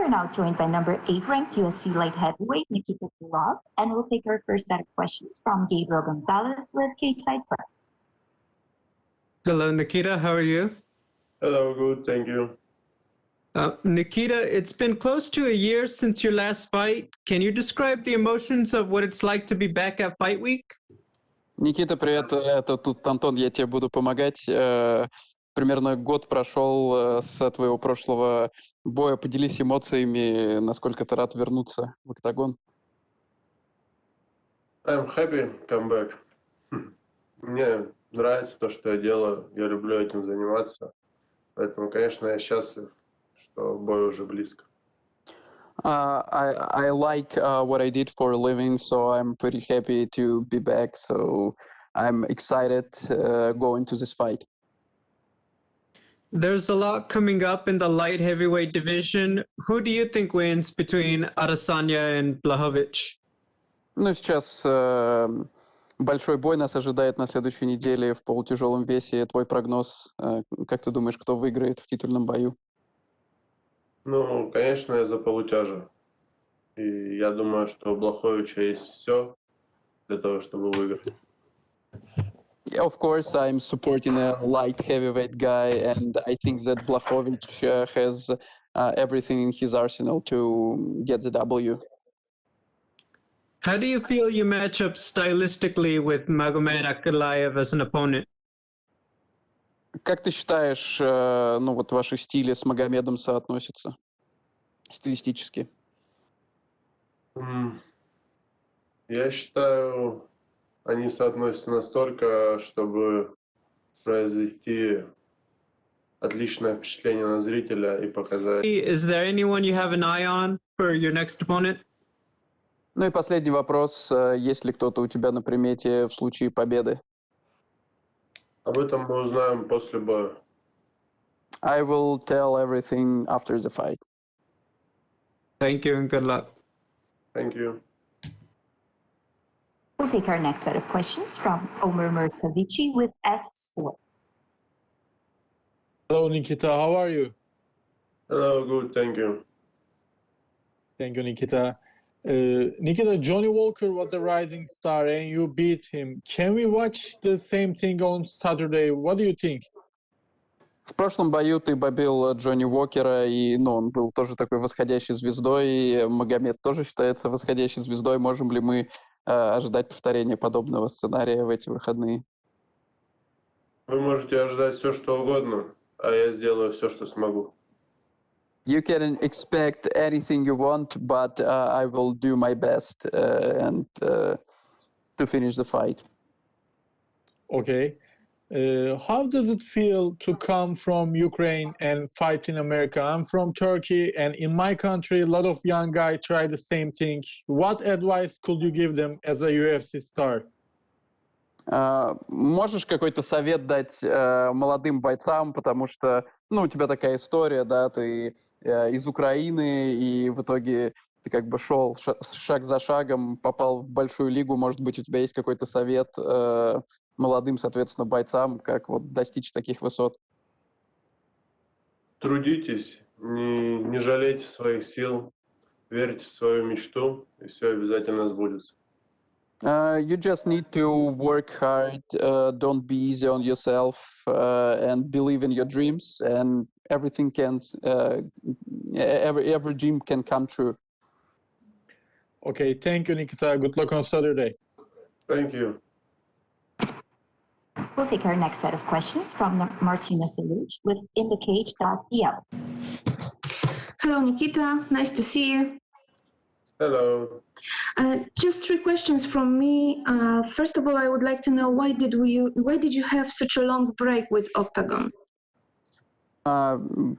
are now joined by number 8 ranked UFC light heavyweight Nikita Krylov, and we'll take our first set of questions from Gabriel Gonzalez with Cage Side Press. Hello, Nikita. How are you? Hello, good, thank you. Nikita, it's been close to a year since your last fight. Can you describe the emotions of what it's like to be back at Fight Week? Никита, привет, это тут Антон, я тебе буду помогать. Примерно год прошел с твоего прошлого боя. Поделись эмоциями, насколько ты рад вернуться в октагон. I'm happy come back. Мне нравится то, что я делаю. Я люблю этим заниматься. Поэтому, конечно, я счастлив, что бой уже близко. I like what I did for a living, so I'm pretty happy to be back. So I'm excited going to this fight. There's a lot coming up in the light heavyweight division. Who do you think wins between Adesanya and Blachowicz? Ну, сейчас большой бой нас ожидает на следующей неделе в полутяжелом весе. Твой прогноз, как ты думаешь, кто выиграет в титульном бою? Ну, конечно, я за полутяжа. И я думаю, что у Блаховича есть все для того, чтобы выиграть. Of course, I'm supporting a light heavyweight guy, and I think that Blachowicz has everything in his arsenal to get the W. How do you feel you match up stylistically with Magomed Ankalaev as an opponent? Как ты считаешь, ну вот ваши стили с Магомедом соотносятся стилистически? Я считаю, они соотносятся настолько, чтобы произвести отличное впечатление на зрителя и показать. Is there anyone you have an eye on for your next opponent? Ну и последний вопрос. Есть ли кто-то у тебя на примете в случае победы? Об этом мы узнаем после боя. I will tell everything after the fight. Thank you and good luck. Thank you. We'll take our next set of questions from Omer Murtsavici with S Sport. Hello, Nikita. How are you? Hello, good, thank you. Thank you, Nikita. Nikita, Johnny Walker was a rising star and you beat him. Can we watch the same thing on Saturday? What do you think? В прошлом бою ты побил Джонни Уокера, и он был тоже такой восходящей звездой, и Магомед тоже считается восходящей звездой. Можем ли мы ожидать повторения подобного сценария в эти выходные? Вы можете ожидать все, что угодно, а я сделаю все, что смогу. You can expect anything you want, but I will do my best and to finish the fight. Okay. How does it feel to come from Ukraine and fight in America? I'm from Turkey, and in my country, a lot of young guys try the same thing. What advice could you give them as a UFC star? Можешь какой-то совет дать молодым бойцам, потому что, у тебя такая история, да, ты из Украины, и в итоге ты как бы шел шаг за шагом, попал в большую лигу, может быть, у тебя есть какой-то совет молодым, соответственно, бойцам, как вот достичь таких высот? Трудитесь, не жалейте своих сил, верьте в свою мечту, и все обязательно сбудется. You just need to work hard, don't be easy on yourself, and believe in your dreams, and everything can, every dream can come true. Okay, thank you, Nikita. Good luck on Saturday. Thank you. We'll take our next set of questions from Martina Saluch with InTheCage.pl. Hello, Nikita. Nice to see you. Hello. Just 3 questions from me. First of all, I would like to know why did you have such a long break with Octagon?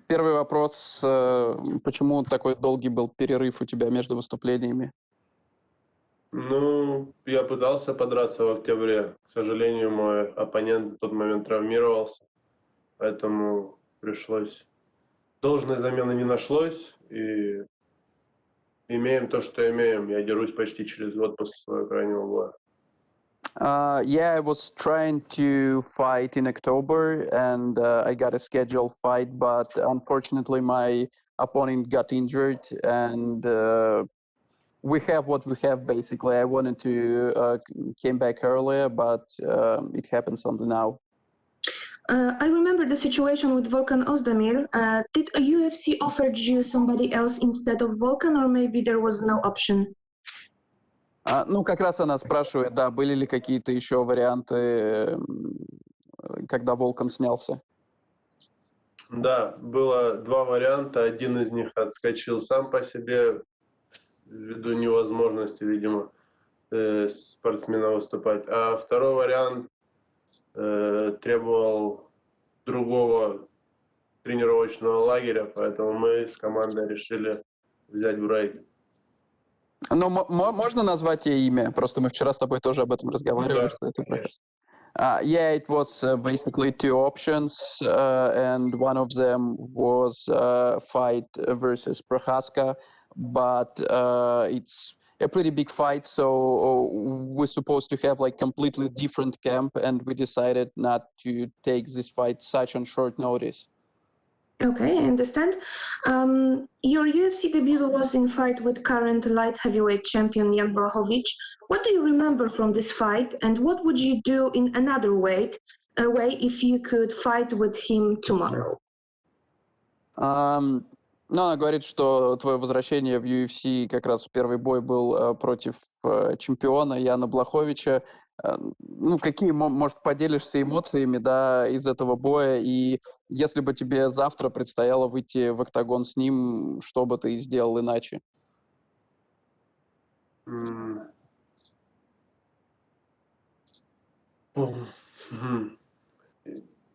Первый вопрос: почему такой долгий был перерыв у тебя между выступлениями? Я пытался подраться в октябре. К сожалению, мой оппонент в тот момент травмировался, поэтому пришлось. Должной замены не нашлось, и имеем то, что имеем. Я дерусь почти через год после своего крайнего боя. Yeah, I was trying to fight in October, and I got a scheduled fight, but unfortunately my opponent got injured, and we have what we have, basically. I wanted to came back earlier, but it happens only now. I remember the situation with Volkan Ozdemir. Did a UFC offer you somebody else instead of Volkan, or maybe there was no option? Ну, как раз она спрашивает, да, были ли какие-то еще варианты, когда Волкан снялся? Да, было два варианта. Один из них отскочил сам по себе ввиду невозможности, видимо, спортсмена выступать. А второй вариант требовал другого тренировочного лагеря, поэтому мы с командой решили взять брейк. Ну, можно назвать ей имя? Просто мы вчера с тобой тоже об этом разговаривали. Да, Что это конечно. Yeah, it was basically two options, and one of them was fight versus Prochaska, but it's a pretty big fight, so we're supposed to have like completely different camp, and we decided not to take this fight such on short notice. Okay, I understand. Your UFC debut was in fight with current light heavyweight champion Jan Blachowicz. What do you remember from this fight, and what would you do in another way if you could fight with him tomorrow? Ну, она говорит, что твое возвращение в UFC, как раз первый бой был против чемпиона Яна Блаховича. Ну, какие, может, поделишься эмоциями, да, из этого боя, и если бы тебе завтра предстояло выйти в октагон с ним, что бы ты сделал иначе?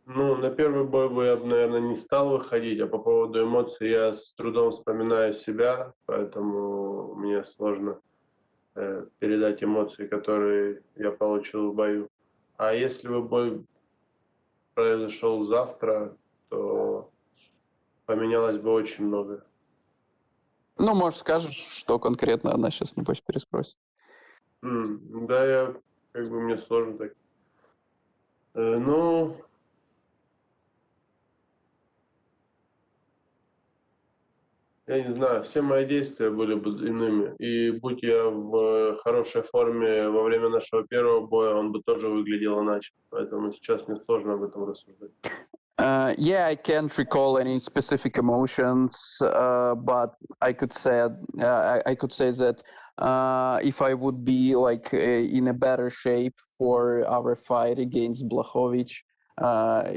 Ну, на первый бой бы я, наверное, не стал выходить, а по поводу эмоций я с трудом вспоминаю себя, поэтому мне сложно передать эмоции, которые я получил в бою. А если бы бой произошел завтра, то поменялось бы очень много. Ну, может, скажешь, что конкретно она сейчас, небось, переспросит. Да, я, как бы, мне сложно так. Ну, я не знаю, все мои действия были бы иными. И будь я в хорошей форме во время нашего первого боя, он бы тоже выглядел иначе. Поэтому сейчас мне сложно об этом рассуждать. Yeah, I can't recall any specific emotions, but I could say that if I would be like in a better shape for our fight against Blachowicz,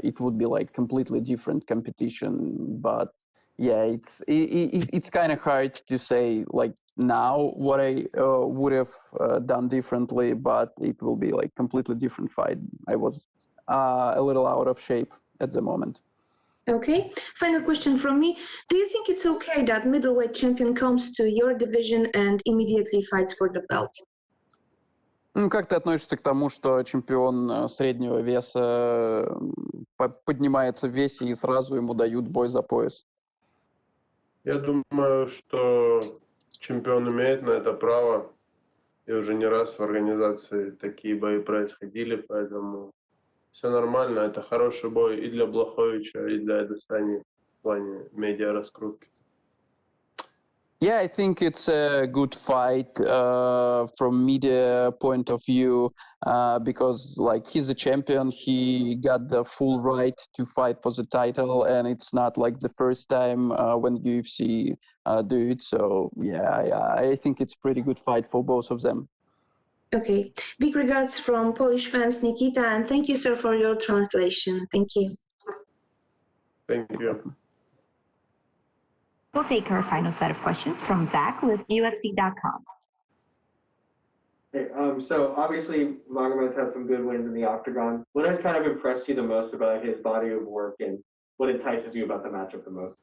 it would be like completely different competition. But yeah, it's kind of hard to say like now what I would have done differently, but it will be like completely different fight. I was a little out of shape at the moment. Okay, final question from me. Do you think it's okay that middleweight champion comes to your division and immediately fights for the belt? Ну, как ты относишься к тому, что чемпион среднего веса поднимается в весе и сразу ему дают бой за пояс? Я думаю, что чемпион имеет на это право. И уже не раз в организации такие бои происходили, поэтому все нормально. Это хороший бой и для Блаховича, и для Адесани в плане медиа-раскрутки. Yeah, I think it's a good fight from media point of view because like he's a champion, he got the full right to fight for the title, and it's not like the first time when UFC do it. So yeah, I think it's a pretty good fight for both of them. Okay, big regards from Polish fans, Nikita, and thank you, sir, for your translation. Thank you. Thank you. We'll take our final set of questions from Zach with UFC.com. Hey, so obviously Magomed's had some good wins in the octagon. What has kind of impressed you the most about his body of work, and what entices you about the matchup the most?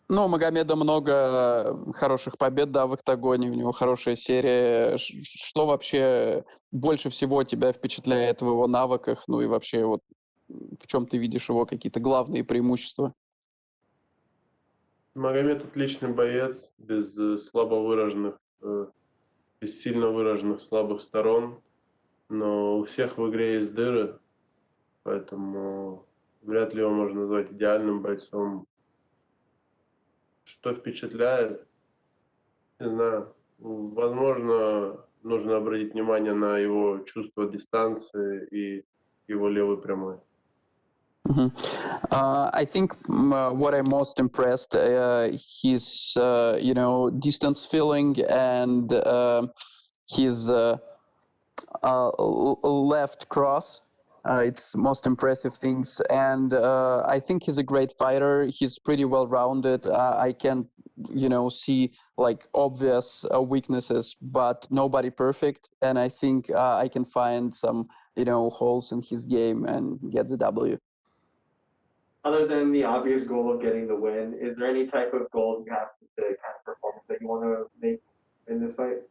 Ну, у Магомеда много хороших побед, да, в октагоне, у него хорошая серия. Что вообще больше всего тебя впечатляет в его навыках, ну и вообще вот в чем ты видишь его какие-то главные преимущества? Магомед отличный боец, без слабо выраженных, без сильно выраженных слабых сторон, но у всех в игре есть дыры, поэтому вряд ли его можно назвать идеальным бойцом. что впечатляет? Не знаю. Возможно, нужно обратить внимание на его чувство дистанции и его левый прямой. Mhm. I think what I'm most impressed his distance feeling and his left cross. It's most impressive things, and I think he's a great fighter. He's pretty well rounded. I can, see like obvious weaknesses, but nobody perfect. And I think I can find some, holes in his game and get the W. Other than the obvious goal of getting the win, is there any type of goal you have with the kind of performance that you want to make in this fight?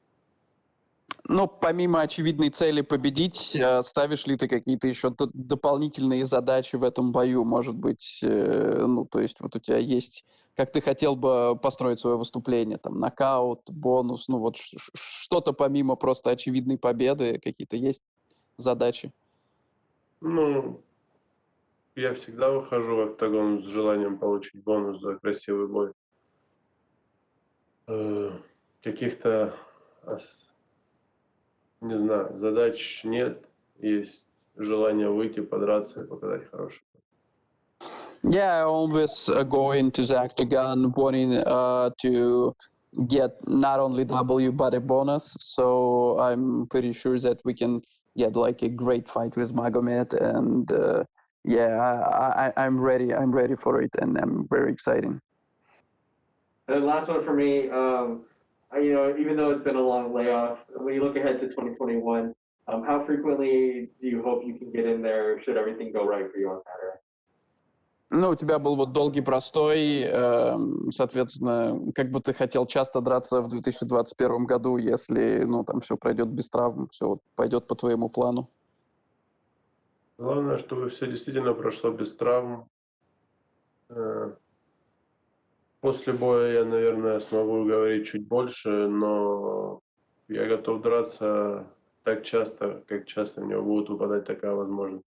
Ну, помимо очевидной цели победить, ставишь ли ты какие-то еще дополнительные задачи в этом бою? Может быть, то есть вот у тебя есть, как ты хотел бы построить свое выступление, там, нокаут, бонус, вот что-то помимо просто очевидной победы, какие-то есть задачи? Ну, я всегда выхожу в октагон с желанием получить бонус за красивый бой. Каких-то, не знаю, задач нет. Есть желание выйти, подраться и показать хороший. Yeah, I always go into the octagon wanting to get not only W but a bonus. So I'm pretty sure that we can get like a great fight with Magomed, and I'm ready. I'm ready for it, and I'm very excited. And last one for me, even though it's been a long layoff, when you look ahead to 2021, how frequently do you hope you can get in there should everything go right for you on Saturday? Ну, у тебя был вот долгий простой, соответственно, как бы ты хотел часто драться в 2021 году, если, там все пройдет без травм, все пойдет по твоему плану? Главное, чтобы все действительно прошло без травм. После боя я, наверное, смогу говорить чуть больше, но я готов драться так часто, как часто мне будет выпадать такая возможность.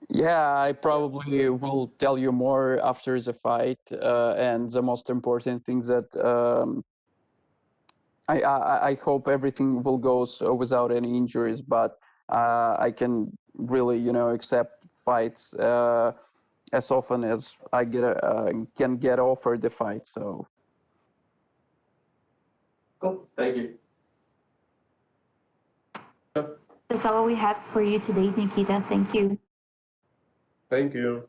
Yeah, I probably will tell you more after the fight, and the most important thing that I hope everything will go without any injuries, but I can really, accept fights as often as I can get offered the fight. So. Cool. Thank you. That's all we have for you today, Nikita. Thank you. Thank you.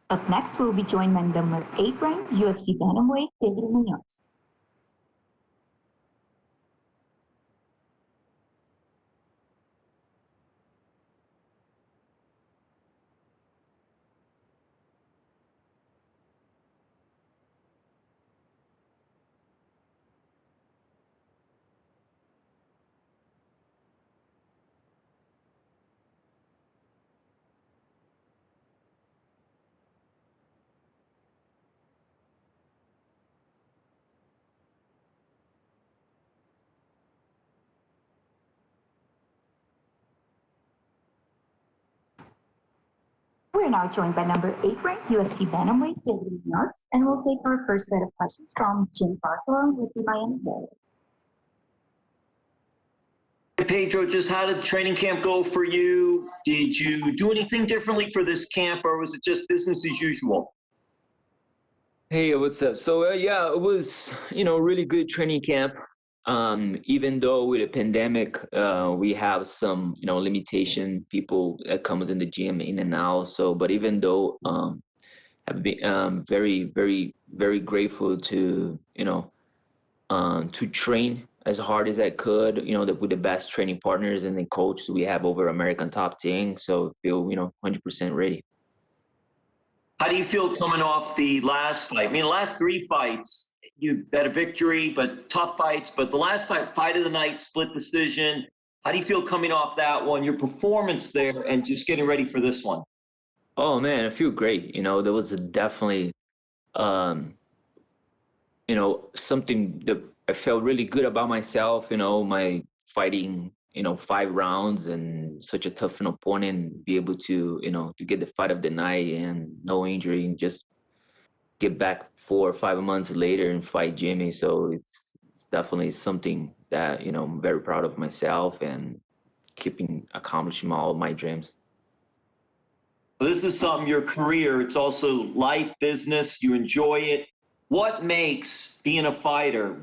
Up next, we'll be joined by number 8 ranked UFC bantamweight Pedro Munhoz. We're now joined by number 8 ranked UFC bantamweight Pedro Munhoz, and we'll take our first set of questions from Jim Barcelona with the Miami Herald. Hey Pedro, just how did training camp go for you? Did you do anything differently for this camp, or was it just business as usual? Hey, what's up? So it was really good training camp. Even though with a pandemic, we have some limitation, people that come in the gym in and out. So, but even though I've been very, very, very grateful to to train as hard as I could, with the best training partners and the coach we have over American Top Team. So feel 100% ready. How do you feel coming off the last fight? I mean, the last 3 fights, you had a victory, but tough fights. But the last fight of the night, split decision. How do you feel coming off that one, your performance there, and just getting ready for this one? Oh, man, I feel great. There was definitely, something that I felt really good about myself, my fighting 5 rounds and such a tough an opponent, be able to, to get the fight of the night and no injury and just get back 4 or 5 months later and fight Jimmie. So it's definitely something that, I'm very proud of myself and keeping accomplishing all of my dreams. This is something, your career, it's also life, business, you enjoy it. What makes being a fighter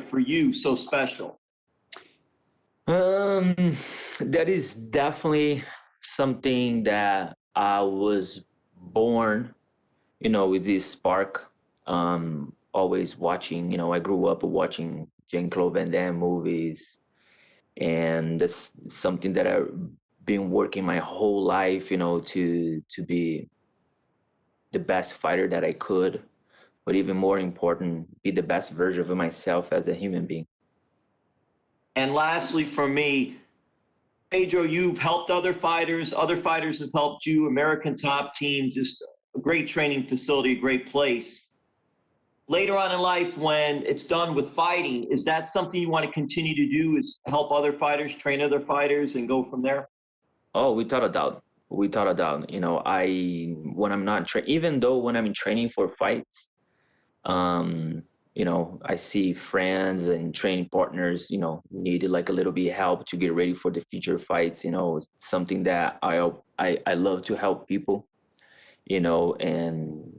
for you so special? That is definitely something that I was born, with this spark. Always watching, I grew up watching Jean-Claude Van Damme movies, and that's something that I've been working my whole life, to be the best fighter that I could, but even more important, be the best version of myself as a human being. And lastly, for me, Pedro, you've helped other fighters have helped you, American Top Team, just a great training facility, a great place. Later on in life, when it's done with fighting, is that something you want to continue to do, is help other fighters, train other fighters, and go from there? Oh, without a doubt. Without a doubt. When I'm not even though when I'm in training for fights, I see friends and training partners, needed like a little bit of help to get ready for the future fights. It's something that I love to help people, and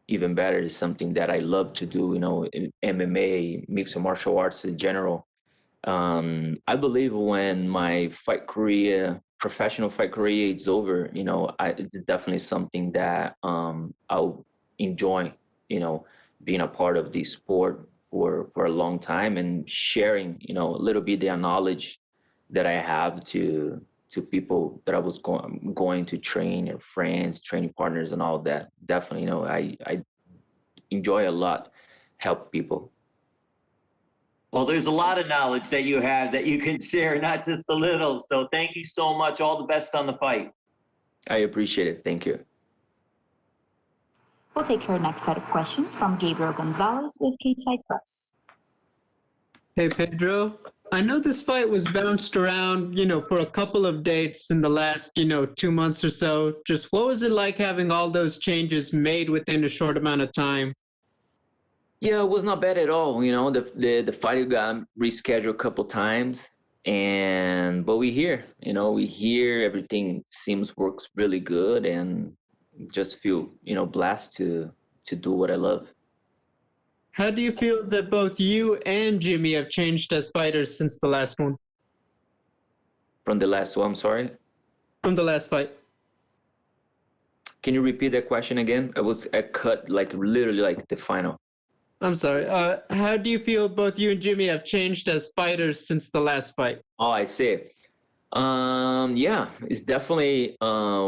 even better is something that I love to do, in MMA, mixed martial arts in general. I believe when my professional fight career is over, it's definitely something that I'll enjoy, being a part of the sport for a long time and sharing, a little bit of knowledge that I have to people that I was going to train, or friends, training partners, and all that. Definitely, I enjoy a lot help people. Well, there's a lot of knowledge that you have that you can share, not just a little. So thank you so much. All the best on the fight. I appreciate it. Thank you. We'll take our next set of questions from Gabriel Gonzalez with K-Side Press. Hey, Pedro. I know this fight was bounced around, for a couple of dates in the last, 2 months or so. Just what was it like having all those changes made within a short amount of time? Yeah, it was not bad at all. The fight got rescheduled a couple times, but we here, everything works really good, and just feel, blessed to do what I love. How do you feel that both you and Jimmie have changed as fighters since the last one? From the last one, I'm sorry? From the last fight. Can you repeat that question again? I cut literally the final. I'm sorry. How do you feel both you and Jimmie have changed as fighters since the last fight? Oh, I see. Yeah, it's definitely,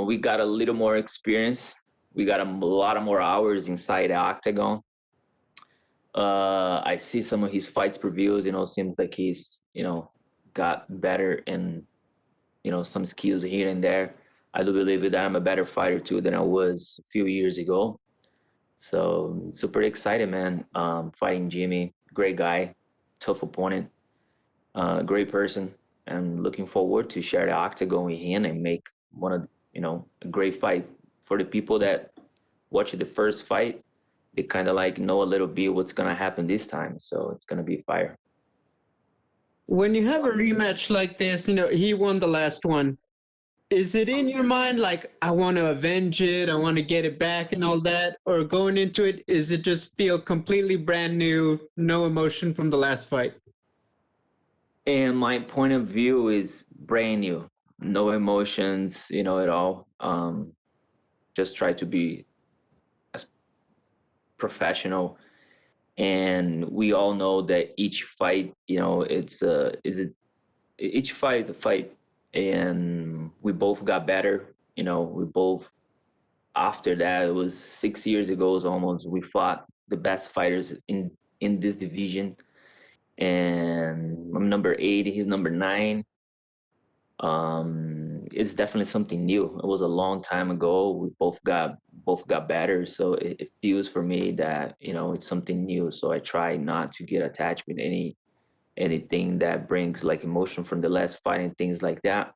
we got a little more experience. We got a lot of more hours inside the octagon. I see some of his fights previews, seems like he's, got better and, some skills here and there. I do believe that I'm a better fighter too than I was a few years ago. So super excited, man. Fighting Jimmie, great guy, tough opponent, great person, and looking forward to share the octagon with him and make a great fight. For the people that watch the first fight, they kind of know a little bit what's gonna happen this time. So it's gonna be fire. When you have a rematch like this, he won the last one. Is it in your mind I want to avenge it, I want to get it back and all that? Or going into it, is it just feel completely brand new, no emotion from the last fight? And my point of view is brand new, no emotions, at all. Just try to be as professional. And we all know that each fight, each fight is a fight. And we both got better, we both, after that, it was 6 years ago almost, we fought the best fighters in this division. And I'm number 8, he's number 9. It's definitely something new. It was a long time ago. We both got better, so it feels for me that it's something new. So I try not to get attached with any anything that brings like emotion from the last fight and things like that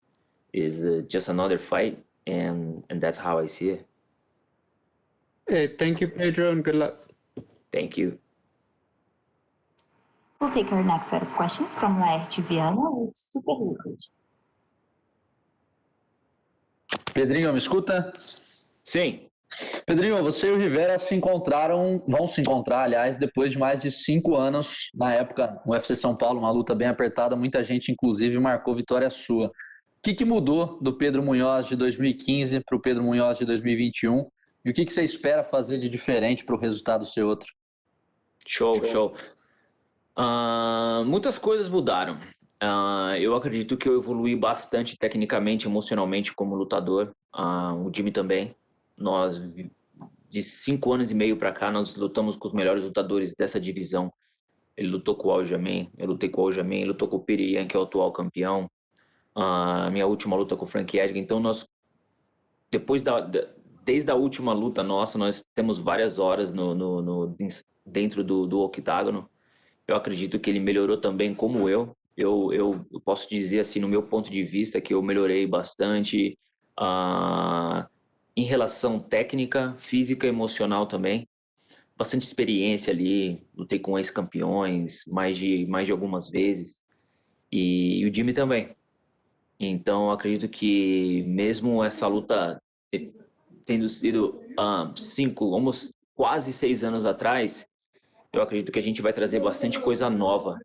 is just another fight, and that's how I see it. Hey, thank you, Pedro, and good luck. Thank you. We'll take our next set of questions from Laerte Viana with Super Leverage. Pedrinho, me escuta? Sim. Pedrinho, você e o Rivera vão se encontrar, aliás, depois de mais de 5 anos, na época, no UFC São Paulo, uma luta bem apertada, muita gente, inclusive, marcou vitória sua. O que mudou do Pedro Munhoz de 2015 para o Pedro Munhoz de 2021? E o que você espera fazer de diferente para o resultado ser outro? Show. Muitas coisas mudaram. Eu acredito que eu evolui bastante tecnicamente, emocionalmente como lutador. O Jimmie também. Nós, de 5 anos e meio para cá, nós lutamos com os melhores lutadores dessa divisão. Ele lutou com o Aljamain, eu lutei com o Aljamain, ele lutou com o Pereira, que é o atual campeão. A minha última luta com o Frank Edgar. Então, nós, desde a última luta nossa, nós temos várias horas dentro do octágono. Eu acredito que ele melhorou também como eu. Eu posso dizer assim, no meu ponto de vista, que eu melhorei bastante em relação técnica, física e emocional também. Bastante experiência ali, lutei com ex-campeões mais de algumas vezes. E o Jimmie também. Então, acredito que mesmo essa luta tendo sido quase 6 anos atrás, eu acredito que a gente vai trazer bastante coisa nova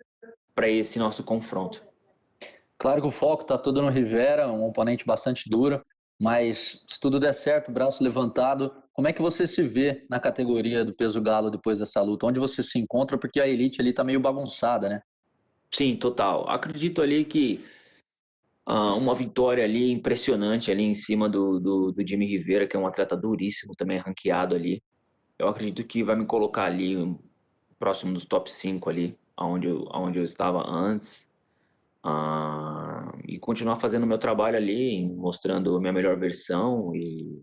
para esse nosso confronto. Claro que o foco está todo no Rivera, um oponente bastante duro, mas se tudo der certo, braço levantado, como é que você se vê na categoria do peso galo depois dessa luta? Onde você se encontra? Porque a elite ali está meio bagunçada, né? Sim, total. Acredito ali que uma vitória ali impressionante ali em cima do Jimmie Rivera, que é um atleta duríssimo, também ranqueado ali. Eu acredito que vai me colocar ali próximo dos top 5 ali, onde eu estava antes. E continuar fazendo o meu trabalho ali, mostrando a minha melhor versão e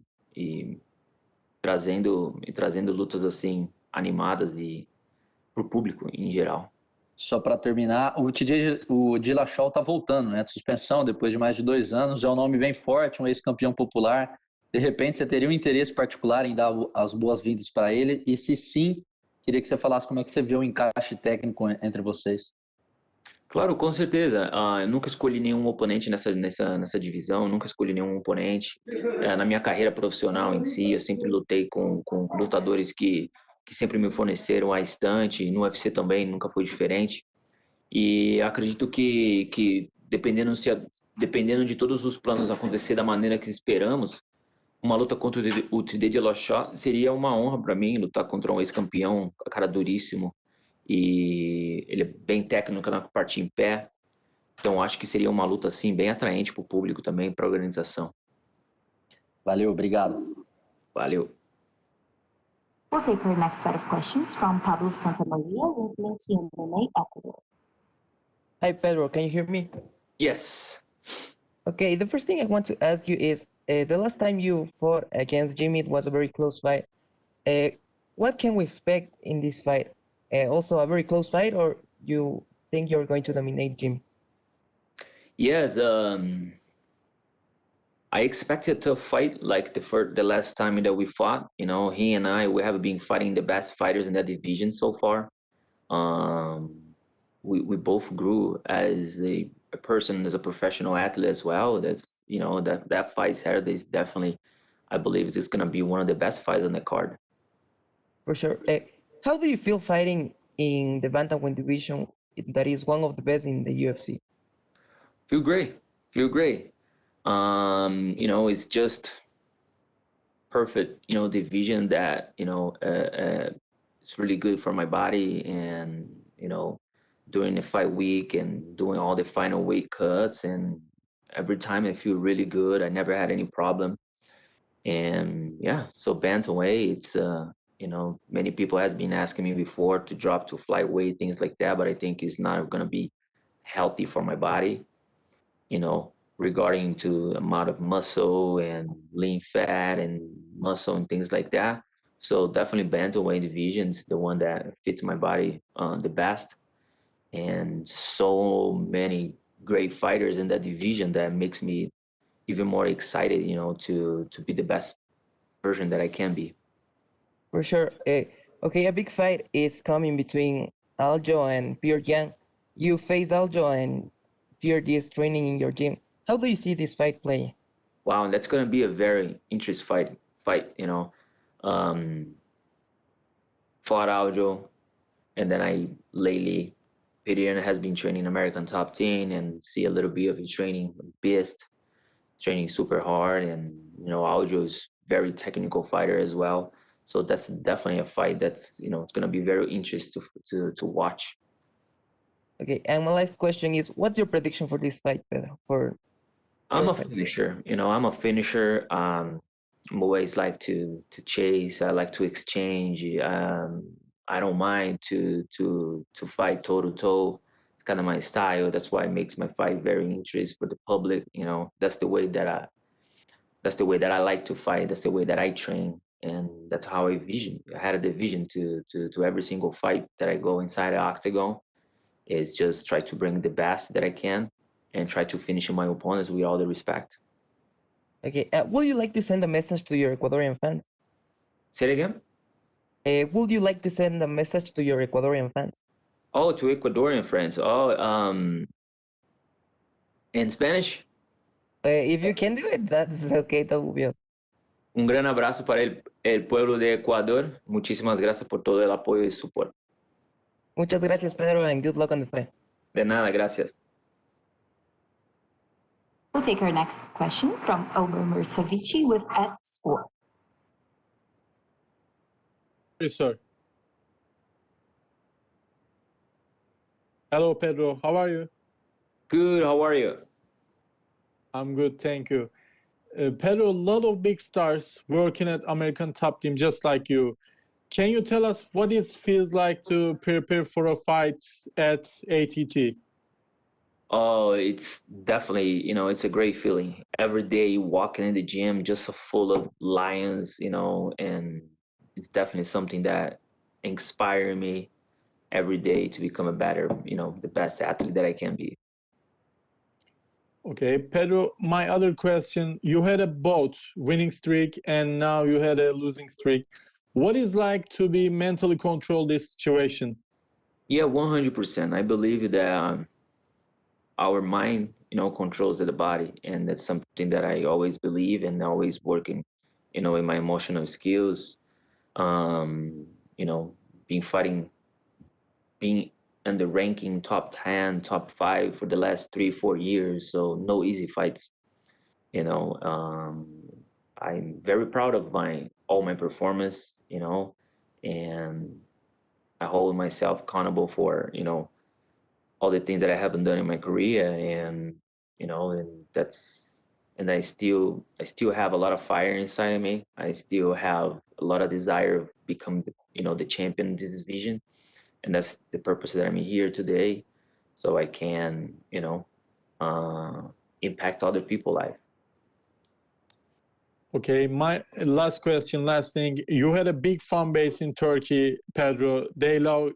trazendo lutas assim animadas e pro público em geral. Só para terminar, o Dillashaw está voltando, né? De suspensão depois de mais de 2 anos, é um nome bem forte, um ex-campeão popular. De repente, você teria um interesse particular em dar as boas-vindas para ele? E se sim, queria que você falasse como é que você vê o encaixe técnico entre vocês. Claro, com certeza. Eu nunca escolhi nenhum oponente nessa divisão, nunca escolhi nenhum oponente. Na minha carreira profissional em si, eu sempre lutei com lutadores que sempre me forneceram a estante. No UFC também nunca foi diferente. E acredito que dependendo de todos os planos acontecer da maneira que esperamos, uma luta contra o TD Dillashaw seria uma honra para mim, lutar contra um ex-campeão, cara duríssimo. E ele é bem técnico na parte em pé. Então acho que seria uma luta assim bem atraente para o público também, para a organização. Valeu, obrigado. Valeu. We'll take our next set of questions from Pablo Santamaria with Lindsay MMA Ecuador. Hi, Pedro. Can you hear me? Yes. Okay, the first thing I want to ask you is, the last time you fought against Jimmie, it was a very close fight. What can we expect in this fight? Also a very close fight, or you think you're going to dominate Jimmie? Yes, I expected a tough fight like the last time that we fought. You know, he and we have been fighting the best fighters in that division so far. We both grew as a person, as a professional athlete as well. That's, you know, that fight Saturday is definitely, I believe, it's going to be one of the best fights on the card. For sure. How do you feel fighting in the bantamweight division that is one of the best in the UFC? Feel great. You know, it's just perfect, you know, division that, you know, it's really good for my body. And, you know, during the fight week and doing all the final weight cuts, and every time I feel really good. I never had any problem. And yeah, so bantamweight, it's you know, many people has been asking me before to drop to flyweight, things like that, but I think it's not going to be healthy for my body, you know, regarding to amount of muscle and lean fat and muscle and things like that. So definitely bantamweight division is the one that fits my body the best. and so many great fighters in that division that makes me even more excited, to be the best version that I can be. For sure. Okay, a big fight is coming between Aljo and Pierre Yang. You face Aljo and Pierre is training in your gym. How do you see this fight play? Wow, and that's going to be a very interesting fight, fought Aljo, and then I lately, Pedro has been training American Top Team and see a little bit of his training, Beast, training super hard, and Aljo is very technical fighter as well. So that's definitely a fight that's it's going to be very interesting to watch. Okay, and my last question is, what's your prediction for this fight, Pedro? I'm a finisher. I'm a finisher. I'm always like to chase. I like to exchange. I don't mind to fight toe to toe. It's kind of my style. That's why it makes my fight very interesting for the public. That's the way that I like to fight. That's the way that I train, and that's how I had a vision to every single fight that I go inside the octagon is just try to bring the best that I can and try to finish my opponents with all the respect. Okay, would you like to send a message to your Ecuadorian fans? Say it again? Would you like to send a message to your Ecuadorian fans? Oh, to Ecuadorian friends. Oh, in Spanish? If you can do it, that's okay, that will be awesome. Un gran abrazo para el pueblo de Ecuador. Muchísimas gracias por todo el apoyo y support. Muchas gracias, Pedro, and good luck on the fight. De nada, gracias. We'll take our next question from Omer Mursavici with S Sport. Yes, sir. Hello, Pedro. How are you? Good. How are you? I'm good, thank you. Pedro, a lot of big stars working at American Top Team just like you. Can you tell us what it feels like to prepare for a fight at ATT? Oh, it's definitely, it's a great feeling. Every day walking in the gym just full of lions, and it's definitely something that inspires me every day to become a better, the best athlete that I can be. Okay, Pedro, my other question, you had a bout winning streak and now you had a losing streak. What is like to be mentally control this situation? Yeah, 100%. I believe that our mind, controls the body, and that's something that I always believe and always working, in my emotional skills. Being in the ranking top 10, top 5 for the last 3-4 years. So no easy fights. I'm very proud of all my performance, and I hold myself accountable for, all the things that I haven't done in my career, and and I still have a lot of fire inside of me. I still have a lot of desire of become the champion in this division, and that's the purpose that I'm here today, so I can impact other people's life. Okay, my last question, last thing. You had a big fan base in Turkey, Pedro. They love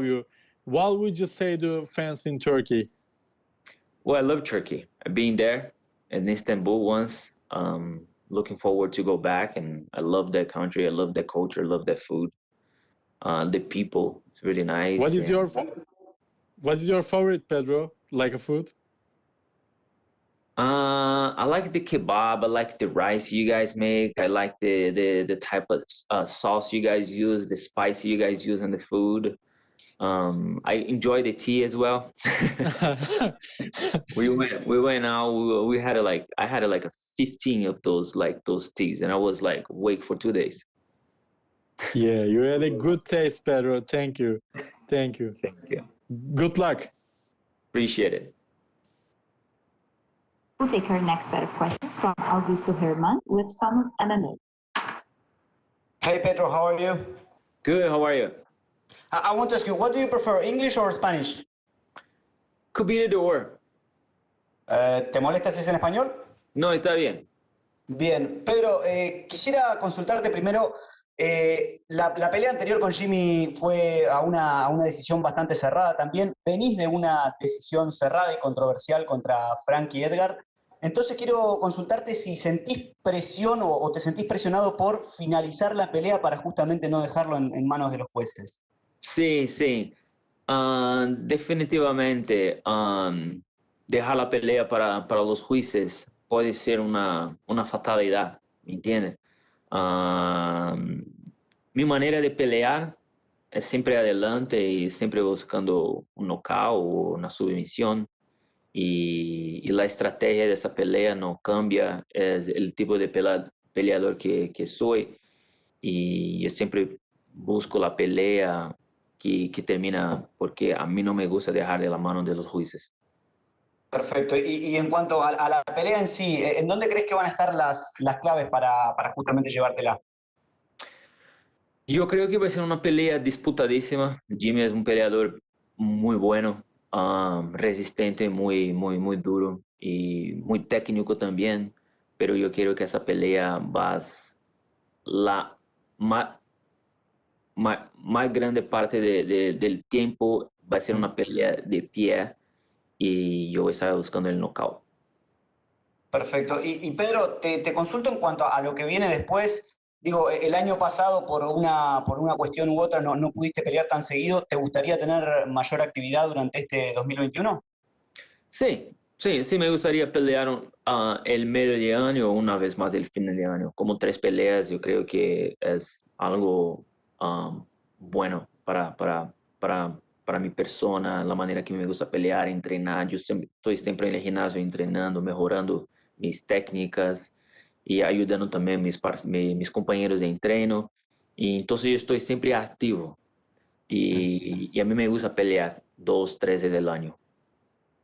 you. What would you say to fans in Turkey? Well, I love Turkey. I've been there in Istanbul once. Looking forward to go back, and I love that country. I love that culture. I love that food. The people, it's really nice. What is your favorite, Pedro? Like a food? I like the kebab. I like the rice you guys make. I like the type of sauce you guys use, the spice you guys use in the food. I enjoy the tea as well. we went out. I had like a 15 of those teas, and I was like awake for 2 days. Yeah, you had a good taste, Pedro. Thank you. Thank you. Good luck. Appreciate it. We'll take our next set of questions from Augusto Herman with Somos MMA. Hey, Pedro, how are you? Good, how are you? I want to ask you, what do you prefer, English or Spanish? Could be either or. ¿Te molesta si es en español? No, está bien. Bien, Pedro, quisiera consultarte primero. La pelea anterior con Jimmy fue a una decisión bastante cerrada también. Venís de una decisión cerrada y controversial contra Frankie Edgar. Entonces quiero consultarte si sentís presión o te sentís presionado por finalizar la pelea para justamente no dejarlo en manos de los jueces. Sí, sí. Definitivamente, dejar la pelea para los jueces puede ser una fatalidad, ¿me entiendes? Mi manera de pelear es siempre adelante y siempre buscando un knockout o una submisión. Y la estrategia de esa pelea no cambia, es el tipo de peleador que soy. Y yo siempre busco la pelea que termina, porque a mí no me gusta dejar de la mano de los jueces. Perfecto. Y en cuanto a la pelea en sí, ¿en dónde crees que van a estar las claves para justamente llevártela? Yo creo que va a ser una pelea disputadísima. Jimmy es un peleador muy bueno, resistente, muy duro y muy técnico también. Pero yo quiero que esa pelea la ma- más grande parte del tiempo va a ser una pelea de pie y yo voy a estar buscando el knockout. Perfecto. Y Pedro, te consulto en cuanto a lo que viene después. Digo, el año pasado por una cuestión u otra no pudiste pelear tan seguido. ¿Te gustaría tener mayor actividad durante este 2021? Sí, sí, sí me gustaría pelear el medio de año una vez más el fin de año. Como 3 peleas, yo creo que es algo bueno para mi persona, la manera que me gusta pelear, entrenar. Yo estoy siempre en el gimnasio entrenando, mejorando mis técnicas y ayudando también mis compañeros de entreno. Y entonces yo estoy siempre activo y a mí me gusta pelear 2, 3 del año.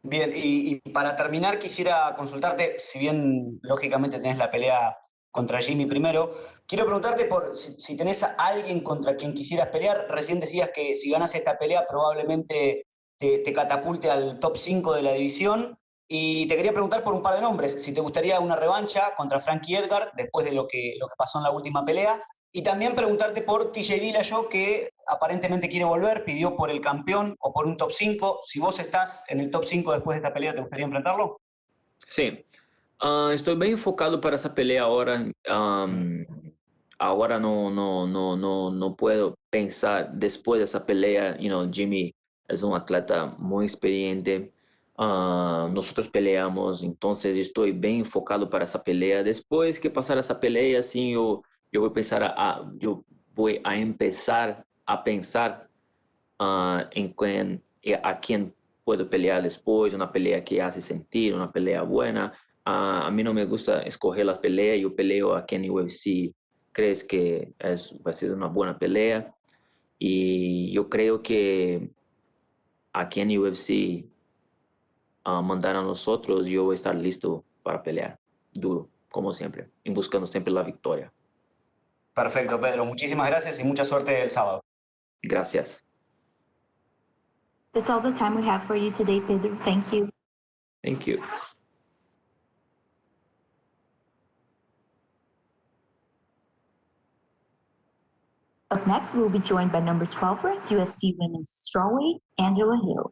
Bien, y para terminar quisiera consultarte, si bien lógicamente tenés la pelea contra Jimmy primero, quiero preguntarte por si tenés a alguien contra quien quisieras pelear. Recién decías que si ganas esta pelea probablemente te catapulte al top 5 de la división. Y te quería preguntar por un par de nombres, si te gustaría una revancha contra Frankie Edgar después de lo que pasó en la última pelea. Y también preguntarte por TJ Dillashaw, que aparentemente quiere volver, pidió por el campeón o por un top 5. Si vos estás en el top 5 después de esta pelea, ¿te gustaría enfrentarlo? Sí, estou bem focado para essa pelea agora. Agora não puedo pensar depois dessa pelea. Jimmy é um atleta muito experiente. Nós peleamos, então estou bem focado para essa pelea. Depois que passar essa pelea, assim, eu vou pensar eu vou a empezar a pensar em a quem puedo pelear depois, uma pelea que hace sentir, uma pelea buena. A mí no me gusta escoger las peleas, yo peleo aquí en UFC, crees que va a ser una buena pelea y yo creo que aquí en UFC mandar a nosotros, yo voy a estar listo para pelear, duro, como siempre, y buscando siempre la victoria. Perfecto, Pedro. Muchísimas gracias y mucha suerte el sábado. Gracias. That's all the time we have for you today, Pedro. Thank you. Thank you. Up next, we'll be joined by number 12 ranked UFC women's strawweight, Angela Hill.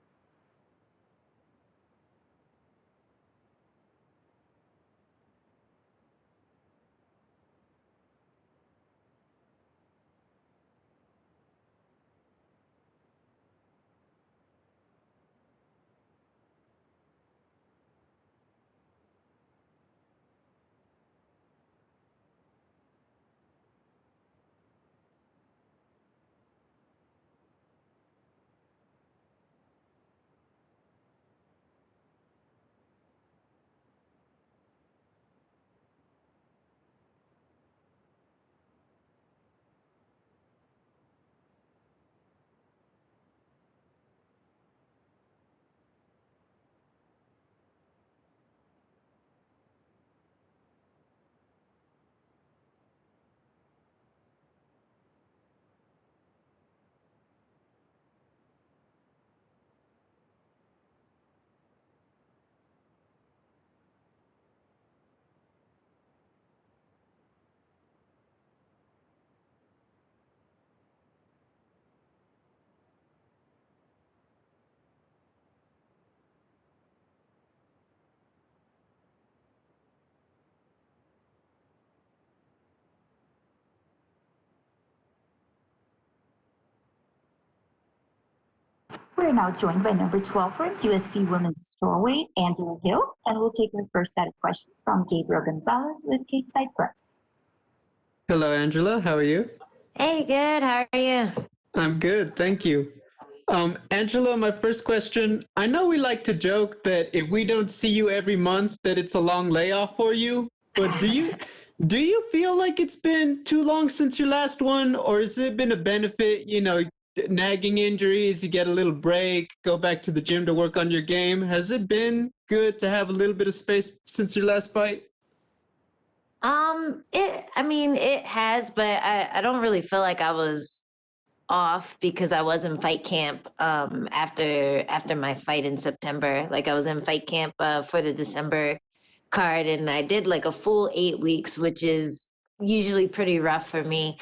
We're now joined by number 12 ranked UFC Women's Strawweight, Angela Hill, and we'll take our first set of questions from Gabriel Gonzalez with Cage Side Press. Hello, Angela. How are you? Hey, good. How are you? I'm good, thank you. Angela, my first question. I know we like to joke that if we don't see you every month, that it's a long layoff for you. But do you feel like it's been too long since your last one, or has it been a benefit? You know, nagging injuries, you get a little break, go back to the gym to work on your game. Has it been good to have a little bit of space since your last fight? It has, but I don't really feel like I was off because I was in fight camp after my fight in September. Like I was in fight camp for the December card, and I did like a full 8 weeks, which is usually pretty rough for me,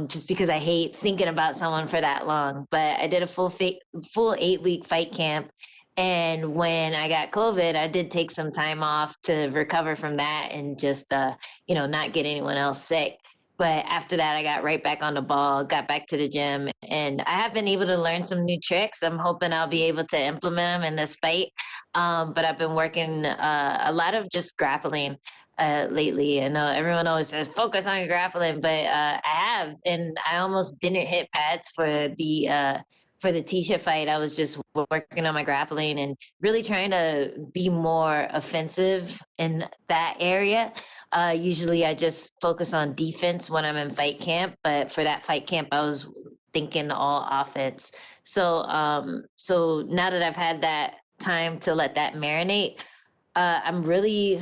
just because I hate thinking about someone for that long. But I did a full 8-week fight camp. And when I got COVID, I did take some time off to recover from that and just, not get anyone else sick. But after that, I got right back on the ball, got back to the gym, and I have been able to learn some new tricks. I'm hoping I'll be able to implement them in this fight. But I've been working a lot of just grappling lately. I know everyone always says, focus on your grappling, but I have, and I almost didn't hit pads for the Tisha fight. I was just working on my grappling and really trying to be more offensive in that area. Usually I just focus on defense when I'm in fight camp, but for that fight camp, I was thinking all offense. So now that I've had that time to let that marinate, I'm really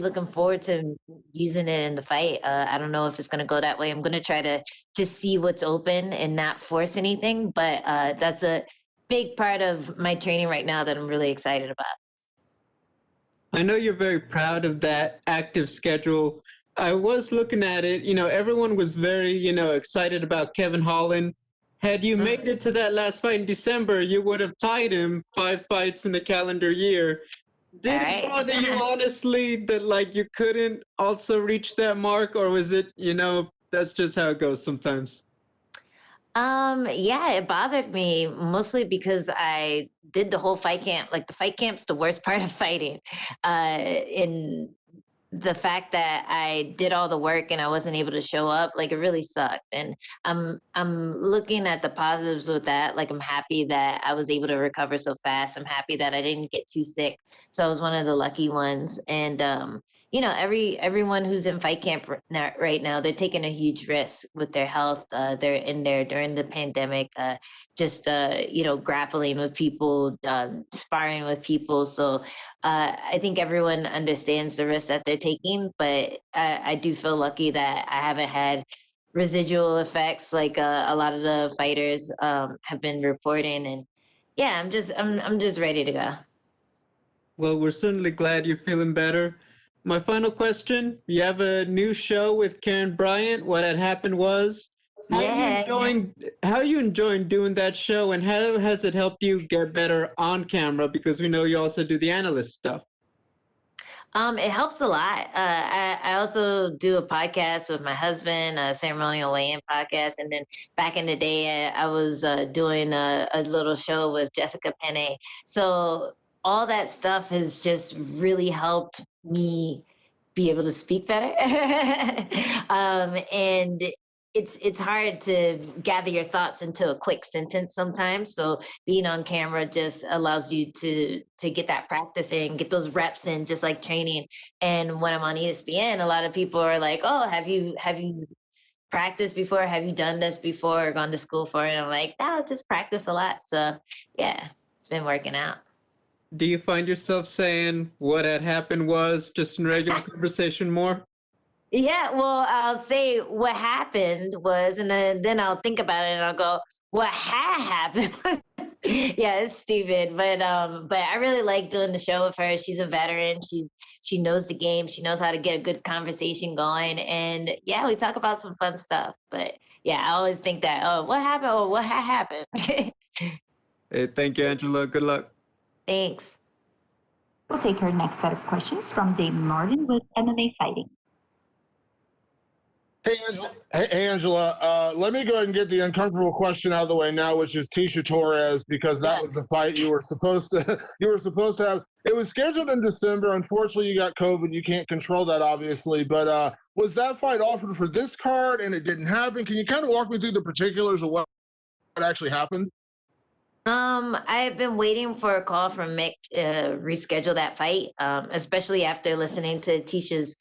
looking forward to using it in the fight. I don't know if it's going to go that way. I'm going to try to just see what's open and not force anything. But that's a big part of my training right now that I'm really excited about. I know you're very proud of that active schedule. I was looking at it, everyone was very, excited about Kevin Holland. Had you made it to that last fight in December, you would have tied him 5 fights in the calendar year. Did it bother you, honestly, that you couldn't also reach that mark, or was it, that's just how it goes sometimes? Yeah, it bothered me mostly because I did the whole fight camp. Like the fight camp's the worst part of fighting. In the fact that I did all the work and I wasn't able to show up, like it really sucked. And I'm looking at the positives with that. Like I'm happy that I was able to recover so fast. I'm happy that I didn't get too sick. So I was one of the lucky ones. And everyone who's in fight camp right now, they're taking a huge risk with their health. They're in there during the pandemic, grappling with people, sparring with people. So I think everyone understands the risk that they're taking, but I do feel lucky that I haven't had residual effects like a lot of the fighters have been reporting. And yeah, I'm just ready to go. Well, we're certainly glad you're feeling better. My final question, you have a new show with Karen Bryant. What had happened was, how are you enjoying doing that show, and how has it helped you get better on camera? Because we know you also do the analyst stuff. It helps a lot. I also do a podcast with my husband, a ceremonial weigh-in podcast. And then back in the day, I was doing a little show with Jessica Penne. So all that stuff has just really helped me be able to speak better. And it's hard to gather your thoughts into a quick sentence sometimes. So being on camera just allows you to get that practice in, get those reps in, just like training. And when I'm on ESPN, a lot of people are like, "Oh, have you practiced before? Have you done this before or gone to school for it?" And I'm like, "No, just practice a lot." So yeah, it's been working out. Do you find yourself saying what had happened was just in regular conversation more? Yeah, well, I'll say what happened was, and then I'll think about it and I'll go, what had happened? Yeah, it's stupid, but I really like doing the show with her. She's a veteran. She knows the game. She knows how to get a good conversation going, and yeah, we talk about some fun stuff. But yeah, I always think that, oh, what happened? Oh, what had happened? Hey, thank you, Angela. Good luck. Thanks. We'll take our next set of questions from David Martin with MMA Fighting. Hey, Angela. Let me go ahead and get the uncomfortable question out of the way now, which is Tecia Torres, because that was the fight you were supposed to have. It was scheduled in December. Unfortunately, you got COVID. You can't control that, obviously. But was that fight offered for this card and it didn't happen? Can you kind of walk me through the particulars of what actually happened? I've been waiting for a call from Mick to reschedule that fight, especially after listening to Tisha's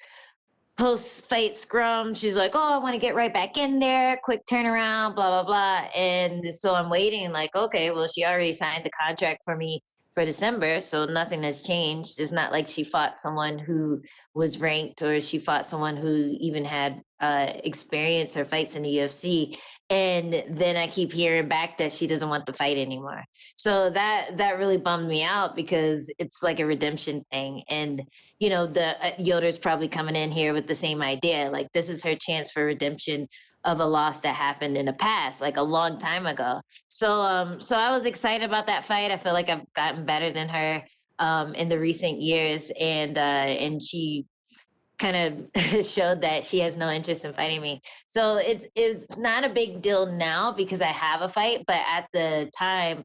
post-fight scrum. She's like, "Oh, I want to get right back in there, quick turnaround, blah, blah, blah." And so I'm waiting like, okay, well, she already signed the contract for me for December, so nothing has changed. It's not like she fought someone who was ranked or she fought someone who even had experience or fights in the UFC. And then I keep hearing back that she doesn't want the fight anymore. So that really bummed me out because it's like a redemption thing. And the Yoder's probably coming in here with the same idea. Like, this is her chance for redemption of a loss that happened in the past, like a long time ago. So I was excited about that fight. I feel like I've gotten better than her in the recent years, and she kind of showed that she has no interest in fighting me. So it's not a big deal now because I have a fight, but at the time,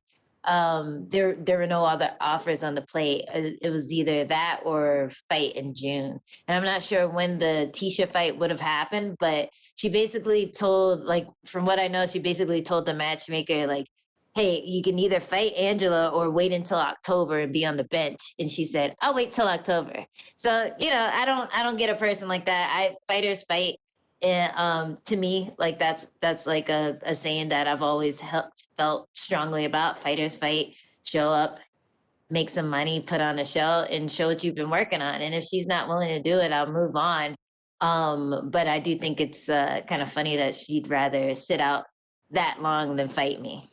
there were no other offers on the plate. It was either that or fight in June. And I'm not sure when the Tisha fight would have happened, but she basically told, like, from what I know, she basically told the matchmaker, like, "Hey, you can either fight Angela or wait until October and be on the bench." And she said, "I'll wait till October." So, I don't get a person like that. Fighters fight. And to me, like, that's like a saying that I've always felt strongly about. Fighters fight, show up, make some money, put on a show, and show what you've been working on. And if she's not willing to do it, I'll move on. But I do think it's kind of funny that she'd rather sit out that long than fight me.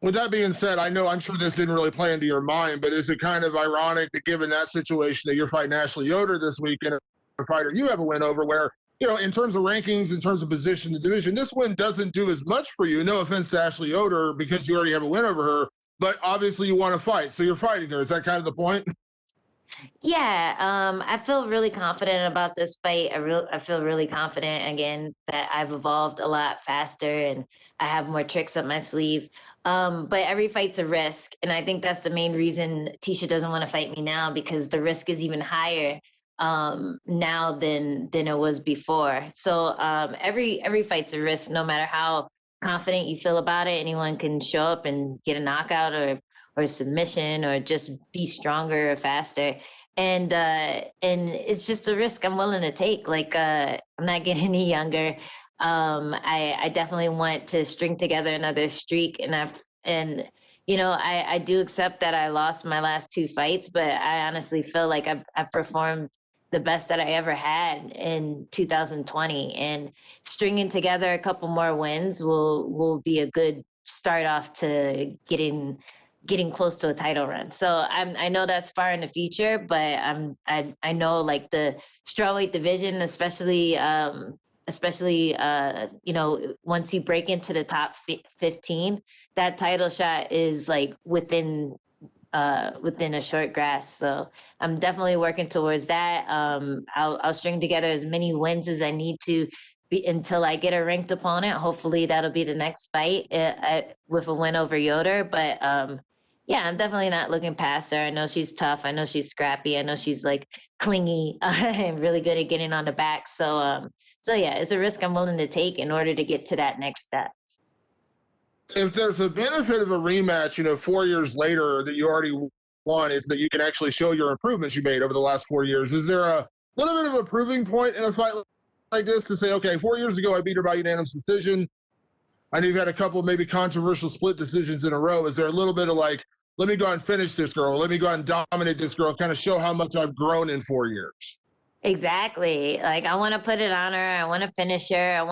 With that being said, I'm sure this didn't really play into your mind, but is it kind of ironic that given that situation that you're fighting Ashley Yoder this weekend, a fighter you have a win over, where, in terms of rankings, in terms of position in the division, this win doesn't do as much for you. No offense to Ashley Yoder, because you already have a win over her, but obviously you want to fight, so you're fighting her. Is that kind of the point? Yeah, I feel really confident about this fight. I feel really confident again that I've evolved a lot faster and I have more tricks up my sleeve. But every fight's a risk, and I think that's the main reason Tisha doesn't want to fight me now, because the risk is even higher now than it was before. So every fight's a risk, no matter how confident you feel about it. Anyone can show up and get a knockout or a submission or just be stronger or faster. And it's just a risk I'm willing to take. Like, I'm not getting any younger. I definitely want to string together another streak, and I do accept that I lost my last two fights, but I honestly feel like I've performed the best that I ever had in 2020, and stringing together a couple more wins will be a good start off to getting close to a title run. So I know that's far in the future, but I know, like, the strawweight division, especially once you break into the top 15, that title shot is like within a short grasp. So I'm definitely working towards that. I'll string together as many wins as I need to until I get a ranked opponent. Hopefully that'll be the next fight with a win over Yoder. But yeah, I'm definitely not looking past her. I know she's tough. I know she's scrappy. I know she's, like, clingy and really good at getting on the back. So yeah, it's a risk I'm willing to take in order to get to that next step. If there's a benefit of a rematch, 4 years later that you already won, is that you can actually show your improvements you made over the last 4 years. Is there a little bit of a proving point in a fight like this to say, okay, 4 years ago I beat her by unanimous decision? I know you've had a couple maybe controversial split decisions in a row. Is there a little bit of, like, let me go out and finish this girl, let me go out and dominate this girl, kind of show how much I've grown in 4 years? Exactly. Like, I want to put it on her. I want to finish her. I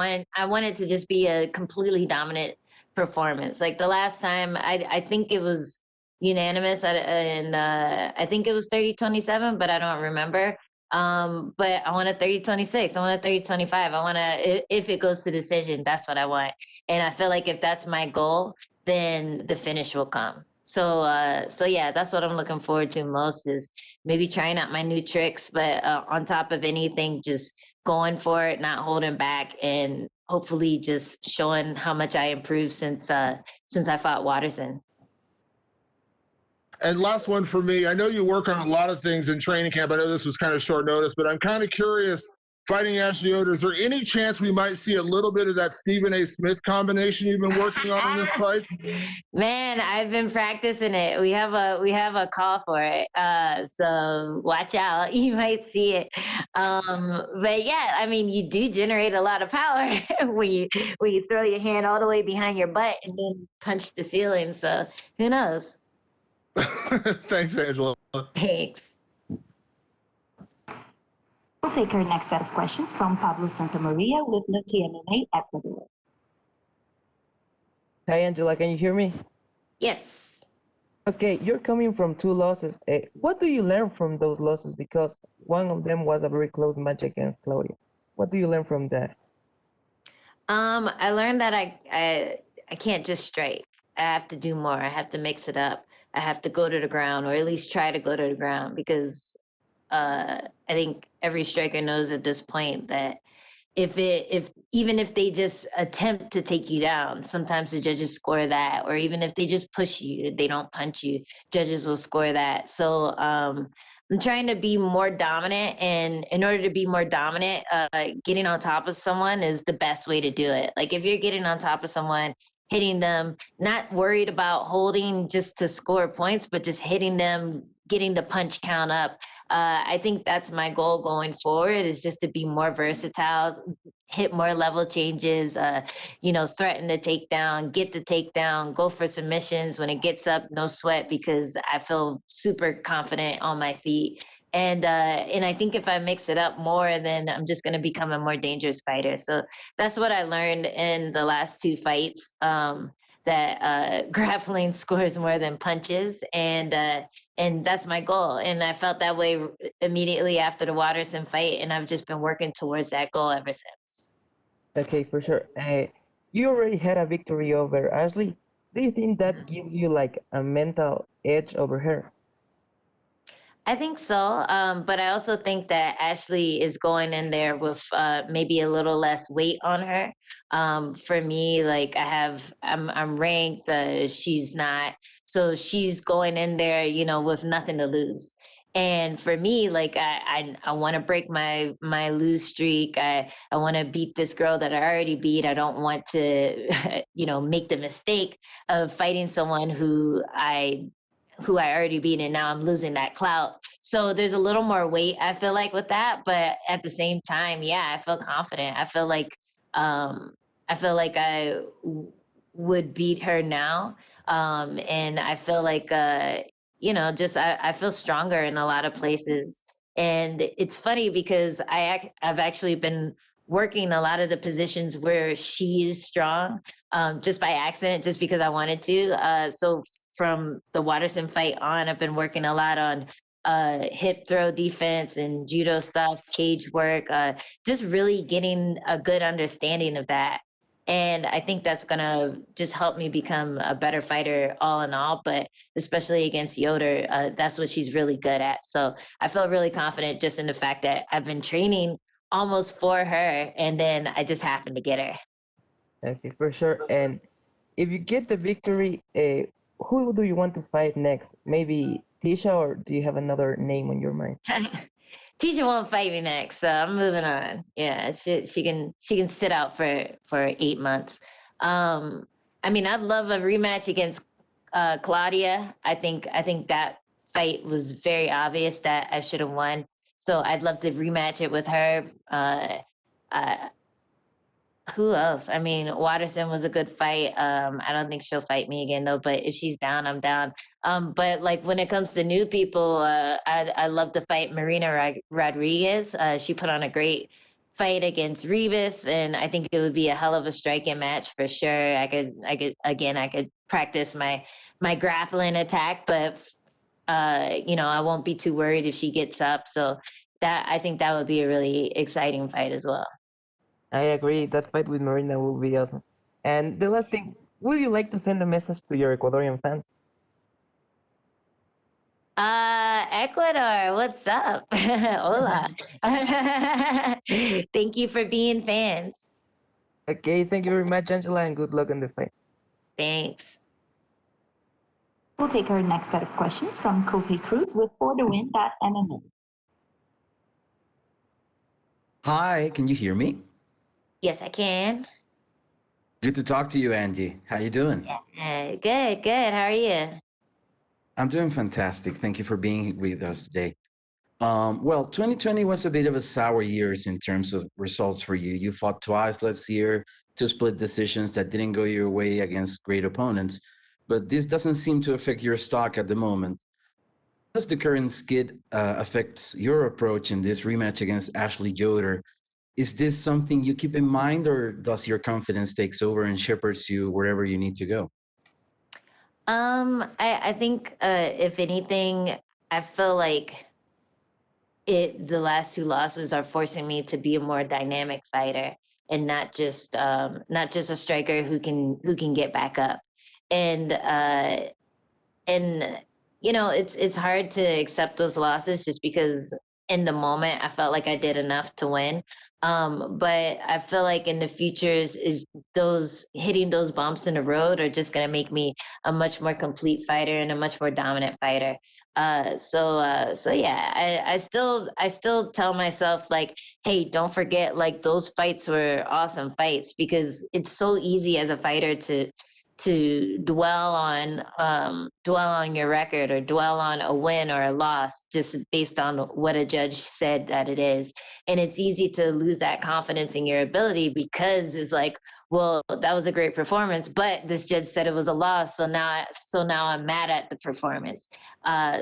want it to just be a completely dominant performance. Like, the last time, I think it was unanimous, and I think it was 30-27, but I don't remember. But I want a 30-26. I want a 30-25. I want to, if it goes to decision, that's what I want. And I feel like if that's my goal, then the finish will come. So yeah, that's what I'm looking forward to most is maybe trying out my new tricks, but on top of anything, just going for it, not holding back, and hopefully just showing how much I improved since I fought Watterson. And last one for me. I know you work on a lot of things in training camp. I know this was kind of short notice, but I'm kind of curious. Fighting Ashley Yoder, is there any chance we might see a little bit of that Stephen A. Smith combination you've been working on in this fight? Man, I've been practicing it. We have a call for it. So watch out. You might see it. But yeah, I mean, you do generate a lot of power when you throw your hand all the way behind your butt and then punch the ceiling. So who knows? Thanks, Angela. Thanks. We'll take our next set of questions from Pablo Santamaria with Noti MMA Ecuador. Hi, Angela. Can you hear me? Yes. Okay, you're coming from 2 losses. What do you learn from those losses? Because one of them was a very close match against Claudia. What do you learn from that? I learned that I can't just strike. I have to do more. I have to mix it up. I have to go to the ground, or at least try to go to the ground, because I think every striker knows at this point that even if they just attempt to take you down, sometimes the judges score that, or even if they just push you, they don't punch you, judges will score that. So I'm trying to be more dominant, and in order to be more dominant, getting on top of someone is the best way to do it. Like if you're getting on top of someone, hitting them, not worried about holding just to score points, but just hitting them, getting the punch count up. I think that's my goal going forward, is just to be more versatile, hit more level changes, threaten the takedown, get the takedown, go for submissions. When it gets up, no sweat, because I feel super confident on my feet. And I think if I mix it up more, then I'm just going to become a more dangerous fighter. So that's what I learned in the last 2 fights, that grappling scores more than punches. And that's my goal. And I felt that way immediately after the Watterson fight, and I've just been working towards that goal ever since. Okay, for sure. You already had a victory over Ashley. Do you think that gives you like a mental edge over her? I think so, but I also think that Ashley is going in there with maybe a little less weight on her. For me, like I'm ranked, she's not, so she's going in there, with nothing to lose. And for me, like I want to break my lose streak. I want to beat this girl that I already beat. I don't want to, make the mistake of fighting someone who I already beat, and now I'm losing that clout. So there's a little more weight, I feel like, with that. But at the same time, yeah, I feel confident. I feel like I would beat her now. And I feel like I feel stronger in a lot of places. And it's funny because I've actually been working a lot of the positions where she's strong, just by accident, just because I wanted to. So from the Watterson fight on, I've been working a lot on hip throw defense and judo stuff, cage work, just really getting a good understanding of that. And I think that's gonna just help me become a better fighter all in all, but especially against Yoder, that's what she's really good at. So I feel really confident just in the fact that I've been training almost for her, and then I just happened to get her. Okay, for sure. And if you get the victory, who do you want to fight next? Maybe Tisha, or do you have another name on your mind? Tisha won't fight me next, so I'm moving on. Yeah, she can sit out for 8 months. I mean, I'd love a rematch against Claudia. I think that fight was very obvious that I should have won. So I'd love to rematch it with her. Who else? I mean, Watterson was a good fight. I don't think she'll fight me again though, but if she's down, I'm down. But like when it comes to new people, I love to fight Marina Rodriguez. She put on a great fight against Ribas, and I think it would be a hell of a striking match for sure. I could practice my grappling attack, but I won't be too worried if she gets up. So I think that would be a really exciting fight as well. I agree. That fight with Marina will be awesome. And the last thing, would you like to send a message to your Ecuadorian fans? Ecuador, what's up? Hola. Thank you for being fans. Okay, thank you very much, Angela, and good luck on the fight. Thanks. We'll take our next set of questions from Cote Cruz with ForTheWin.mma. Hi, can you hear me? Yes, I can. Good to talk to you, Andy. How you doing? Good, good. How are you? I'm doing fantastic. Thank you for being with us today. Well, 2020 was a bit of a sour years in terms of results for you. You fought twice last year, two split decisions that didn't go your way against great opponents, but this doesn't seem to affect your stock at the moment. Does the current skid affect your approach in this rematch against Ashley Yoder? Is this something you keep in mind, or does your confidence takes over and shepherds you wherever you need to go? I think if anything, I feel like the last two losses are forcing me to be a more dynamic fighter and not just a striker who can get back up. And you know, it's hard to accept those losses just because in the moment I felt like I did enough to win. But I feel like in the futures is those hitting those bumps in the road are just gonna make me a much more complete fighter and a much more dominant fighter. So yeah, I still tell myself like, hey, don't forget like those fights were awesome fights, because it's so easy as a fighter to dwell on your record or dwell on a win or a loss just based on what a judge said that it is. And it's easy to lose that confidence in your ability because it's like, well, that was a great performance, but this judge said it was a loss, so now I'm mad at the performance.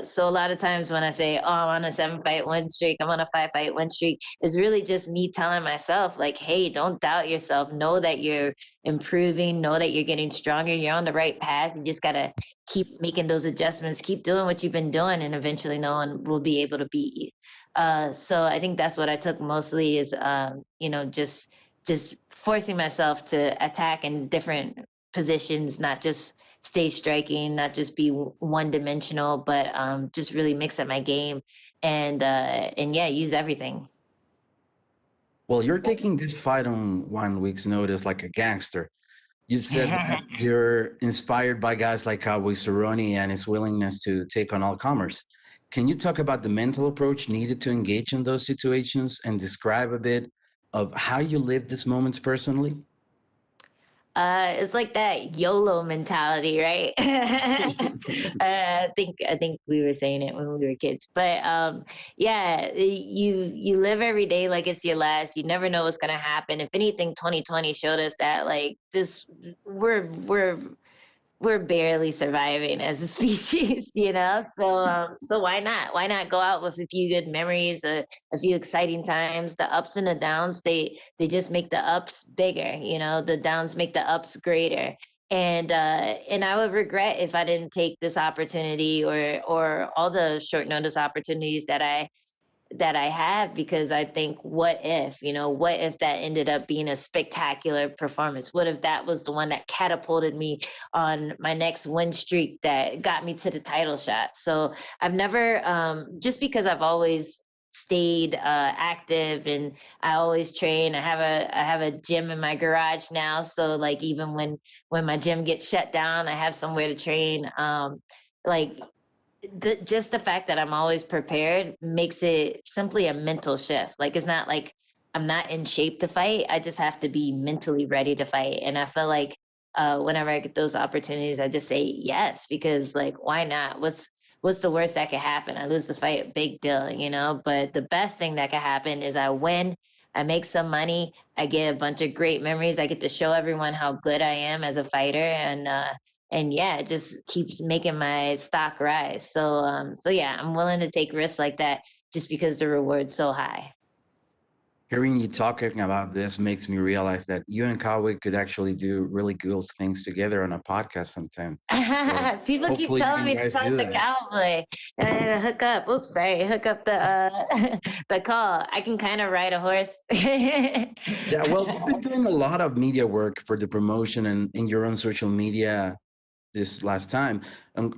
So a lot of times when I say, oh, I'm on a 7-fight win streak, I'm on a 5-fight win streak, is really just me telling myself like, hey, don't doubt yourself, know that you're improving, know that you're getting stronger, you're on the right path. You just gotta keep making those adjustments, keep doing what you've been doing, and eventually no one will be able to beat you. So I think that's what I took mostly is you know, just forcing myself to attack in different positions, not just stay striking, not just be one dimensional, but just really mix up my game and yeah, use everything. Well, you're taking this fight on 1 week's notice like a gangster. You've said that you're inspired by guys like Cowboy Cerrone and his willingness to take on all comers. Can you talk about the mental approach needed to engage in those situations and describe a bit of how you live these moments personally? It's like that YOLO mentality, right? I think we were saying it when we were kids, but yeah, you live every day like it's your last. You never know what's gonna happen. If anything, 2020 showed us that like this, we're barely surviving as a species, you know. So why not? Why not go out with a few good memories, a few exciting times? The ups and the downs, they just make the ups bigger, you know. The downs make the ups greater. And I would regret if I didn't take this opportunity or all the short notice opportunities that I have, because I think, what if, you know, what if that ended up being a spectacular performance? What if that was the one that catapulted me on my next win streak that got me to the title shot? So I've never, just because I've always stayed active and I always train. I have a gym in my garage now, so like even when my gym gets shut down, I have somewhere to train. Like just the fact that I'm always prepared makes it simply a mental shift. Like it's not like I'm not in shape to fight. I just have to be mentally ready to fight. And I feel like whenever I get those opportunities, I just say yes, because like why not? What's the worst that could happen? I lose the fight, big deal, you know. But the best thing that could happen is I win. I make some money. I get a bunch of great memories. I get to show everyone how good I am as a fighter, and yeah, it just keeps making my stock rise. So yeah, I'm willing to take risks like that just because the reward's so high. Hearing you talking about this makes me realize that you and Cowboy could actually do really cool things together on a podcast sometime. So People keep telling me to talk to Cowboy. Hook up. Oops, sorry. Hook up the the call. I can kind of ride a horse. Yeah, well, you've been doing a lot of media work for the promotion and in your own social media this last time.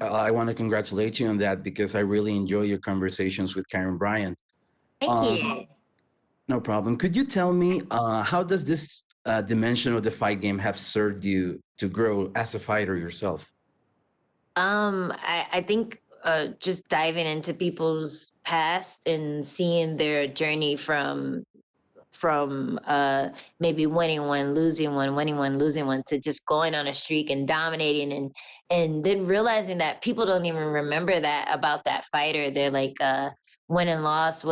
I want to congratulate you on that because I really enjoy your conversations with Karen Bryant. Thank you. No problem. Could you tell me how does this dimension of the fight game have served you to grow as a fighter yourself? I think just diving into people's past and seeing their journey from maybe winning one, losing one, winning one, losing one, to just going on a streak and dominating, and then realizing that people don't even remember that about that fighter. They're like win and loss,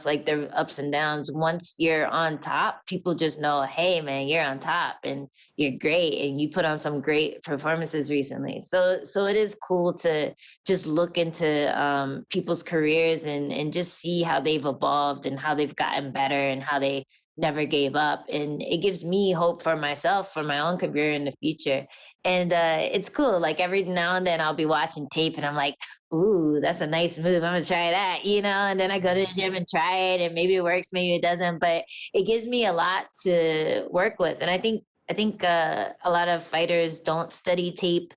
like their ups and downs. Once you're on top, people just know, hey man, you're on top and you're great and you put on some great performances recently. So it is cool to just look into people's careers and just see how they've evolved and how they've gotten better and how they never gave up. And it gives me hope for myself, for my own career in the future. And it's cool. Like every now and then I'll be watching tape and I'm like, ooh, that's a nice move. I'm gonna try that, and then I go to the gym and try it, and maybe it works, maybe it doesn't, but it gives me a lot to work with. And I think a lot of fighters don't study tape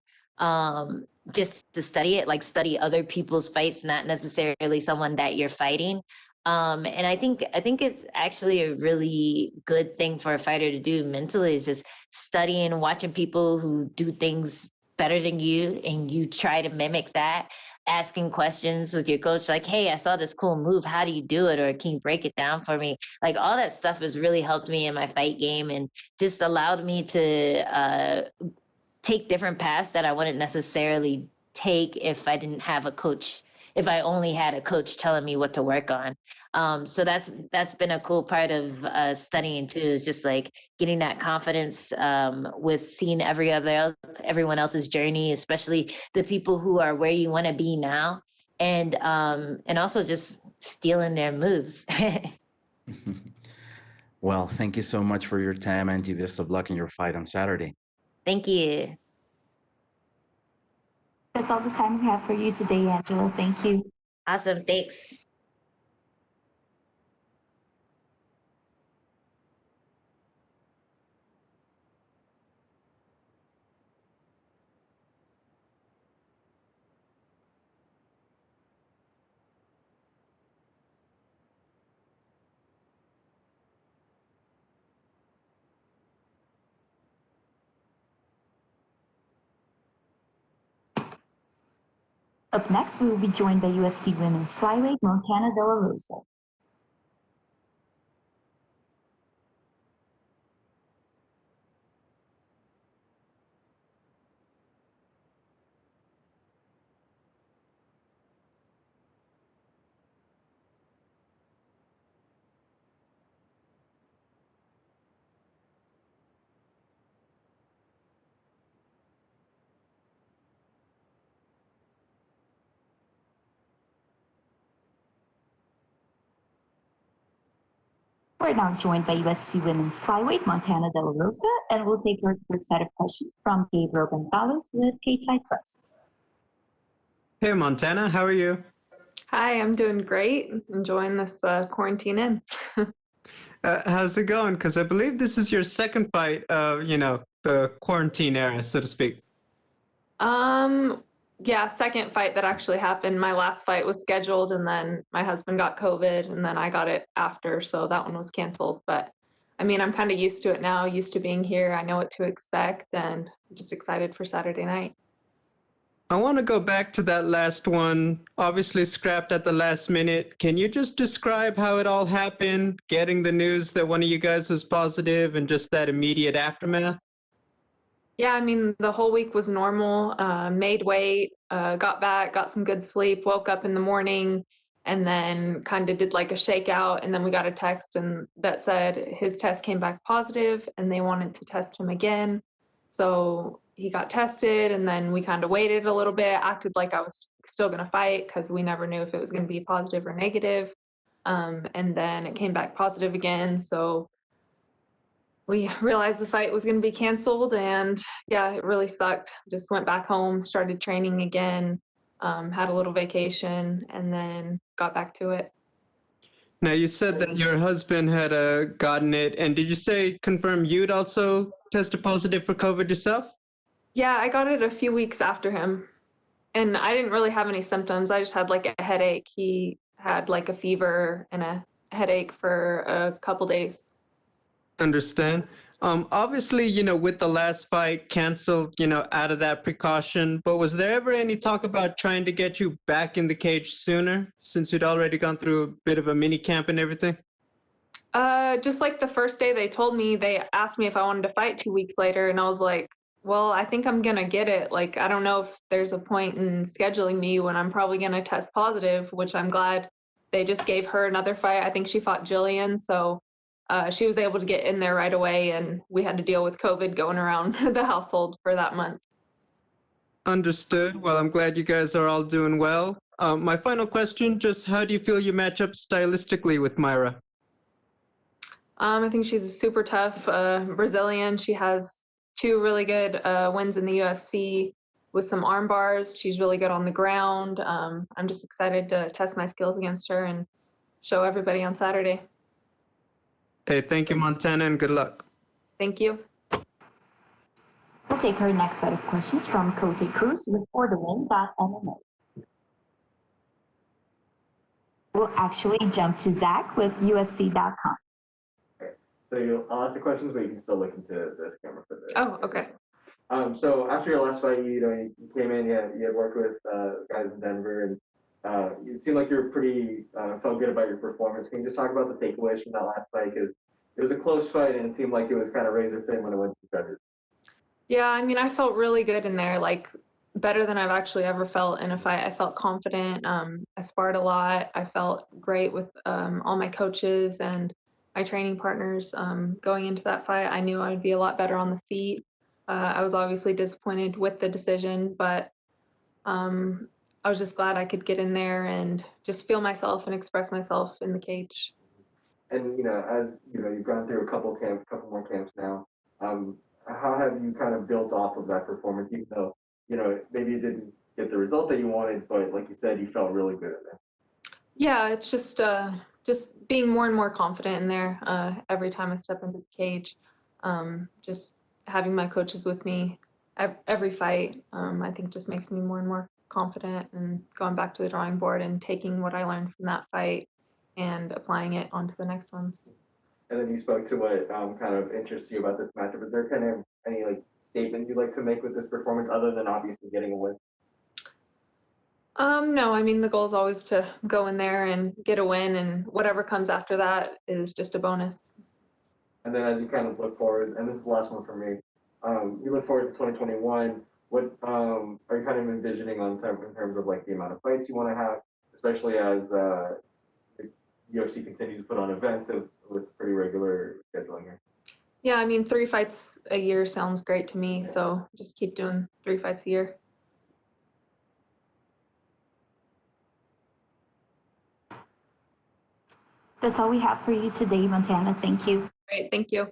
just to study it, like study other people's fights, not necessarily someone that you're fighting. And I think it's actually a really good thing for a fighter to do mentally, is just studying, watching people who do things better than you and you try to mimic that, asking questions with your coach like, hey, I saw this cool move, how do you do it, or can you break it down for me? Like all that stuff has really helped me in my fight game and just allowed me to take different paths that I wouldn't necessarily take if I didn't have a coach, if I only had a coach telling me what to work on. So that's been a cool part of studying too, is just like getting that confidence with seeing everyone else's journey, especially the people who are where you want to be now, and also just stealing their moves. Well, thank you so much for your time, and best of luck in your fight on Saturday. Thank you. That's all the time we have for you today, Angela. Thank you. Awesome. Thanks. Up next, we will be joined by UFC women's flyweight Montana De La Rosa. We're now joined by UFC women's flyweight Montana De La Rosa, and we'll take our first set of questions from Pedro Gonzalez with K-Type Press. Hey, Montana, how are you? Hi, I'm doing great. Enjoying this quarantine in. How's it going? Because I believe this is your second fight of, the quarantine era, so to speak. Yeah, second fight that actually happened. My last fight was scheduled and then my husband got COVID and then I got it after, so that one was canceled. But I mean, I'm kind of used to it now, used to being here. I know what to expect and I'm just excited for Saturday night. I want to go back to that last one, obviously scrapped at the last minute. Can you just describe how it all happened, getting the news that one of you guys was positive and just that immediate aftermath? Yeah, I mean, the whole week was normal, made weight, got back, got some good sleep, woke up in the morning, and then kind of did like a shakeout. And then we got a text and that said his test came back positive and they wanted to test him again. So he got tested and then we kind of waited a little bit, acted like I was still going to fight because we never knew if it was going to be positive or negative. And then it came back positive again. So we realized the fight was going to be canceled and yeah, it really sucked. Just went back home, started training again, had a little vacation and then got back to it. Now, you said that your husband had gotten it, and did you say confirm you'd also tested positive for COVID yourself? Yeah, I got it a few weeks after him. And I didn't really have any symptoms. I just had like a headache. He had like a fever and a headache for a couple days. Understand. Obviously, with the last fight canceled, out of that precaution, but was there ever any talk about trying to get you back in the cage sooner since you'd already gone through a bit of a mini camp and everything? Just like the first day they told me, they asked me if I wanted to fight 2 weeks later, and I was like, well, I think I'm gonna get it. Like, I don't know if there's a point in scheduling me when I'm probably gonna test positive, which I'm glad they just gave her another fight. I think she fought Jillian, so she was able to get in there right away, and we had to deal with COVID going around the household for that month. Understood. Well, I'm glad you guys are all doing well. My final question, just how do you feel you match up stylistically with Mayra? I think she's a super tough Brazilian. She has 2 really good wins in the UFC with some arm bars. She's really good on the ground. I'm just excited to test my skills against her and show everybody on Saturday. Hey, thank you, Montana, and good luck. Thank you. We'll take our next set of questions from Cote Cruz with ForTheWin.MMA. We'll actually jump to Zach with UFC.com. So I'll ask the questions, but you can still look into this camera for this. Oh, okay. So after your last fight, you came in, you had worked with guys in Denver, and it seemed like you were pretty felt good about your performance. Can you just talk about the takeaways from that last fight? Because it was a close fight, and it seemed like it was kind of razor thin when it went to the judges. Yeah, I mean, I felt really good in there, like better than I've actually ever felt in a fight. I felt confident. I sparred a lot. I felt great with all my coaches and my training partners. Going into that fight, I knew I would be a lot better on the feet. I was obviously disappointed with the decision, but I was just glad I could get in there and just feel myself and express myself in the cage. And as you've gone through a couple more camps now. How have you kind of built off of that performance, even though maybe you didn't get the result that you wanted, but like you said, you felt really good in there? Yeah, it's just being more and more confident in there every time I step into the cage. Just having my coaches with me every fight, I think just makes me more and more confident and going back to the drawing board and taking what I learned from that fight and applying it onto the next ones. And then you spoke to what kind of interests you about this matchup. Is there kind of any statement you'd like to make with this performance other than obviously getting a win? No, I mean, the goal is always to go in there and get a win, and whatever comes after that is just a bonus. And then as you kind of look forward, and this is the last one for me, you look forward to 2021. What are you kind of envisioning in terms of the amount of fights you want to have, especially as UFC continues to put on events with pretty regular scheduling here? Yeah, I mean, 3 fights a year sounds great to me, so just keep doing 3 fights a year. That's all we have for you today, Montana. Thank you. Great, thank you.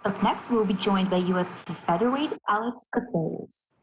Up next, we'll be joined by UFC featherweight Alex Caceres.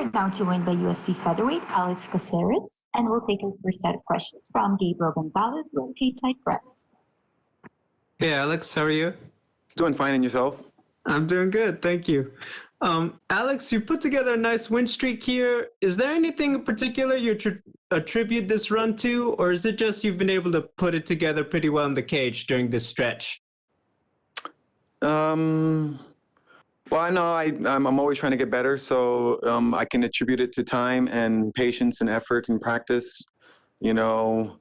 We're now joined by UFC featherweight Alex Caceres, and we'll take our first set of questions from Gabriel Gonzalez with Stateside Press. Hey, Alex, how are you? Doing fine, and yourself? I'm doing good, thank you. Alex, you put together a nice win streak here. Is there anything in particular you attribute this run to, or is it just you've been able to put it together pretty well in the cage during this stretch? Well, I know I'm always trying to get better, so I can attribute it to time and patience and effort and practice. You know,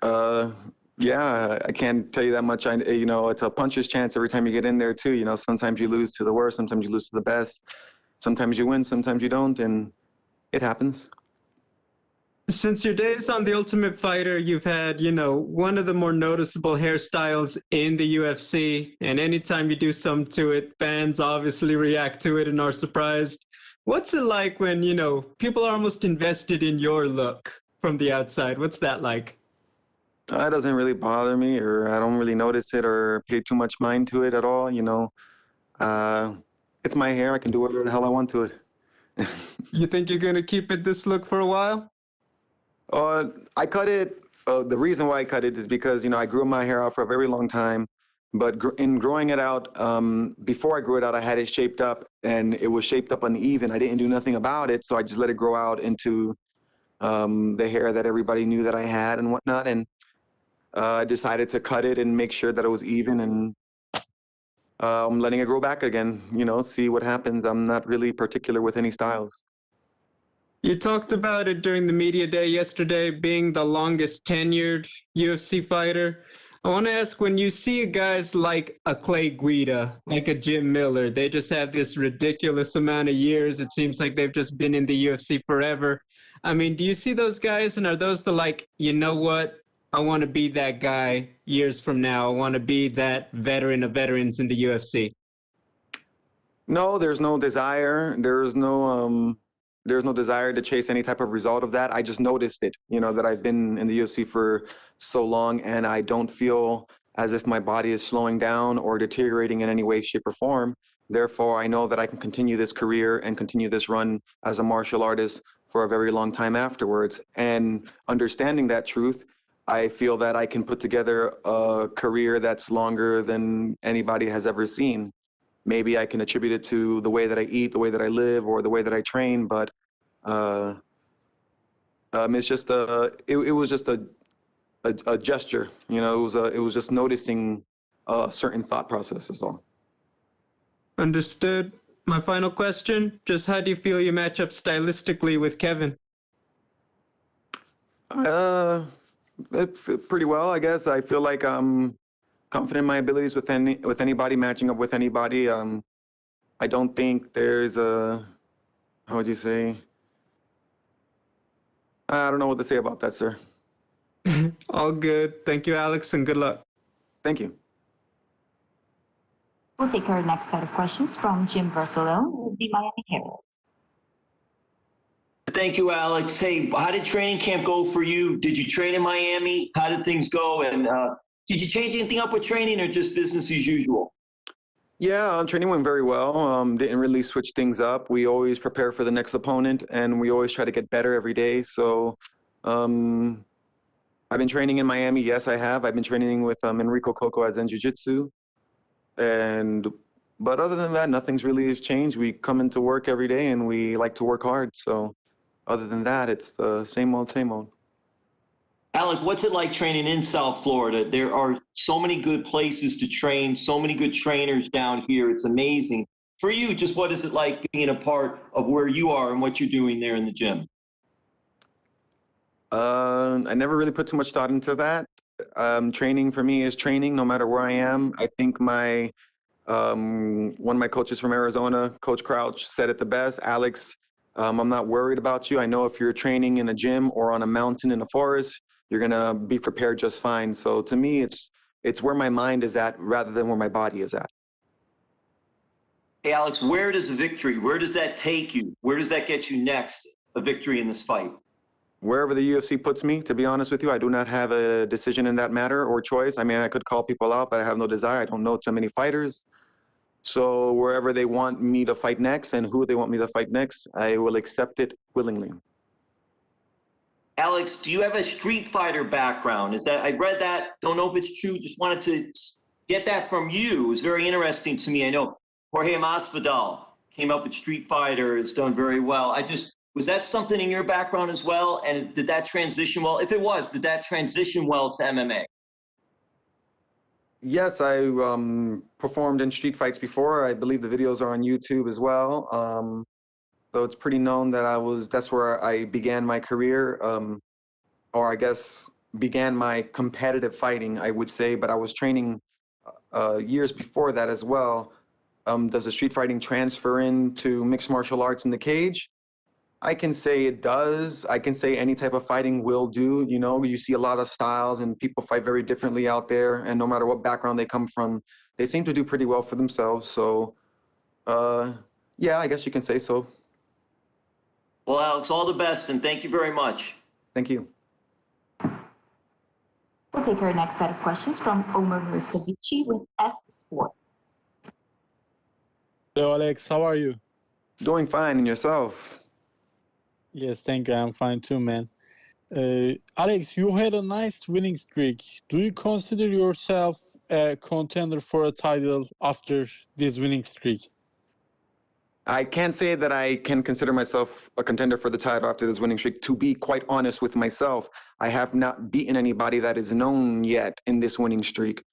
yeah, I can't tell you that much. You know, it's a puncher's chance every time you get in there too. You know, sometimes you lose to the worst, sometimes you lose to the best, sometimes you win, sometimes you don't, and it happens. Since your days on The Ultimate Fighter, you've had, you know, one of the more noticeable hairstyles in the UFC, and anytime you do something to it, fans obviously react to it and are surprised. What's it like when, you know, people are almost invested in your look from the outside? What's that like? It doesn't really bother me, or I don't really notice it or pay too much mind to it at all, you know. It's my hair. I can do whatever the hell I want to it. You think you're going to keep it this look for a while? I cut it. The reason why I cut it is because, you know, I grew my hair out for a very long time. But in growing it out, before I grew it out, I had it shaped up, and it was shaped up uneven. I didn't do nothing about it, so I just let it grow out into the hair that everybody knew that I had and whatnot. And I decided to cut it and make sure that it was even, and I'm letting it grow back again, you know, see what happens. I'm not really particular with any styles. You talked about it during the media day yesterday, being the longest tenured UFC fighter. I want to ask, when you see guys like a Clay Guida, like a Jim Miller, they just have this ridiculous amount of years. It seems like they've just been in the UFC forever. I mean, do you see those guys, and are those the like, you know what? I want to be that guy years from now. I want to be that veteran of veterans in the UFC. No, there's no desire. There's no desire to chase any type of result of that. I just noticed it, you know, that I've been in the UFC for so long, and I don't feel as if my body is slowing down or deteriorating in any way, shape, or form. Therefore, I know that I can continue this career and continue this run as a martial artist for a very long time afterwards. And understanding that truth, I feel that I can put together a career that's longer than anybody has ever seen. Maybe I can attribute it to the way that I eat, the way that I live, or the way that I train, but it's just it was just a gesture, you know. It was just noticing a certain thought process is all. Understood. My final question, just how do you feel you match up stylistically with Kevin? Pretty well, I guess. I feel like I'm confident in my abilities with anybody, matching up with anybody. I don't think there's a, how would you say? I don't know what to say about that, sir. All good. Thank you, Alex, and good luck. Thank you. We'll take our next set of questions from Jim Barcelona with the Miami Herald. Thank you, Alex. Hey, how did training camp go for you? Did you train in Miami? How did things go? And did you change anything up with training, or just business as usual? Yeah, training went very well. Didn't really switch things up. We always prepare for the next opponent, and we always try to get better every day. So I've been training in Miami. Yes, I have. I've been training with Enrico Coco at Zen Jiu-Jitsu. But other than that, nothing's really changed. We come into work every day, and we like to work hard. So other than that, it's the same old, same old. Alec, what's it like training in South Florida? There are so many good places to train, so many good trainers down here. It's amazing. For you, just what is it like being a part of where you are and what you're doing there in the gym? I never really put too much thought into that. Training for me is training no matter where I am. I think one of my coaches from Arizona, Coach Crouch, said it the best. Alex, I'm not worried about you. I know if you're training in a gym or on a mountain in a forest, you're going to be prepared just fine. So to me, it's where my mind is at rather than where my body is at. Hey, Alex, where does a victory, where does that take you? Where does that get you next, a victory in this fight? Wherever the UFC puts me, to be honest with you, I do not have a decision in that matter or choice. I mean, I could call people out, but I have no desire. I don't know too many fighters. So wherever they want me to fight next and who they want me to fight next, I will accept it willingly. Alex, do you have a Street Fighter background? Is that I read that? Don't know if it's true. Just wanted to get that from you. It was very interesting to me. I know Jorge Masvidal came up with Street Fighter. Has done very well. Was that something in your background as well? And did that transition well? If it was, did that transition well to MMA? Yes, I performed in street fights before. I believe the videos are on YouTube as well. So it's pretty known that that's where I began my career, or I guess began my competitive fighting, I would say, but I was training years before that as well. Does the street fighting transfer into mixed martial arts in the cage? I can say it does. I can say any type of fighting will do. You know, you see a lot of styles and people fight very differently out there. And no matter what background they come from, they seem to do pretty well for themselves. So, yeah, I guess you can say so. Well, Alex, all the best, and thank you very much. Thank you. We'll take our next set of questions from Omer Mursavici with S Sport. Hello, Alex. How are you? Doing fine. And yourself? Yes, thank you. I'm fine too, man. Alex, you had a nice winning streak. Do you consider yourself a contender for a title after this winning streak? I can't say that I can consider myself a contender for the title after this winning streak. To be quite honest with myself, I have not beaten anybody that is known yet in this winning streak.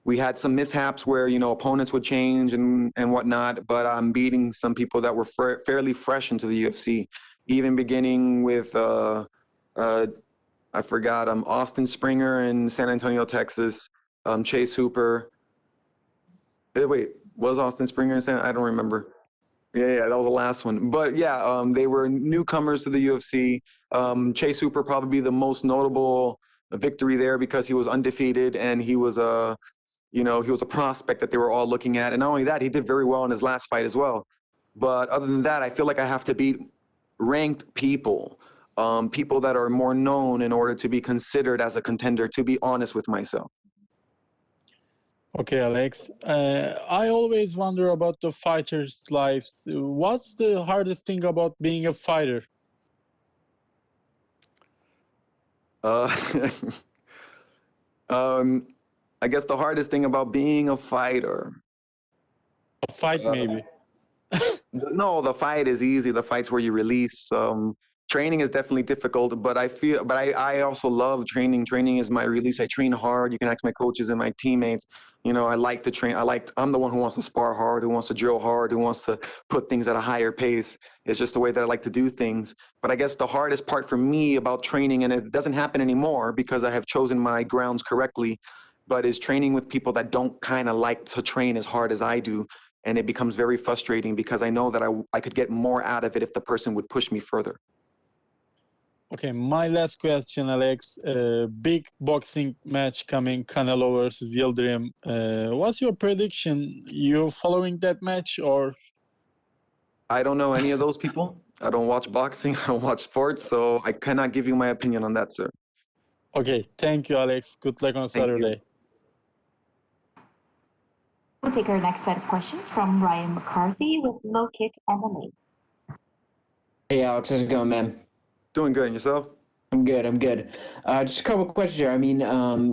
We had some mishaps where, you know, opponents would change and whatnot, but I'm beating some people that were fairly fresh into the UFC, even beginning with, I forgot, Austin Springer in San Antonio, Texas, Chase Hooper. Wait, was Austin Springer in San? I don't remember. Yeah, that was the last one. But yeah, they were newcomers to the UFC. Chase Hooper probably the most notable victory there because he was undefeated and he was a prospect that they were all looking at. And not only that, he did very well in his last fight as well. But other than that, I feel like I have to beat ranked people, people that are more known in order to be considered as a contender, to be honest with myself. Okay, Alex. I always wonder about the fighters' lives. What's the hardest thing about being a fighter? I guess the hardest thing about being a fighter. A fight, maybe. No, the fight is easy. The fight's where you release. Training is definitely difficult, but I also love training. Training is my release. I train hard. You can ask my coaches and my teammates. You know, I like to train. I'm the one who wants to spar hard, who wants to drill hard, who wants to put things at a higher pace. It's just the way that I like to do things. But I guess the hardest part for me about training, and it doesn't happen anymore because I have chosen my grounds correctly, but is training with people that don't kind of like to train as hard as I do. And it becomes very frustrating because I know that I could get more out of it if the person would push me further. Okay, my last question, Alex. Big boxing match coming, Canelo versus Yildirim. What's your prediction? You following that match or? I don't know any of those people. I don't watch boxing. I don't watch sports, so I cannot give you my opinion on that, sir. Okay, thank you, Alex. Good luck on Saturday. We'll take our next set of questions from Ryan McCarthy with Low Kick MMA. Hey, Alex, how's it going, man? Doing good. And yourself? I'm good. Just a couple of questions here. I mean,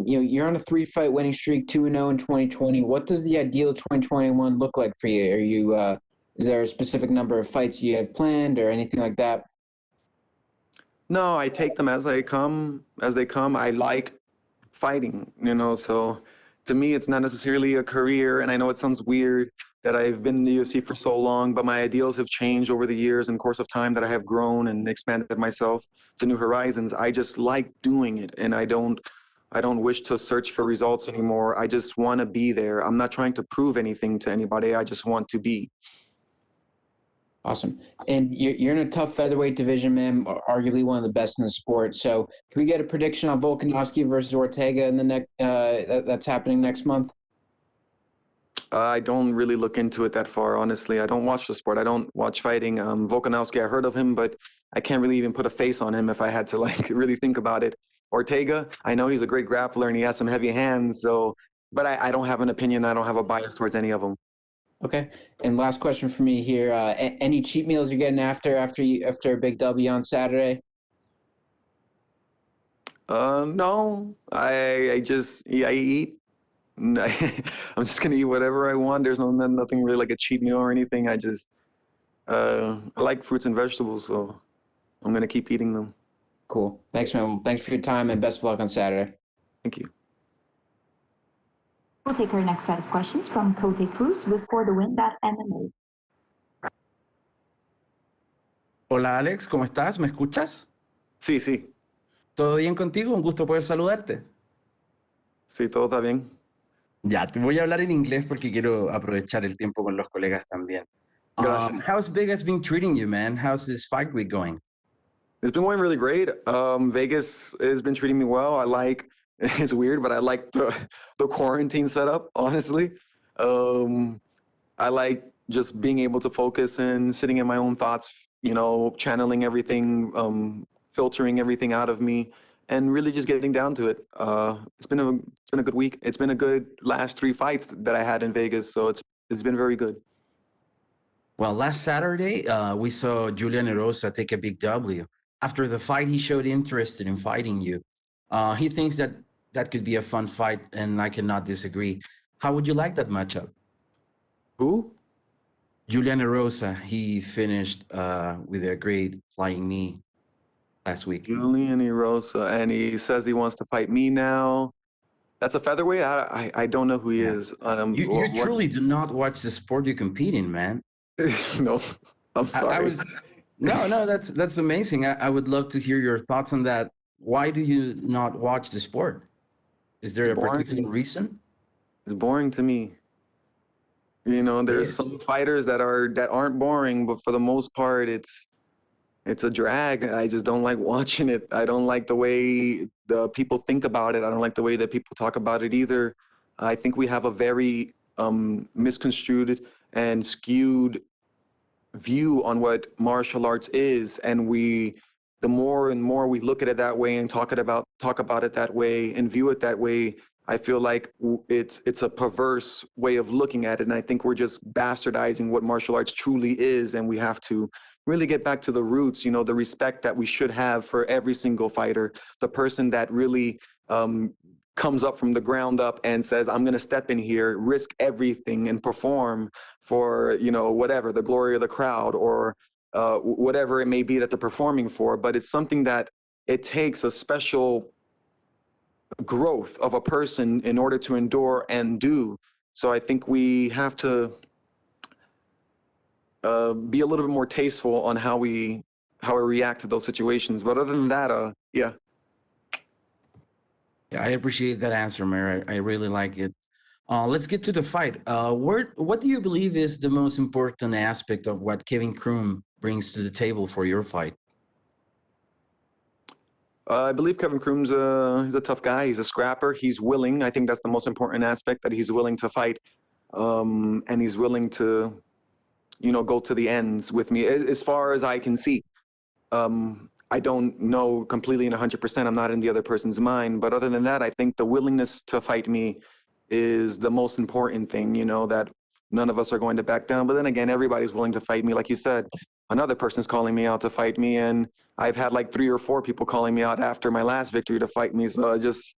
you're on a 3-fight winning streak, 2-0 in 2020. What does the ideal 2021 look like for you? Are you, is there a specific number of fights you have planned or anything like that? No, I take them as they come. I like fighting, you know, so to me, it's not necessarily a career. And I know it sounds weird that I've been in the UFC for so long, but my ideals have changed over the years and course of time that I have grown and expanded myself to new horizons. I just like doing it. And I don't wish to search for results anymore. I just want to be there. I'm not trying to prove anything to anybody. I just want to be. Awesome. And you're in a tough featherweight division, man, arguably one of the best in the sport. So can we get a prediction on Volkanovski versus Ortega in the next, that's happening next month? I don't really look into it that far, honestly. I don't watch the sport. I don't watch fighting. Volkanovski, I heard of him, but I can't really even put a face on him if I had to like really think about it. Ortega, I know he's a great grappler and he has some heavy hands, so but I don't have an opinion. I don't have a bias towards any of them. Okay. And last question for me here: any cheat meals you're getting after a big W on Saturday? No, I eat. I'm just gonna eat whatever I want. There's nothing really like a cheat meal or anything. I like fruits and vegetables, so I'm gonna keep eating them. Cool. Thanks, man. Thanks for your time and best of luck on Saturday. Thank you. We'll take our next set of questions from Cote Cruz with ForTheWin.MMA. Hola Alex, ¿cómo estás? ¿Me escuchas? Sí, sí. ¿Todo bien contigo? Un gusto poder saludarte. Sí, todo está bien. Ya, te voy a hablar en inglés porque quiero aprovechar el tiempo con los colegas también. Gracias. How's Vegas been treating you, man? How's this fight week going? It's been going really great. Vegas has been treating me well. It's weird, but I like the quarantine setup, honestly. I like just being able to focus and sitting in my own thoughts, channeling everything, filtering everything out of me, and really just getting down to it. It's been a good week. It's been a good last 3 fights that I had in Vegas, so it's been very good. Well, last Saturday, we saw Julian Rosa take a big W. After the fight, he showed interest in fighting you. He thinks that could be a fun fight, and I cannot disagree. How would you like that matchup? Who? Julian Rosa. He finished with a great flying knee last week. Julian Rosa, and he says he wants to fight me now. That's a featherweight? I don't know who he is. You truly do not watch the sport you compete in, man. No, I'm sorry. No, that's amazing. I would love to hear your thoughts on that. Why do you not watch the sport? Is there a particular reason? It's boring to me. There's some fighters that aren't boring, but for the most part, it's a drag. I just don't like watching it. I don't like the way the people think about it. I don't like the way that people talk about it either. I think we have a very misconstrued and skewed view on what martial arts is, and the more and more we look at it that way and talk about it that way and view it that way, I feel like it's a perverse way of looking at it, and I think we're just bastardizing what martial arts truly is, and we have to really get back to the roots, the respect that we should have for every single fighter, the person that really comes up from the ground up and says, I'm going to step in here, risk everything and perform for, whatever, the glory of the crowd or whatever it may be that they're performing for. But it's something that it takes a special growth of a person in order to endure and do. So I think we have to be a little bit more tasteful on how we react to those situations. But other than that, yeah. Yeah, I appreciate that answer, Mayra. I really like it. Let's get to the fight. What do you believe is the most important aspect of what Kevin Croom brings to the table for your fight? I believe Kevin Croom's he's a tough guy. He's a scrapper. He's willing. I think that's the most important aspect, that he's willing to fight, and he's willing to, go to the ends with me. As far as I can see, I don't know completely and 100%. I'm not in the other person's mind, but other than that, I think the willingness to fight me is the most important thing. That none of us are going to back down. But then again, everybody's willing to fight me. Like you said, another person's calling me out to fight me, and I've had like 3 or 4 people calling me out after my last victory to fight me. So just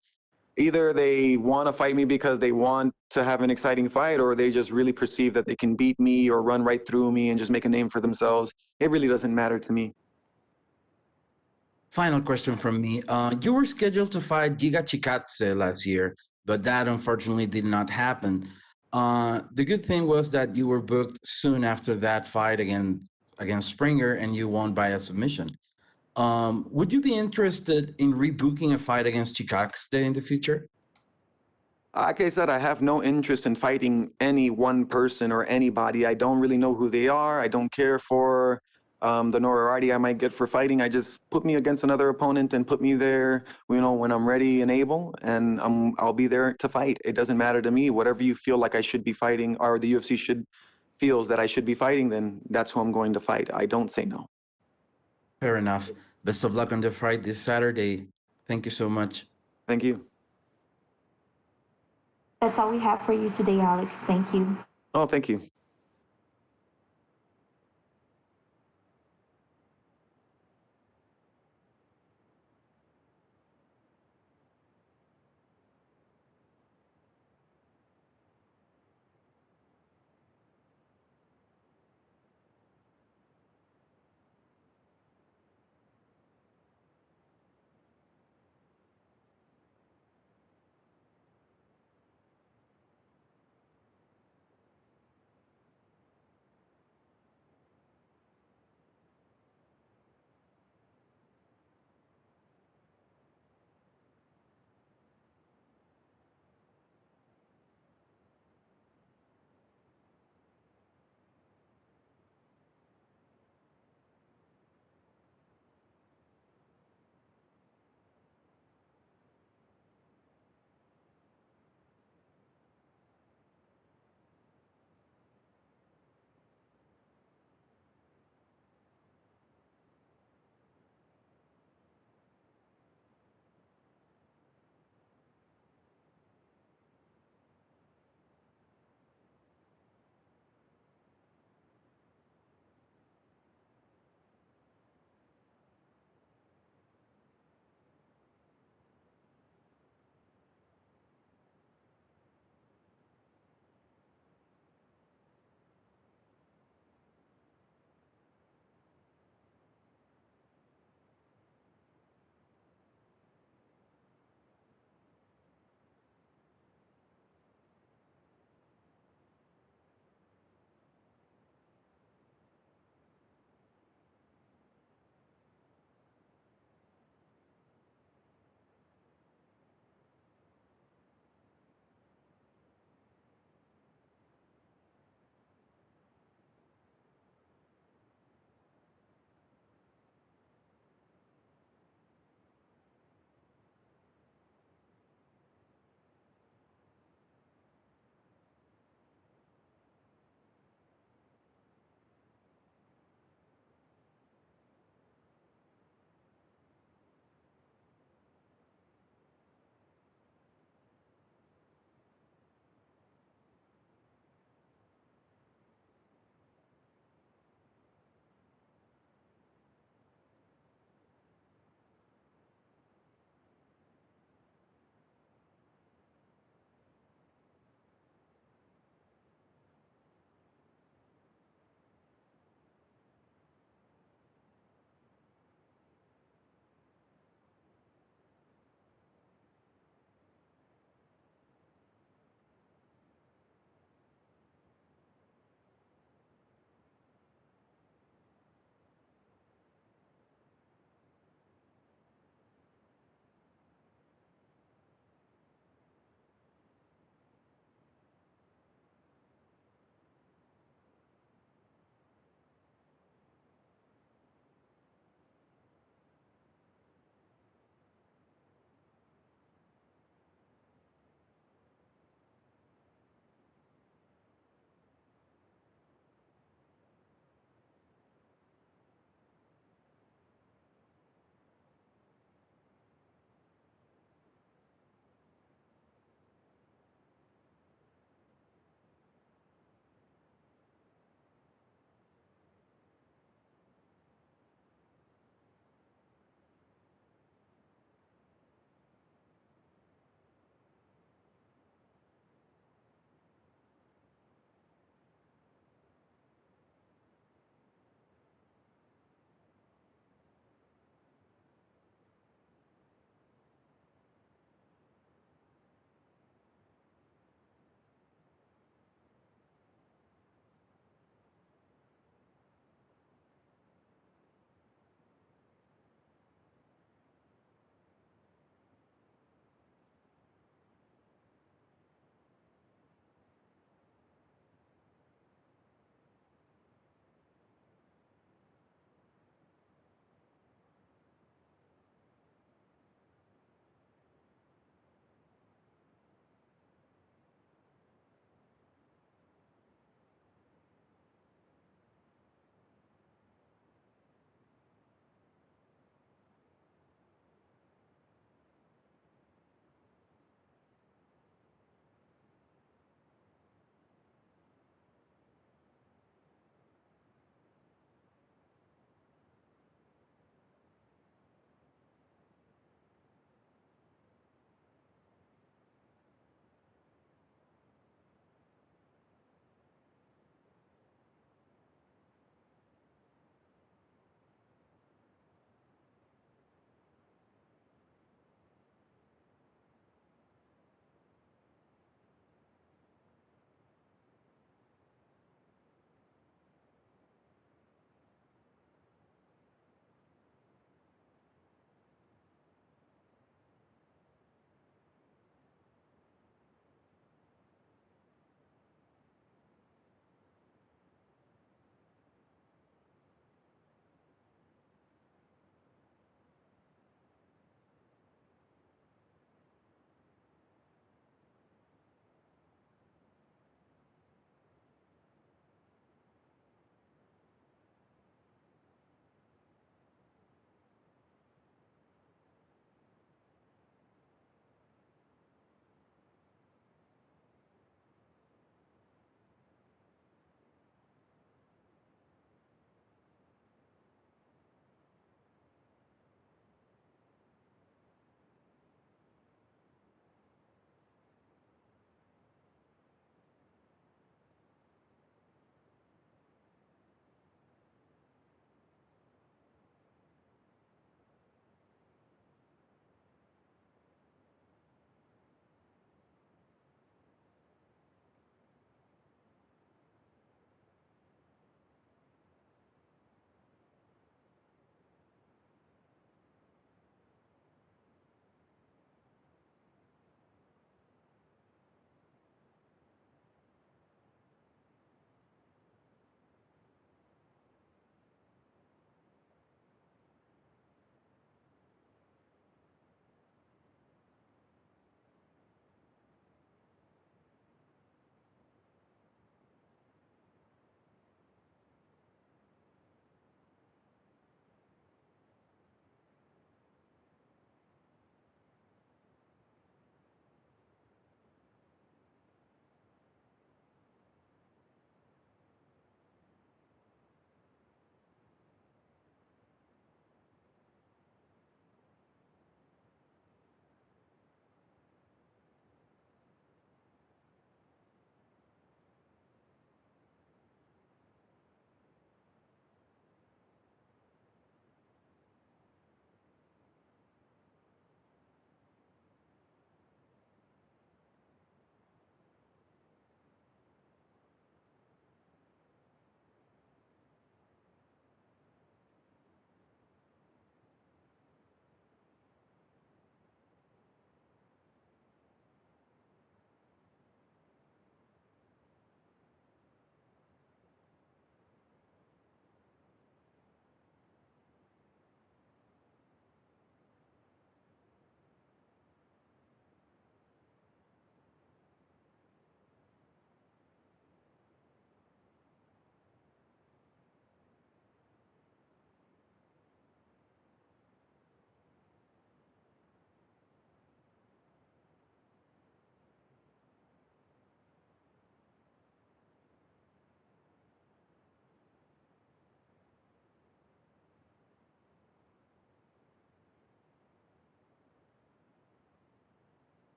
either they want to fight me because they want to have an exciting fight, or they just really perceive that they can beat me or run right through me and just make a name for themselves. It really doesn't matter to me. Final question from me. You were scheduled to fight Giga Chikadze last year, but that unfortunately did not happen. The good thing was that you were booked soon after that fight against Springer, and you won by a submission. Would you be interested in rebooking a fight against Chikadze in the future? Like I said, I have no interest in fighting any one person or anybody. I don't really know who they are. I don't care for the notoriety I might get for fighting. I just put me against another opponent and put me there, when I'm ready and able, and I'll be there to fight. It doesn't matter to me. Whatever you feel like I should be fighting, or the UFC feels that I should be fighting, then that's who I'm going to fight. I don't say no. Fair enough. Best of luck on the fight this Saturday. Thank you so much. Thank you. That's all we have for you today, Alex. Thank you. Oh, thank you.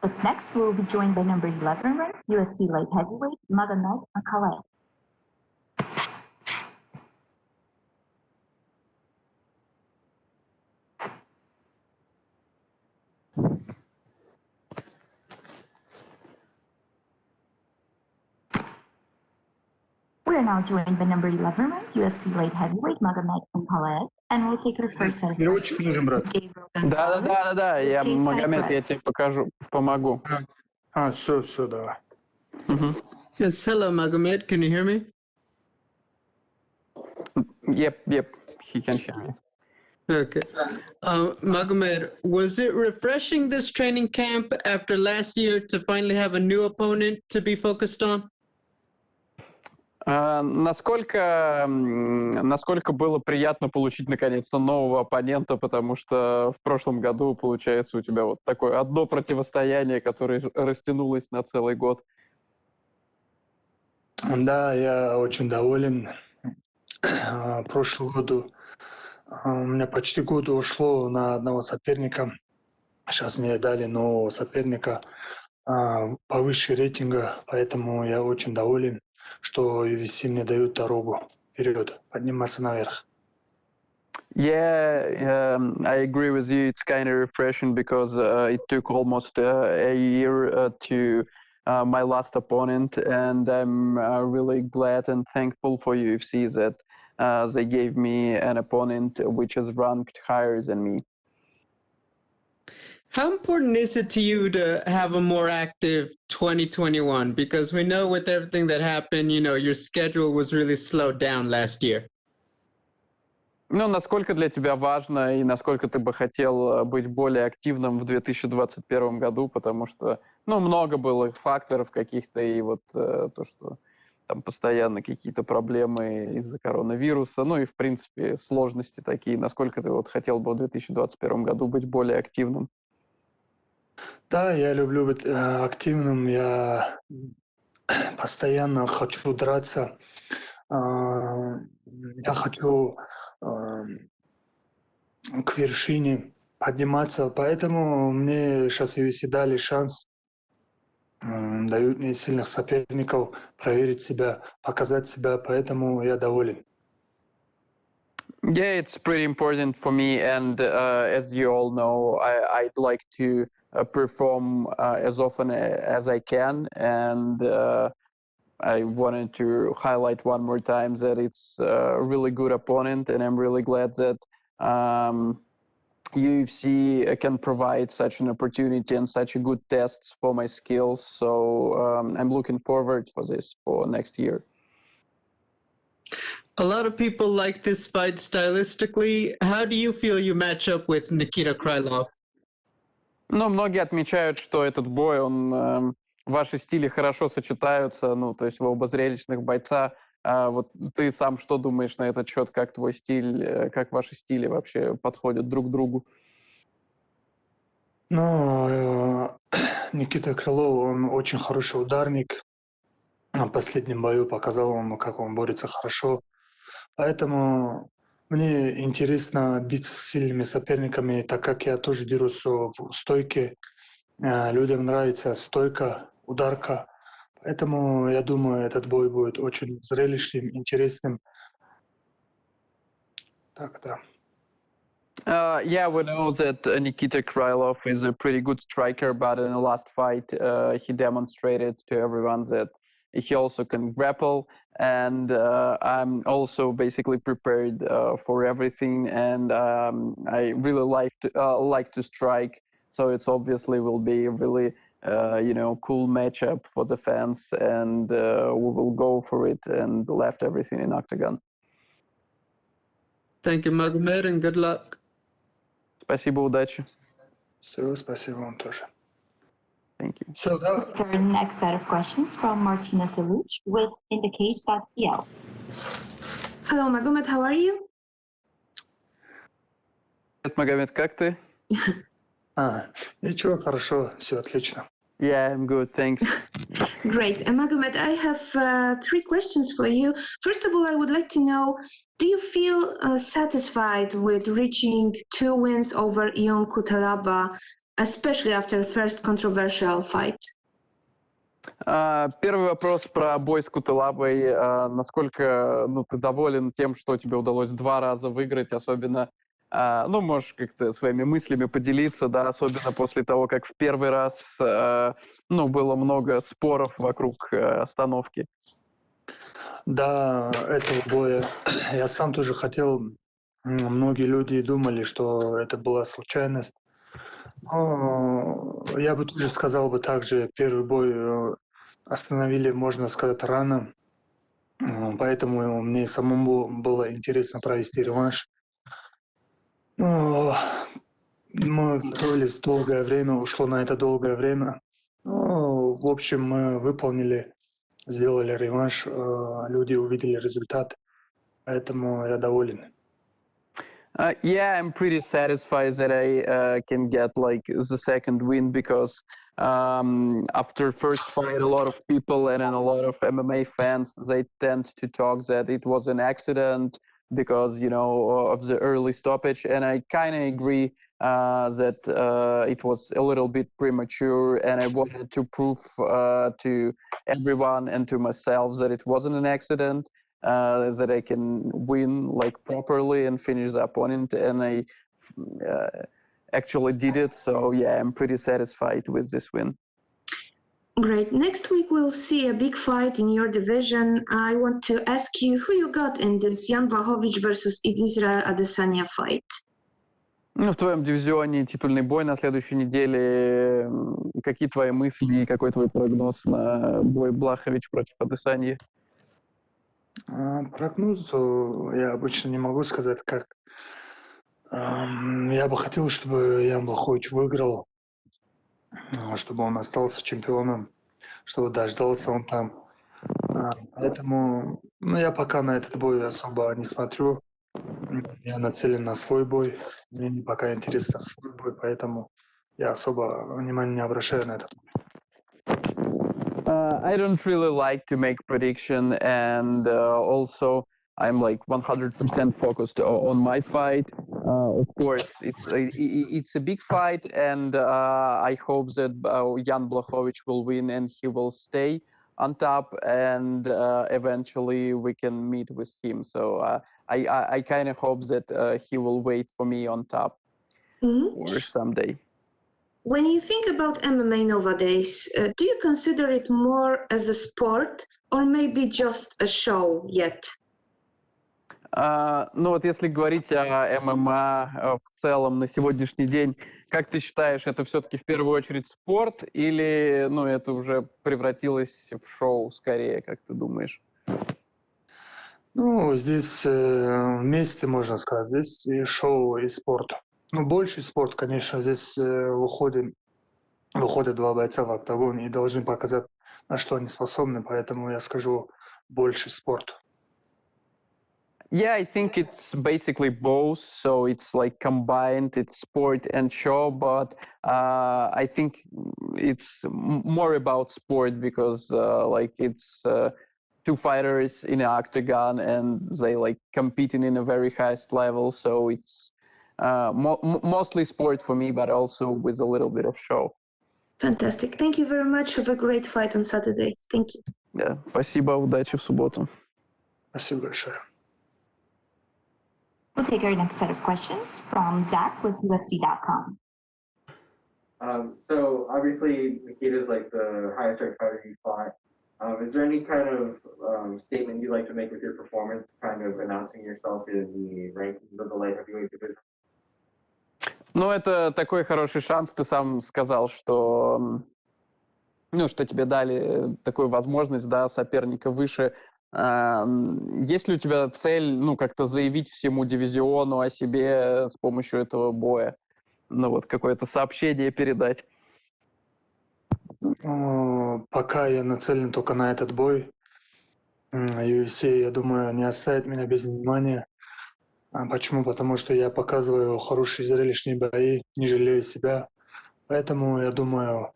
Up next, we'll be joined by number 11 ranked UFC light heavyweight Magomed Ankalaev. We are now joined by number 11 ranked UFC light heavyweight Magomed Ankalaev, and we'll take our first set of questions. Да, я Магомед, я тебе помогу. Все, давай. Yes, hello, Magomed. Can you hear me? Yep, he can hear me. Okay. Magomed, was it refreshing this training camp after last year to finally have a new opponent to be focused on? Насколько было приятно получить наконец-то нового оппонента, потому что в прошлом году, получается, у тебя вот такое одно противостояние, которое растянулось на целый год. Да, я очень доволен. Прошлый год у меня почти год ушло на одного соперника. Сейчас мне дали нового соперника повыше рейтинга, поэтому я очень доволен, что UFC мне дают дорогу вперед, подниматься наверх. Yeah, I agree with you. It's kind of refreshing because it took almost a year to my last opponent, and I'm really glad and thankful for UFC that they gave me an opponent which is ranked higher than me. How important is it to you to have a more active 2021? Because we know with everything that happened, your schedule was really slowed down last year. Ну, насколько для тебя важно и насколько ты бы хотел быть более активным в 2021 году, потому что, много было факторов каких-то, и вот то, что там постоянно какие-то проблемы из-за коронавируса, и, в принципе, сложности такие. Насколько ты вот хотел бы в 2021 году быть более активным? Да, я люблю быть активным, я постоянно хочу драться, я хочу к вершине подниматься, поэтому мне сейчас UFC дали шанс, дают мне сильных соперников проверить себя, показать себя, поэтому я доволен. Yeah, it's pretty important for me, and as you all know, I'd like to perform as often as I can, and I wanted to highlight one more time that it's a really good opponent, and I'm really glad that UFC can provide such an opportunity and such a good tests for my skills. So I'm looking forward for this for next year. A lot of people like this fight stylistically. How do you feel you match up with Nikita Krylov? Многие отмечают, что этот бой, ваши стили хорошо сочетаются, то есть вы оба зрелищных бойца. Вот ты сам что думаешь на этот счет? Как твой стиль, как ваши стили вообще подходят друг к другу? Никита Крылов, он очень хороший ударник. В последнем бою показал он, как он борется хорошо. Поэтому мне интересно биться с сильными соперниками, так как я тоже дерусь в стойке. Людям нравится стойка, ударка. Поэтому я думаю, этот бой будет очень зрелищным, интересным. Так, да. Yeah, we know that Nikita Krylov is a pretty good striker, but in the last fight, he demonstrated to everyone that he also can grapple, and I'm also basically prepared for everything, and I really like to strike. So it's obviously will be a really cool matchup for the fans, and we will go for it and left everything in octagon. Thank you, Magomed, and good luck. Спасибо, удачи. Все, спасибо вам тоже. Thank you. So for the next set of questions from Martina Saluch with indicage.pl. Hello, Magomed, how are you? Привет, Магомед, как ты? Ничего, хорошо, все отлично. Yeah, I'm good, thanks. Great. Magomed, I have 3 questions for you. First of all, I would like to know, do you feel satisfied with reaching 2 wins over Ion Kutalaba especially after first controversial fight? Первый вопрос про бой с Кутылабой. Насколько ты доволен тем, что тебе удалось 2 раза выиграть, особенно, можешь как-то своими мыслями поделиться, да, особенно после того, как в первый раз, было много споров вокруг остановки. Да, этого боя я сам тоже хотел. Многие люди думали, что это была случайность. Но я бы тоже сказал бы так же, первый бой остановили, можно сказать, рано. Поэтому мне самому было интересно провести реванш. Мы готовились долгое время, ушло на это долгое время. В общем, мы выполнили, сделали реванш, люди увидели результат, поэтому я доволен. Yeah, I'm pretty satisfied that I can get like the second win because after first fight, a lot of people and a lot of MMA fans, they tend to talk that it was an accident because, of the early stoppage. And I kind of agree that it was a little bit premature, and I wanted to prove to everyone and to myself that it wasn't an accident. That I can win like properly and finish the opponent, and I actually did it. So yeah, I'm pretty satisfied with this win. Great. Next week we'll see a big fight in your division. I want to ask you who you got in this Jan Blachowicz versus Israel Adesanya fight. В твоем дивизионе титульный бой на следующей неделе. Какие твои мысли и какой твой прогноз на бой Блахович против Адесаньи? Прогноз я обычно не могу сказать, как. Я бы хотел, чтобы Ян Блахович выиграл, чтобы он остался чемпионом, чтобы дождался он там. Поэтому я пока на этот бой особо не смотрю. Я нацелен на свой бой. Мне пока интересно свой бой, поэтому я особо внимания не обращаю на этот бой. I don't really like to make prediction, and also I'm like 100% focused on my fight. Of course, it's a big fight, and I hope that Jan Blachowicz will win and he will stay on top, and eventually we can meet with him. So I kind of hope that he will wait for me on top or someday. When you think about MMA nowadays, do you consider it more as a sport or maybe just a show yet? Если говорить о ММА в целом на сегодняшний день, как ты считаешь, это все-таки в первую очередь спорт или, это уже превратилось в шоу скорее, как ты думаешь? Здесь вместе, можно сказать, здесь и шоу, и спорт. Больше спорт, конечно, здесь выходят 2 бойца в октагон и должны показать, на что они способны, поэтому я скажу больше спорт. Yeah, I think it's basically both. So it's like combined, it's sport and show, but I think it's more about sport because it's 2 fighters in an octagon and they like competing in a very highest level. So it's mostly sport for me, but also with a little bit of show. Fantastic. Thank you very much. Have a great fight on Saturday. Thank you. Yeah, спасибо, удачи в субботу. Спасибо большое. We'll take our next set of questions from Zach with UFC.com. So obviously Nikita's like the highest ranked fighter you fought. Is there any kind of statement you'd like to make with your performance, kind of announcing yourself in the rankings of the light heavyweight division? Это такой хороший шанс. Ты сам сказал, что тебе дали такую возможность, да, соперника выше. Есть ли у тебя цель, как-то заявить всему дивизиону о себе с помощью этого боя? Какое-то сообщение передать? Пока я нацелен только на этот бой. UFC, я думаю, не оставит меня без внимания. Почему? Потому что я показываю хорошие зрелищные бои, не жалею себя. Поэтому, я думаю,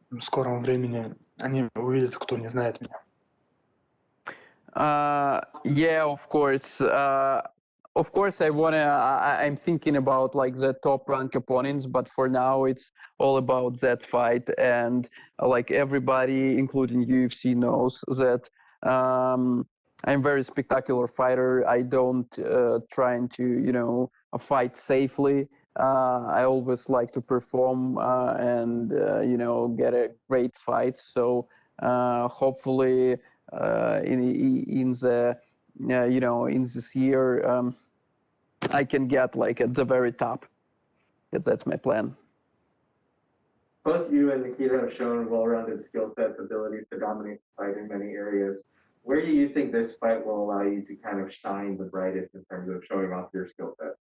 в скором времени они увидят, кто не знает меня. Yeah, of course. Of course, I'm thinking about like the top rank opponents, but for now it's all about that fight. And like everybody, including UFC, knows that I'm a very spectacular fighter. I don't trying to fight safely. I always like to perform and get a great fight. So hopefully in the in this year I can get like at the very top, because that's my plan. Both you and Nikita have shown well-rounded skill sets, abilities to dominate the fight in many areas. Where do you think this fight will allow you to kind of shine the brightest in terms of showing off your skill set?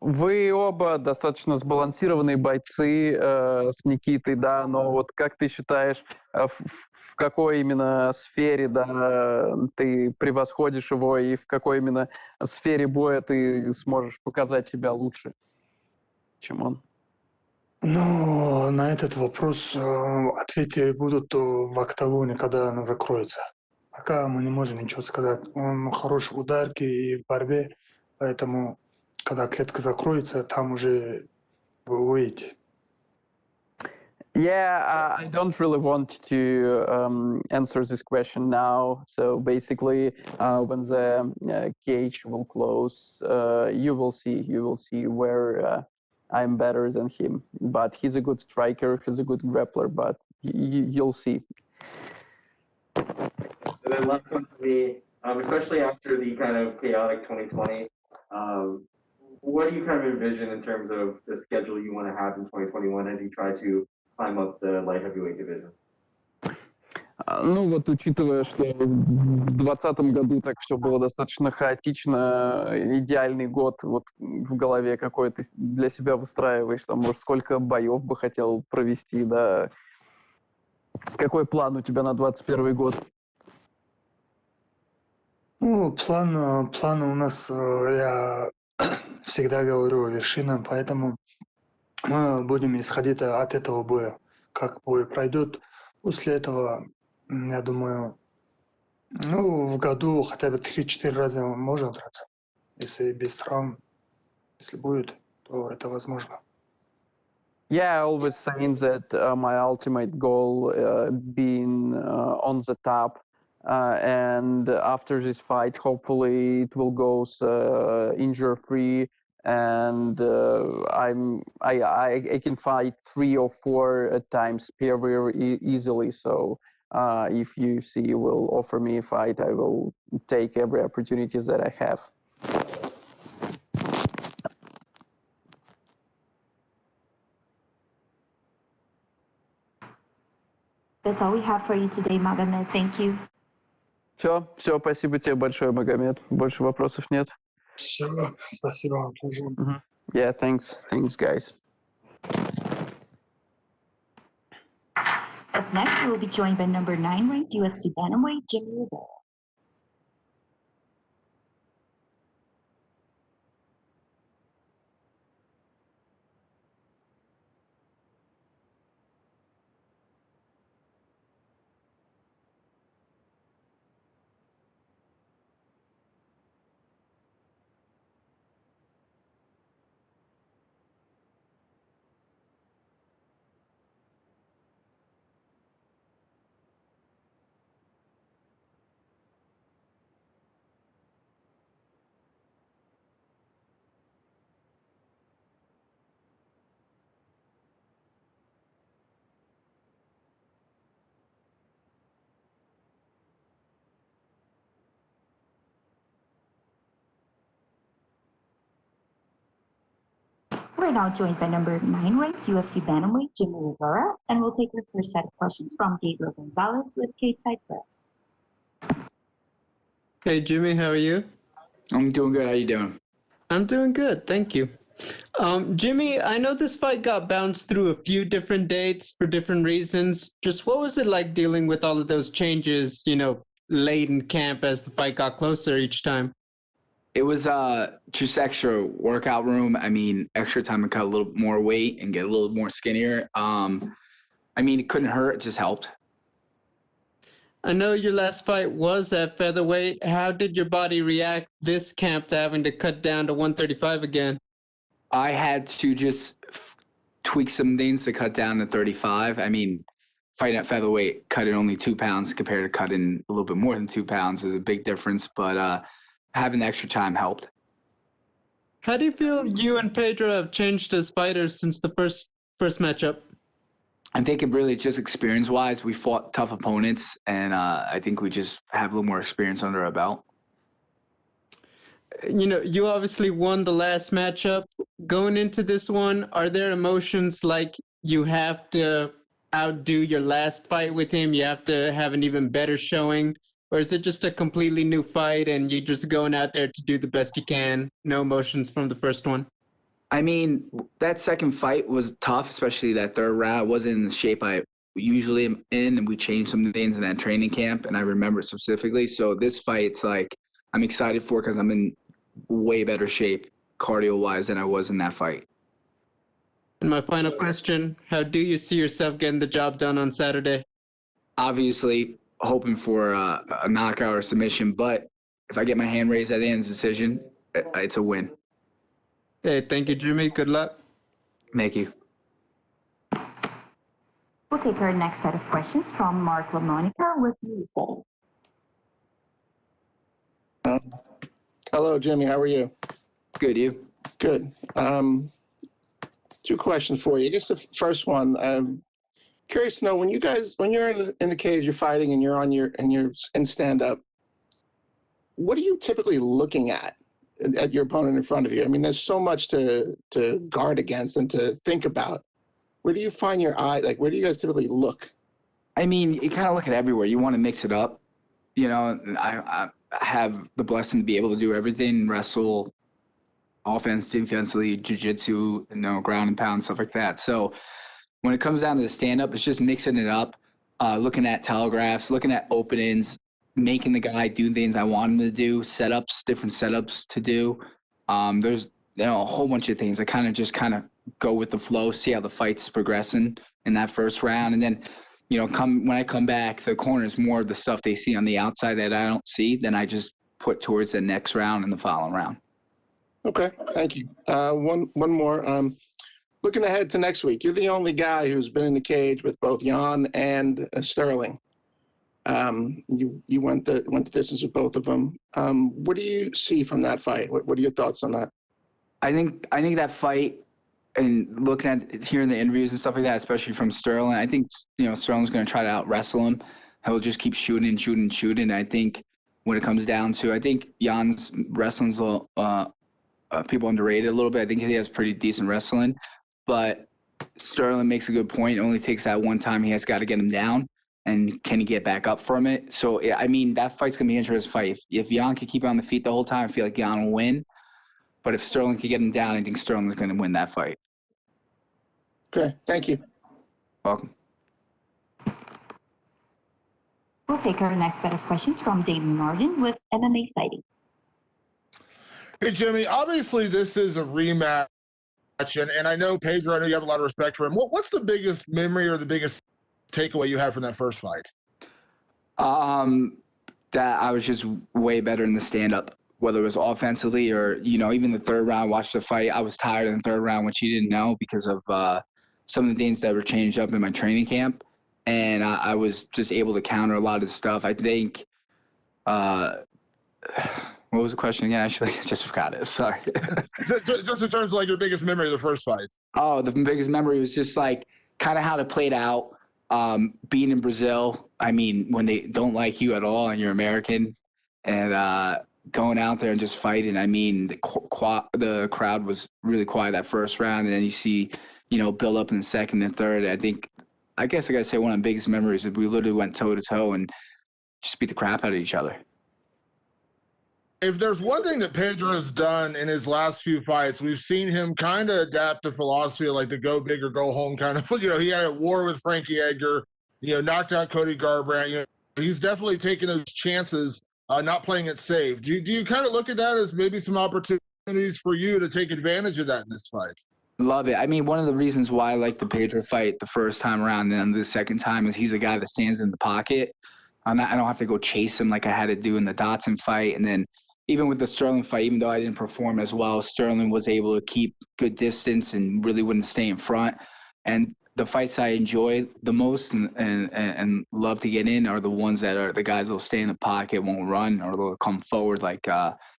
Вы оба достаточно сбалансированные бойцы с Никитой, да, но вот как ты считаешь, в какой именно сфере, да, ты превосходишь его, и в какой именно сфере боя ты сможешь показать себя лучше, чем он? Ну, на этот вопрос ответы будут в октагоне, когда она закроется. Пока мы не можем ничего сказать. Он хороший ударки и в борьбе, поэтому когда клетка закроется, там уже вы увидите. Yeah, I don't really want to answer this question now. So basically, when the cage will close, you will see where I'm better than him. But he's a good striker, he's a good grappler, but you'll see. And then last one for me, especially after the kind of chaotic 2020, what do you kind of envision in terms of the schedule you want to have in 2021 as you try to climb up the light heavyweight division? Ну вот, учитывая, что в 2020 году так все было достаточно хаотично, идеальный год вот в голове какой ты для себя выстраиваешь, там, может, сколько боев бы хотел провести, да? Какой план у тебя на 2021 год? Ну, план у нас, я всегда говорю, вершина, поэтому мы будем исходить от этого боя. Как бой пройдет, после этого, я думаю, ну, в году хотя бы 3-4 раза можно драться. Если без травм, если будет, то это возможно. Yeah, I always saying that my ultimate goal being on the top, and after this fight, hopefully it will go injury-free, and I can fight 3 or 4 times per year easily. So if UFC will offer me a fight, I will take every opportunity that I have. That's all we have for you today, Magomed. Thank you. Все, спасибо тебе большое, Магомед. Больше вопросов нет. Все, спасибо вам тоже. Yeah, thanks, guys. Up next, we will be joined by number 9 ranked UFC bantamweight Jimmie Rivera. We're now joined by number 9 ranked UFC bantamweight Jimmie Rivera, and we'll take our first set of questions from Gabriel Gonzalez with Cateside Press. Hey, Jimmy, how are you? I'm doing good. How you doing? I'm doing good, thank you. Jimmy, I know this fight got bounced through a few different dates for different reasons. Just what was it like dealing with all of those changes, late in camp as the fight got closer each time? It was just extra workout room. I mean, extra time to cut a little more weight and get a little more skinnier. I mean, it couldn't hurt. It just helped. I know your last fight was at featherweight. How did your body react this camp to having to cut down to 135 again? I had to just tweak some things to cut down to 35. I mean, fighting at featherweight, cutting only 2 pounds compared to cutting a little bit more than 2 pounds is a big difference, but having the extra time helped. How do you feel you and Pedro have changed as fighters since the first matchup? I think it really just experience-wise, we fought tough opponents, and I think we just have a little more experience under our belt. You know, you obviously won the last matchup. Going into this one, are there emotions like you have to outdo your last fight with him? You have to have an even better showing? Or is it just a completely new fight and you're just going out there to do the best you can? No emotions from the first one? I mean, that second fight was tough, especially that third round. I wasn't in the shape I usually am in, and we changed some things in that training camp, and I remember specifically. So this fight, it's like I'm excited for because I'm in way better shape cardio-wise than I was in that fight. And my final question, how do you see yourself getting the job done on Saturday? Obviously, hoping for a knockout or submission, but if I get my hand raised at the end of the decision, it's a win. Hey, thank you, Jimmy. Good luck. Thank you. We'll take our next set of questions from Mark LaMonica with Newsday. Hello, Jimmy. How are you? Good. You? Good. 2 questions for you. I guess the first one, curious to know when you're in the cage, you're fighting, and you're in stand up. What are you typically looking at your opponent in front of you? I mean, there's so much to guard against and to think about. Where do you find your eye? Like, where do you guys typically look? I mean, you kind of look at everywhere. You want to mix it up. You know, I have the blessing to be able to do everything, wrestle, offense, defensively, jiu-jitsu, ground and pound, stuff like that. So when it comes down to the stand-up, it's just mixing it up, looking at telegraphs, looking at openings, making the guy do things I want him to do, different setups to do. There's a whole bunch of things. I kind of go with the flow, see how the fight's progressing in that first round. And then, when I come back, the corner's more of the stuff they see on the outside that I don't see, then I just put towards the next round and the following round. Okay, thank you. One more. Looking ahead to next week, you're the only guy who's been in the cage with both Jan and Sterling. You went the distance with both of them. What do you see from that fight? What are your thoughts on that? I think that fight, and looking at hearing the interviews and stuff like that, especially from Sterling, I think Sterling's going to try to out wrestle him. He'll just keep shooting. I think when it comes down to, I think Jan's wrestling's a little, people underrated a little bit. I think he has pretty decent wrestling, but Sterling makes a good point. It only takes that one time. He has got to get him down, and can he get back up from it? So, I mean, that fight's going to be an interesting fight. If Jan can keep on the feet the whole time, I feel like Jan will win. But if Sterling can get him down, I think Sterling's going to win that fight. Okay, thank you. Welcome. We'll take our next set of questions from David Martin with MMA Fighting. Hey, Jimmy, obviously this is a rematch, and I know Pedro, I know you have a lot of respect for him. What's the biggest memory or the biggest takeaway you have from that first fight? That I was just way better in the stand-up, whether it was offensively or, even the third round, watched the fight. I was tired in the third round, which he didn't know because of some of the things that were changed up in my training camp. And I was just able to counter a lot of stuff. I think what was the question again? Actually, I just forgot it. Sorry. Just in terms of like your biggest memory of the first fight. Oh, the biggest memory was just like kind of how it played out. Being in Brazil, I mean, when they don't like you at all and you're American, and going out there and just fighting. I mean, the crowd was really quiet that first round, and then you see, build up in the second and third. I guess I gotta say one of the biggest memories is we literally went toe to toe and just beat the crap out of each other. If there's one thing that Pedro has done in his last few fights, we've seen him kind of adapt the philosophy of like the go big or go home kind of, he had a war with Frankie Edgar, knocked out Cody Garbrandt. He's definitely taking those chances, not playing it safe. Do you kind of look at that as maybe some opportunities for you to take advantage of that in this fight? Love it. I mean, one of the reasons why I like the Pedro fight the first time around and then the second time is he's a guy that stands in the pocket. I don't have to go chase him like I had to do in the Dotson fight. And then even with the Sterling fight, even though I didn't perform as well, Sterling was able to keep good distance and really wouldn't stay in front. And the fights I enjoy the most and love to get in are the ones that are the guys that'll stay in the pocket, won't run, or they'll come forward like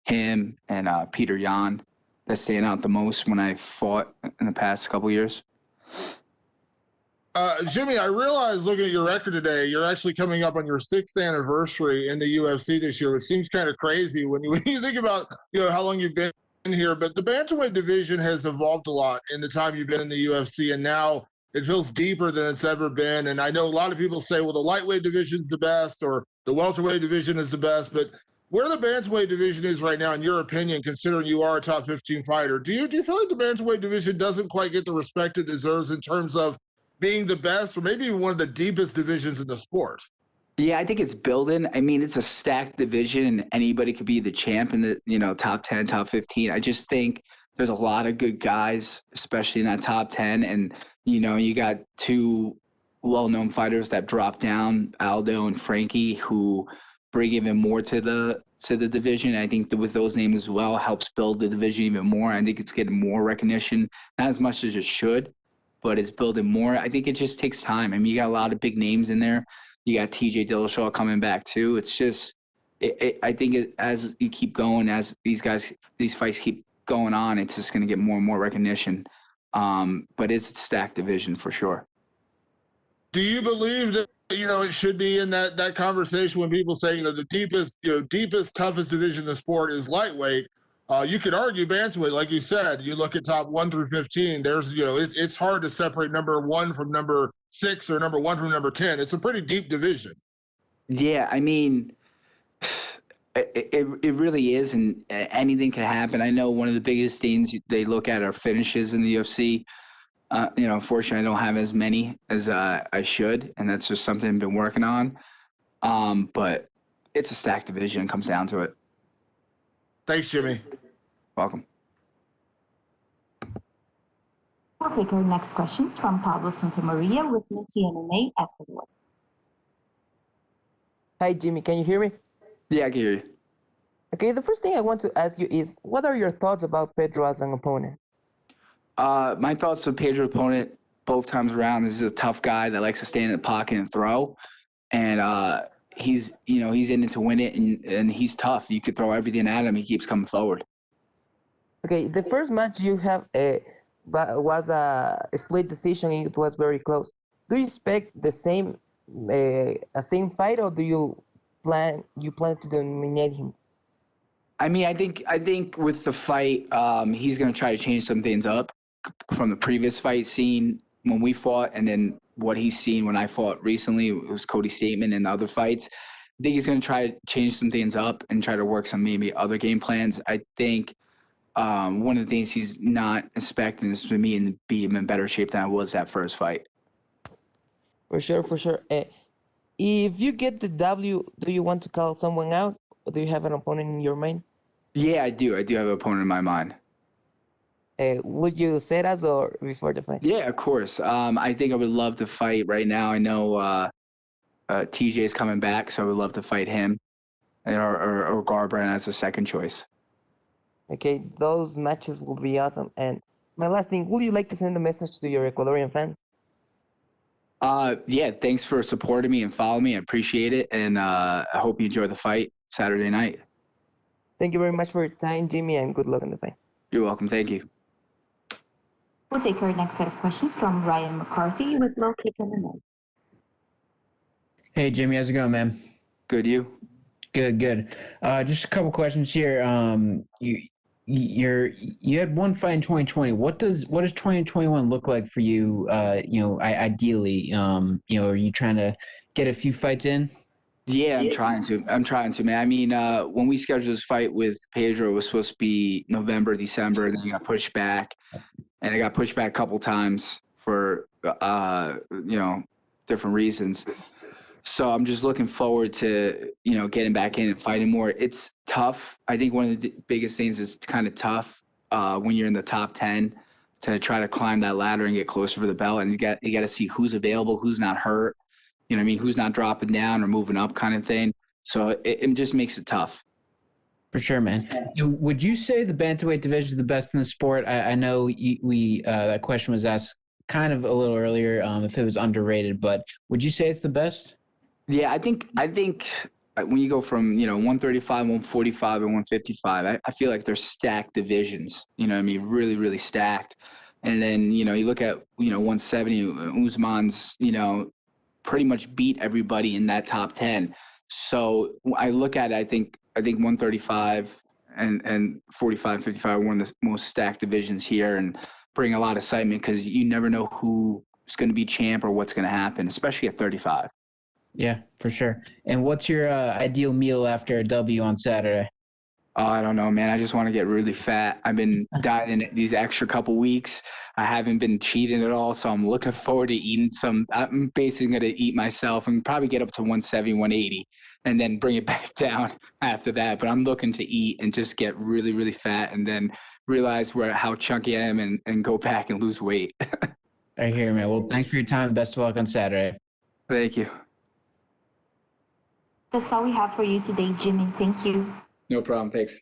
him and Peter Yan. That's stand out the most when I fought in the past couple of years. Jimmie, I realize looking at your record today, you're actually coming up on your 6th anniversary in the UFC this year, which seems kind of crazy when you think about how long you've been here. But the bantamweight division has evolved a lot in the time you've been in the UFC, and now it feels deeper than it's ever been. And I know a lot of people say, well, the lightweight division's the best or the welterweight division is the best, but where the bantamweight division is right now, in your opinion, considering you are a top 15 fighter, do you feel like the bantamweight division doesn't quite get the respect it deserves in terms of being the best or maybe even one of the deepest divisions in the sport? Yeah, I think it's building. I mean, it's a stacked division and anybody could be the champ in the, top 10, top 15. I just think there's a lot of good guys, especially in that top 10. And, you got 2 well-known fighters that dropped down, Aldo and Frankie, who bring even more to the division. I think that with those names as well helps build the division even more. I think it's getting more recognition, not as much as it should, but it's building more. I think it just takes time. I mean, you got a lot of big names in there. You got TJ Dillashaw coming back too. It's just, I think as you keep going, as these fights keep going on, it's just going to get more and more recognition. But it's a stacked division for sure. Do you believe that, it should be in that conversation when people say, the deepest, toughest division in the sport is lightweight? You could argue bantamweight, like you said. You look at top 1 through 15. There's, it's hard to separate number 1 from number 6 or number 1 from number 10. It's a pretty deep division. Yeah, I mean, it really is, and anything can happen. I know one of the biggest things they look at are finishes in the UFC. Unfortunately, I don't have as many as I should, and that's just something I've been working on. But it's a stacked division. It comes down to it. Thanks, Jimmie. Welcome. We'll take our next questions from Pablo Santamaria with Multi MMA Ecuador. Hi, Jimmie. Can you hear me? Yeah, I can hear you. Okay, the first thing I want to ask you is, what are your thoughts about Pedro as an opponent? My thoughts of Pedro opponent both times around is he's a tough guy that likes to stand in the pocket and throw. And he's in it to win it, and he's tough. You could throw everything at him. He keeps coming forward. Okay, the first match you have was a split decision, and it was very close. Do you expect the same fight, or do you plan to dominate him? I mean, I think with the fight, he's going to try to change some things up from the previous fight scene when we fought, and then what he's seen when I fought recently. It was Cody Stateman and the other fights. I think he's going to try to change some things up and try to work some maybe other game plans. I think one of the things he's not expecting is for me to be in better shape than I was that first fight. For sure. If you get the W, do you want to call someone out, or do you have an opponent in your mind? Yeah, I do. I do have an opponent in my mind. Would you say that or before the fight? Yeah, of course. I think I would love to fight right now. I know TJ is coming back, so I would love to fight him, or Garbrandt as a second choice. Okay, those matches will be awesome. And my last thing, would you like to send a message to your Ecuadorian fans? Yeah, thanks for supporting me and following me. I appreciate it, and I hope you enjoy the fight Saturday night. Thank you very much for your time, Jimmie, and good luck in the fight. You're welcome. Thank you. We'll take our next set of questions from Ryan McCarthy with Low Kick MMA. Hey, Jimmie, how's it going, man? Good, you? Good. Just a couple questions here. You had one fight in 2020. What does 2021 look like for you? Ideally, are you trying to get a few fights in? Yeah, I'm trying to, man. I mean, when we scheduled this fight with Pedro, it was supposed to be November, December, and then it got pushed back. And it got pushed back a couple times for, different reasons. So I'm just looking forward to, getting back in and fighting more. It's tough. I think one of the biggest things is kind of tough when you're in the top 10 to try to climb that ladder and get closer for the belt. And you got to see who's available, who's not hurt. You know what I mean? Who's not dropping down or moving up kind of thing. So it just makes it tough. For sure, man. Would you say the bantamweight division is the best in the sport? I know we that question was asked kind of a little earlier, if it was underrated, but would you say it's the best? Yeah, I think when you go from 135, 145, and 155, I feel like they're stacked divisions. You know what I mean? Really, really stacked. And then you look at 170, Usman's pretty much beat everybody in that top 10. So I look at it, I think 135 and 45, 55 are one of the most stacked divisions here, and bring a lot of excitement because you never know who's going to be champ or what's going to happen, especially at 35. Yeah, for sure. And what's your ideal meal after a W on Saturday? Oh, I don't know, man. I just want to get really fat. I've been dieting these extra couple weeks. I haven't been cheating at all, so I'm looking forward to eating some. I'm basically going to eat myself and probably get up to 170, 180, and then bring it back down after that. But I'm looking to eat and just get really, really fat and then realize how chunky I am and go back and lose weight. I hear, man. Well, thanks for your time. Best of luck on Saturday. Thank you. That's all we have for you today, Jimmie. Thank you. No problem. Thanks.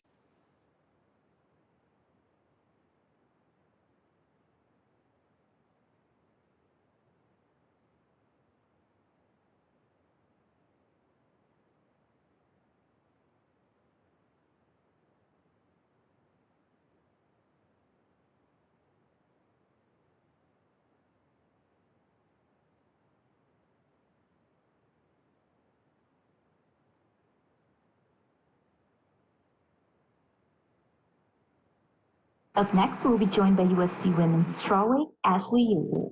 Up next, we'll be joined by UFC women's strawweight Ashley Yoder.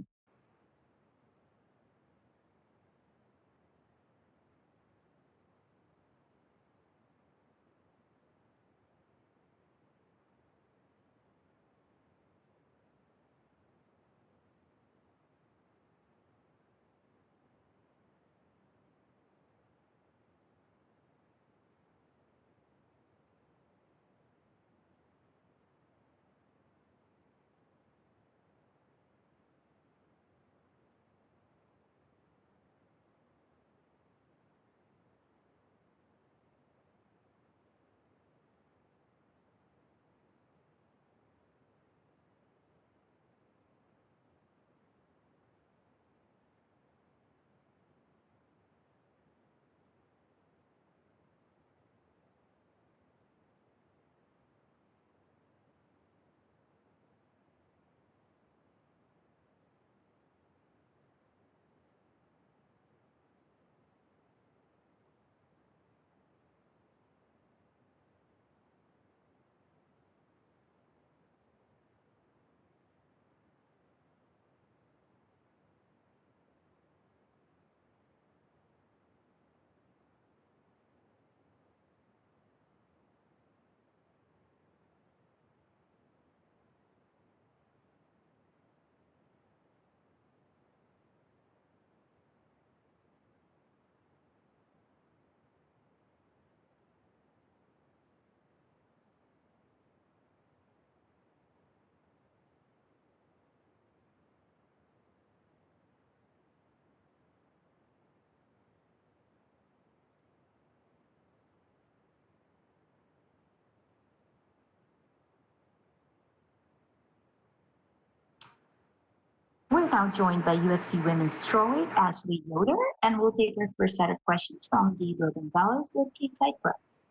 We're now joined by UFC women's strawweight Ashley Yoder, and we'll take our first set of questions from Gabriel Gonzalez with Cape Press.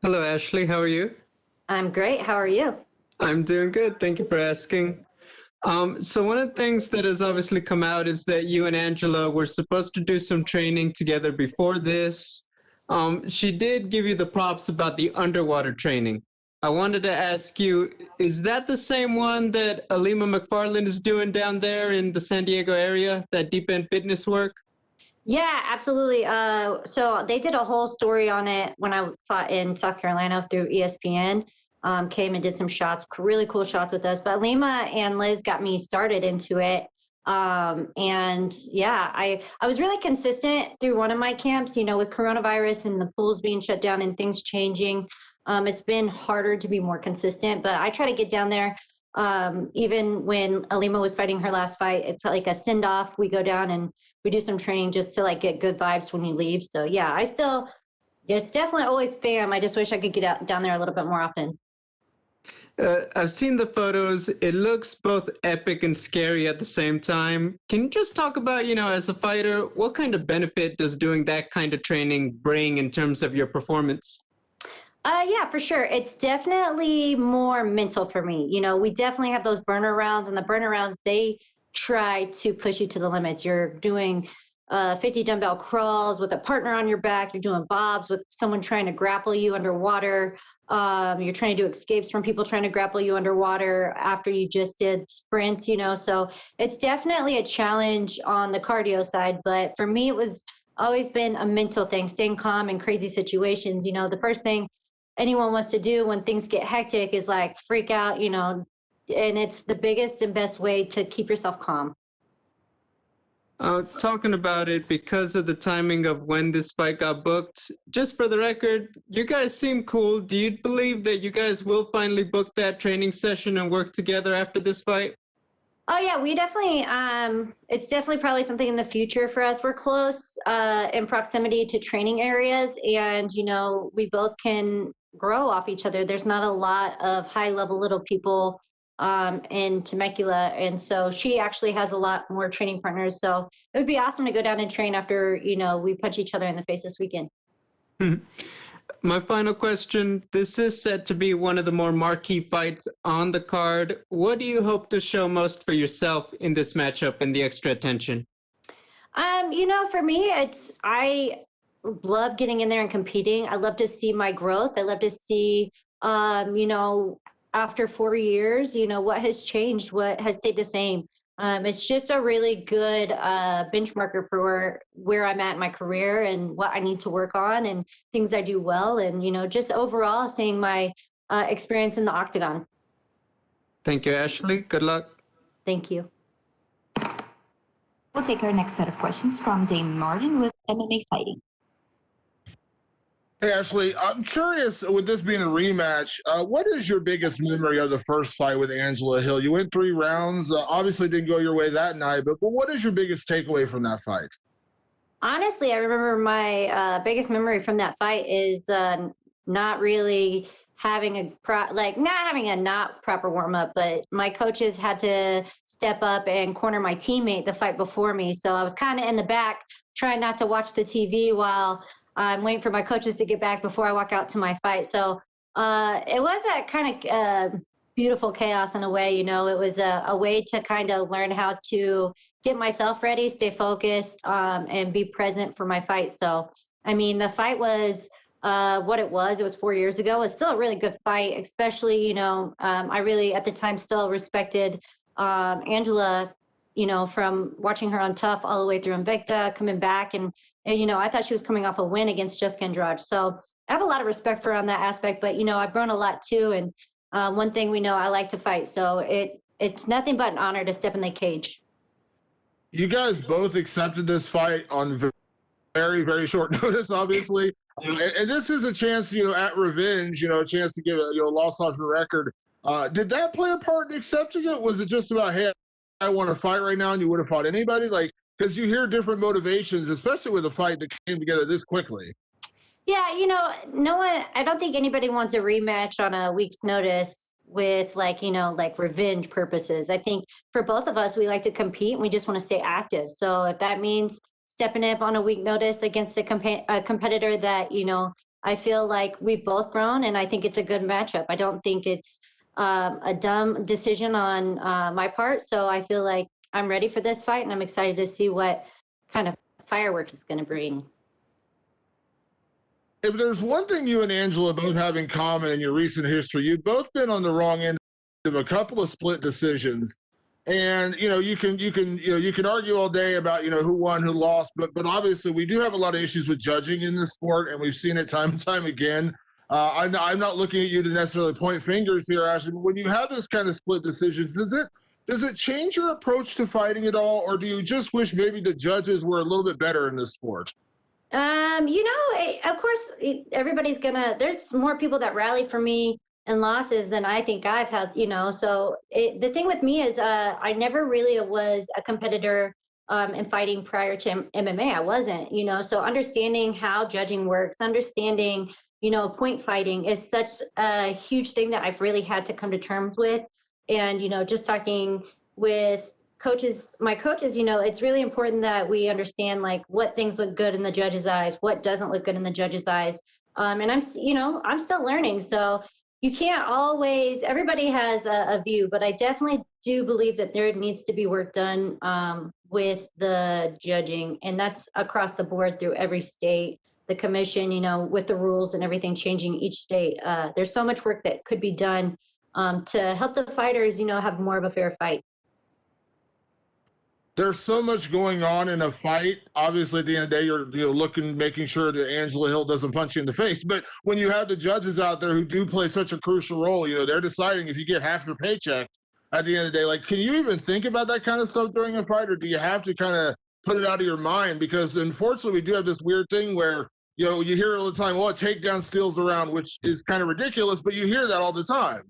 Hello, Ashley. How are you? I'm great. How are you? I'm doing good. Thank you for asking. So one of the things that has obviously come out is that you and Angela were supposed to do some training together before this. She did give you the props about the underwater training. I wanted to ask you, is that the same one that Alima McFarland is doing down there in the San Diego area, that deep end fitness work? Yeah, absolutely. So they did a whole story on it when I fought in South Carolina through ESPN. Came and did some shots, really cool shots with us. But Lima and Liz got me started into it. And yeah, I was really consistent through one of my camps, with coronavirus and the pools being shut down and things changing. It's been harder to be more consistent, but I try to get down there. Even when Alima was fighting her last fight, it's like a send off. We go down and we do some training just to like get good vibes when he leaves. So yeah, it's definitely always fam. I just wish I could get down there a little bit more often. I've seen the photos. It looks both epic and scary at the same time. Can you just talk about, as a fighter, what kind of benefit does doing that kind of training bring in terms of your performance? Yeah, for sure. It's definitely more mental for me. We definitely have those burner rounds, and the burner rounds, they try to push you to the limits. You're doing 50 dumbbell crawls with a partner on your back. You're doing bobs with someone trying to grapple you underwater. You're trying to do escapes from people trying to grapple you underwater after you just did sprints, so it's definitely a challenge on the cardio side. But for me, it was always been a mental thing, staying calm in crazy situations. The first thing anyone wants to do when things get hectic is like freak out, and it's the biggest and best way to keep yourself calm. Talking about it, because of the timing of when this fight got booked, just for the record, you guys seem cool. Do you believe that you guys will finally book that training session and work together after this fight? Oh yeah, we definitely, it's definitely probably something in the future for us. We're close in proximity to training areas, and, we both can grow off each other. There's not a lot of high level little people in Temecula, and so she actually has a lot more training partners. So it would be awesome to go down and train after we punch each other in the face this weekend. My final question, this is set to be one of the more marquee fights on the card. What do you hope to show most for yourself in this matchup and the extra attention? For me, I love getting in there and competing. I love to see my growth. I love to see after 4 years, what has changed, what has stayed the same. It's just a really good benchmarker for where I'm at in my career and what I need to work on and things I do well. And, just overall seeing my experience in the octagon. Thank you, Ashley. Good luck. Thank you. We'll take our next set of questions from Damon Martin with MMA Fighting. Hey, Ashley, I'm curious, with this being a rematch, what is your biggest memory of the first fight with Angela Hill? You went 3 rounds, obviously didn't go your way that night, but what is your biggest takeaway from that fight? Honestly, I remember my biggest memory from that fight is not really having not proper warm-up, but my coaches had to step up and corner my teammate the fight before me. So I was kind of in the back trying not to watch the TV while I'm waiting for my coaches to get back before I walk out to my fight. So it was a kind of beautiful chaos in a way. It was a way to kind of learn how to get myself ready, stay focused, and be present for my fight. So, the fight was what it was. It was 4 years ago. It was still a really good fight, especially, I really at the time still respected Angela, from watching her on Tough all the way through Invicta, coming back. And I thought she was coming off a win against Jessica Andrade. So I have a lot of respect for her on that aspect, but, I've grown a lot too. And one thing we know, I like to fight. So it's nothing but an honor to step in the cage. You guys both accepted this fight on very, very short notice, obviously. And this is a chance, at revenge, a chance to get a loss off your record. Did that play a part in accepting it? Was it just about, hey, I want to fight right now, and you would have fought anybody? Because you hear different motivations, especially with a fight that came together this quickly. Yeah, no one, I don't think anybody wants a rematch on a week's notice with revenge purposes. I think for both of us, we like to compete and we just want to stay active. So if that means stepping up on a week notice against a competitor that, I feel like we've both grown, and I think it's a good matchup. I don't think it's a dumb decision on my part. So I feel like I'm ready for this fight, and I'm excited to see what kind of fireworks it's going to bring. If there's one thing you and Angela both have in common in your recent history, you've both been on the wrong end of a couple of split decisions. And you can argue all day about who won, who lost, but obviously we do have a lot of issues with judging in this sport, and we've seen it time and time again. I'm not looking at you to necessarily point fingers here, Ashley, but when you have this kind of split decisions, does it change your approach to fighting at all, or do you just wish maybe the judges were a little bit better in this sport? Of course, there's more people that rally for me in losses than I think I've had, so the thing with me is I never really was a competitor and fighting prior to MMA. I wasn't, you know, so understanding how judging works, understanding, you know, point fighting is such a huge thing that I've really had to come to terms with. And, you know, just talking with coaches, my coaches, you know, it's really important that we understand like what things look good in the judge's eyes, what doesn't look good in the judge's eyes. And I'm, you know, I'm still learning. So you can't always, everybody has a view, but I definitely do believe that there needs to be work done with the judging. And that's across the board through every state, the commission, you know, with the rules and everything changing each state. There's so much work that could be done to help the fighters, you know, have more of a fair fight. There's so much going on in a fight. Obviously, at the end of the day, you're looking, making sure that Angela Hill doesn't punch you in the face. But when you have the judges out there who do play such a crucial role, you know, they're deciding if you get half your paycheck at the end of the day. Like, can you even think about that kind of stuff during a fight, or do you have to kind of put it out of your mind? Because unfortunately, we do have this weird thing where, you know, you hear all the time, well, takedown steals around, which is kind of ridiculous, but you hear that all the time.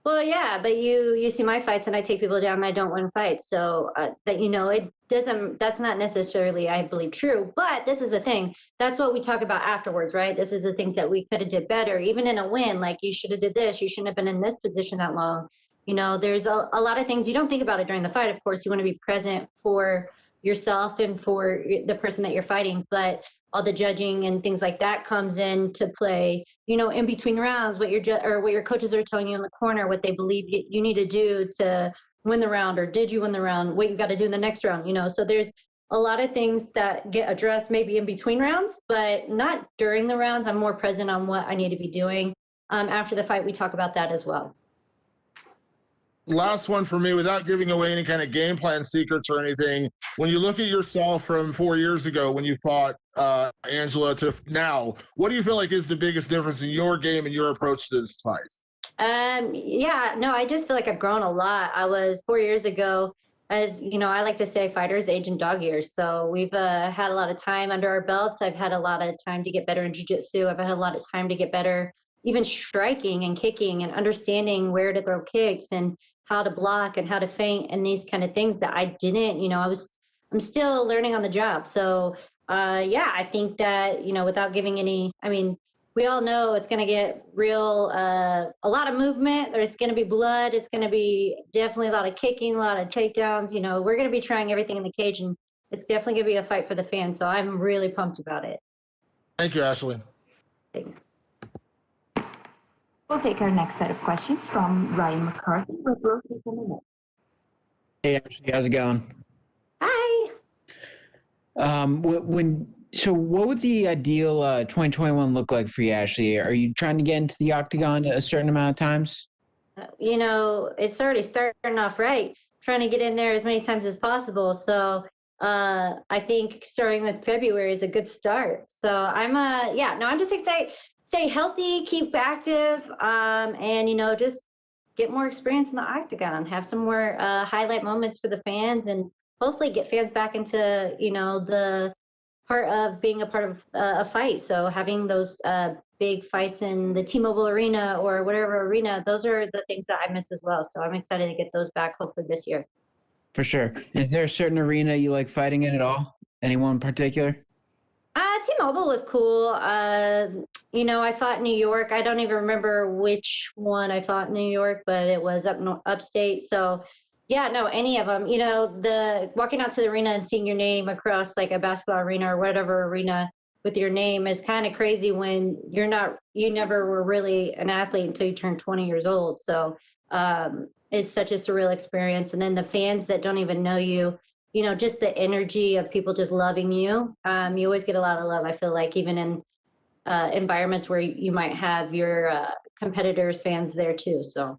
Well, yeah, but you see my fights and I take people down and I don't win fights. So that, you know, it doesn't, that's not necessarily, I believe, true. But this is the thing. That's what we talk about afterwards, right? This is the things that we could have did better, even in a win. Like, you should have did this. You shouldn't have been in this position that long. You know, there's a lot of things you don't think about it during the fight. Of course, you want to be present for yourself and for the person that you're fighting. But all the judging and things like that comes into play, you know, in between rounds, what your coaches are telling you in the corner, what they believe you need to do to win the round, or did you win the round, what you got to do in the next round, you know. So there's a lot of things that get addressed maybe in between rounds, but not during the rounds. I'm more present on what I need to be doing. After the fight, we talk about that as well. Last one for me, without giving away any kind of game plan secrets or anything. When you look at yourself from 4 years ago when you fought Angela to now, what do you feel like is the biggest difference in your game and your approach to this fight? Yeah, no, I just feel like I've grown a lot. I was 4 years ago, as you know, I like to say fighters age in dog years. So we've had a lot of time under our belts. I've had a lot of time to get better in jiu-jitsu. I've had a lot of time to get better even striking and kicking and understanding where to throw kicks and how to block and how to feint and these kind of things that I didn't, you know, I'm still learning on the job. So yeah, I think that, you know, without giving any, I mean, we all know it's going to get real, a lot of movement. There's going to be blood. It's going to be definitely a lot of kicking, a lot of takedowns. You know, we're going to be trying everything in the cage, and it's definitely going to be a fight for the fans. So I'm really pumped about it. Thank you, Ashley. Thanks. We'll take our next set of questions from Ryan McCarthy with Rosa. Hey, Ashley, how's it going? Hi. So what would the ideal 2021 look like for you, Ashley? Are you trying to get into the octagon a certain amount of times? You know, it's already starting off right. Trying to get in there as many times as possible. So I think starting with February is a good start. So I'm just excited. Stay healthy, keep active, and, you know, just get more experience in the octagon, have some more highlight moments for the fans, and hopefully get fans back into, you know, the part of being a part of a fight. So having those big fights in the T-Mobile Arena or whatever arena, those are the things that I miss as well. So I'm excited to get those back hopefully this year. For sure. Is there a certain arena you like fighting in at all? Anyone in particular? T-Mobile was cool. You know, I fought in New York. I don't even remember which one I fought in New York, but it was upstate. So yeah, no, any of them. You know, the walking out to the arena and seeing your name across like a basketball arena or whatever arena with your name is kind of crazy when you never were really an athlete until you turned 20 years old. So it's such a surreal experience. And then the fans that don't even know you, you know, just the energy of people just loving you. You always get a lot of love, I feel like, even in environments where you might have your competitors, fans there too. So.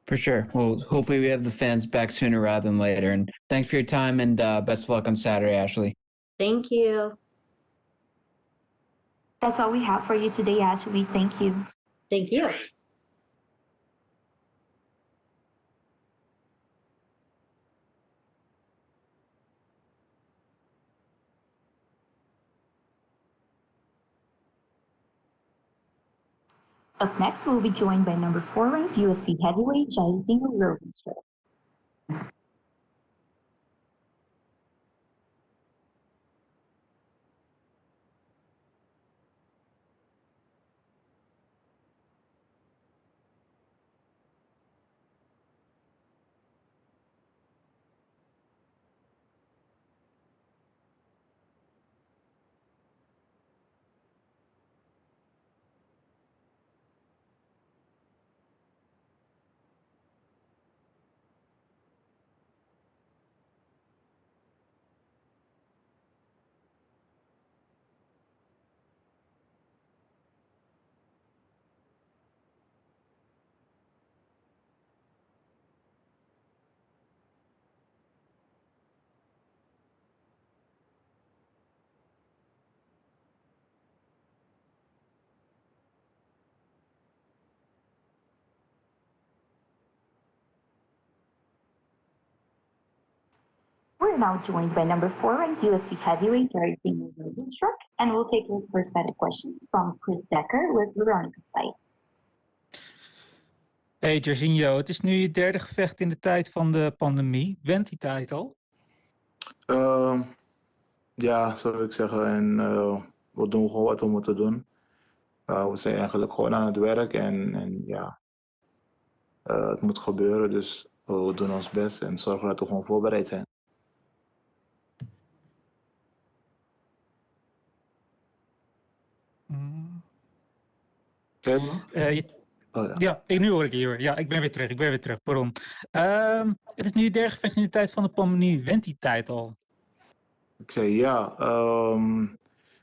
For sure. Well, hopefully we have the fans back sooner rather than later. And thanks for your time, and best of luck on Saturday, Ashley. Thank you. That's all we have for you today, Ashley. Thank you. Thank you. Up next, we'll be joined by number 4 ranked UFC heavyweight Jairzinho Rozenstruik. We're now joined by number 4 ranked UFC heavyweight Jairzinho Rozenstruik, and we'll take our first set of questions from Chris Decker with Veronica Fight. Hey Jairzinho, het is nu je derde gevecht in de tijd van de pandemie. Went die tijd al? Ja, zou ik zeggen. En we doen gewoon wat we moeten doen. We zijn eigenlijk gewoon aan het werk en ja, het moet gebeuren. Dus we doen ons best en zorgen dat we gewoon voorbereid zijn. Ja, nu hoor ik je weer. Ja, ik ben weer terug. Pardon. Het is nu je derde gevecht in de tijd van de pandemie. Went die tijd al? Ik zei ja,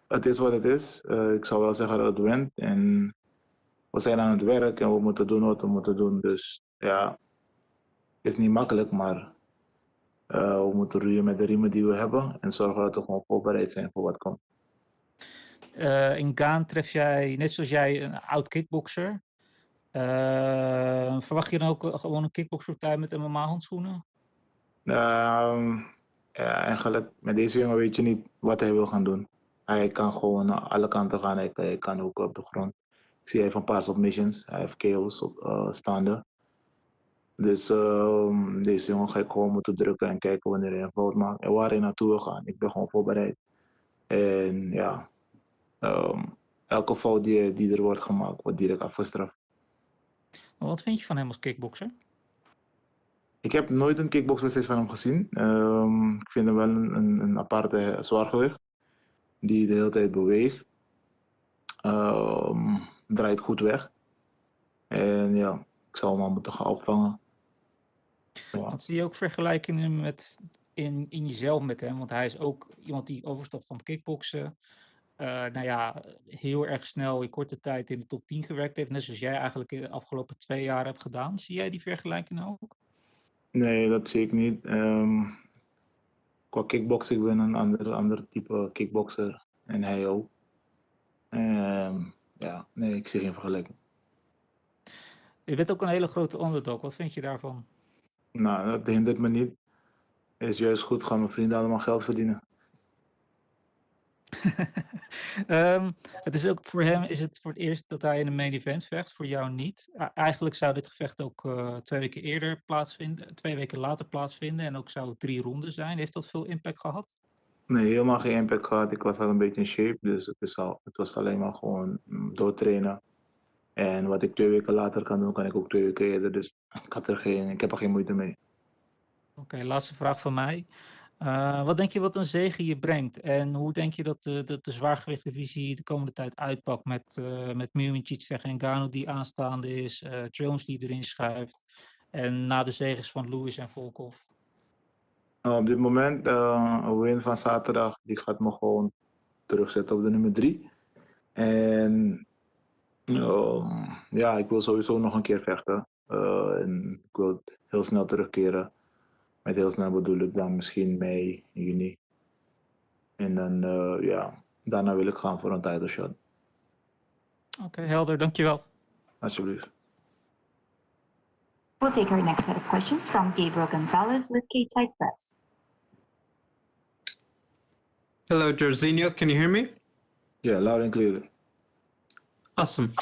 het is wat het is. Ik zou wel zeggen dat het went. En we zijn aan het werk en we moeten doen wat we moeten doen. Dus ja, het is niet makkelijk, maar we moeten roeien met de riemen die we hebben. En zorgen dat we gewoon voorbereid zijn voor wat komt. In Gane tref jij, net zoals jij, een oud kickbokser. Verwacht je dan ook gewoon een kickboxpartij met MMA-handschoenen? Ja, eigenlijk met deze jongen weet je niet wat hij wil gaan doen. Hij kan gewoon naar alle kanten gaan. Hij kan ook op de grond. Ik zie hij heeft een paar submissions. Hij heeft KO's staande. Dus deze jongen ga ik gewoon moeten drukken en kijken wanneer hij een fout maakt. En waar hij naartoe wil gaan. Ik ben gewoon voorbereid. En ja, elke fout die er wordt gemaakt, wordt direct afgestraft. Wat vind je van hem als kickbokser? Ik heb nooit een kickboxwedstrijd van hem gezien. Ik vind hem wel een aparte zwaargewicht. Die de hele tijd beweegt. Draait goed weg. En ja, ik zou hem al moeten gaan opvangen. Ja. Want zie je ook vergelijkingen met in jezelf met hem? Want hij is ook iemand die overstapt van het kickboksen. Nou ja, heel erg snel in korte tijd in de top 10 gewerkt heeft. Net zoals jij eigenlijk in de afgelopen 2 jaar hebt gedaan. Zie jij die vergelijking ook? Nee, dat zie ik niet. Qua kickboksen, ik ben een ander type kickbokser. En hij ook. Ja, nee, ik zie geen vergelijking. Je bent ook een hele grote underdog. Wat vind je daarvan? Nou, dat hindert me niet. Het is juist goed, gaan mijn vrienden allemaal geld verdienen. Het is ook voor hem is het voor het eerst dat hij in een main event vecht, voor jou niet. Eigenlijk zou dit gevecht ook 2 weken eerder plaatsvinden, 2 weken later plaatsvinden en ook zou het 3 ronden zijn. Heeft dat veel impact gehad? Nee, helemaal geen impact gehad. Ik was al een beetje in shape, dus het was alleen maar gewoon doortrainen. En wat ik 2 weken later kan doen, kan ik ook 2 weken eerder. Dus ik heb er geen moeite mee. Oké, laatste vraag van mij. Wat denk je wat een zege je brengt? En hoe denk je dat de zwaargewichtdivisie de komende tijd uitpakt met Miocic tegen Ngannou die aanstaande is, Jones die erin schuift en na de zeges van Lewis en Volkov? Op dit moment, een win van zaterdag, die gaat me gewoon terugzetten op de nummer 3. En ja, ik wil sowieso nog een keer vechten. En ik wil heel snel terugkeren. Met heel snel bedoel ik dan misschien mei, juni. En dan, ja, daarna wil ik gaan voor een title shot. Oké, helder, dankjewel. Alsjeblieft. We'll take our next set of questions from Gabriel Gonzalez with Stateside Press. Hello, Jairzinho. Can you hear me? Yeah, loud and clear. Awesome.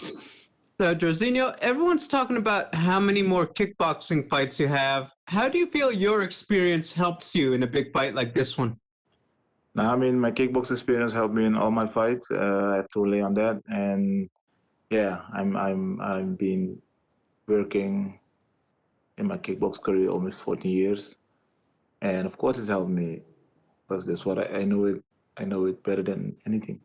So, Jairzinho, everyone's talking about how many more kickboxing fights you have. How do you feel your experience helps you in a big fight like this one? I mean, my kickbox experience helped me in all my fights. I have to rely on that, and yeah, I've been working in my kickbox career almost 14 years, and of course, it's helped me because that's what I know it. I know it better than anything.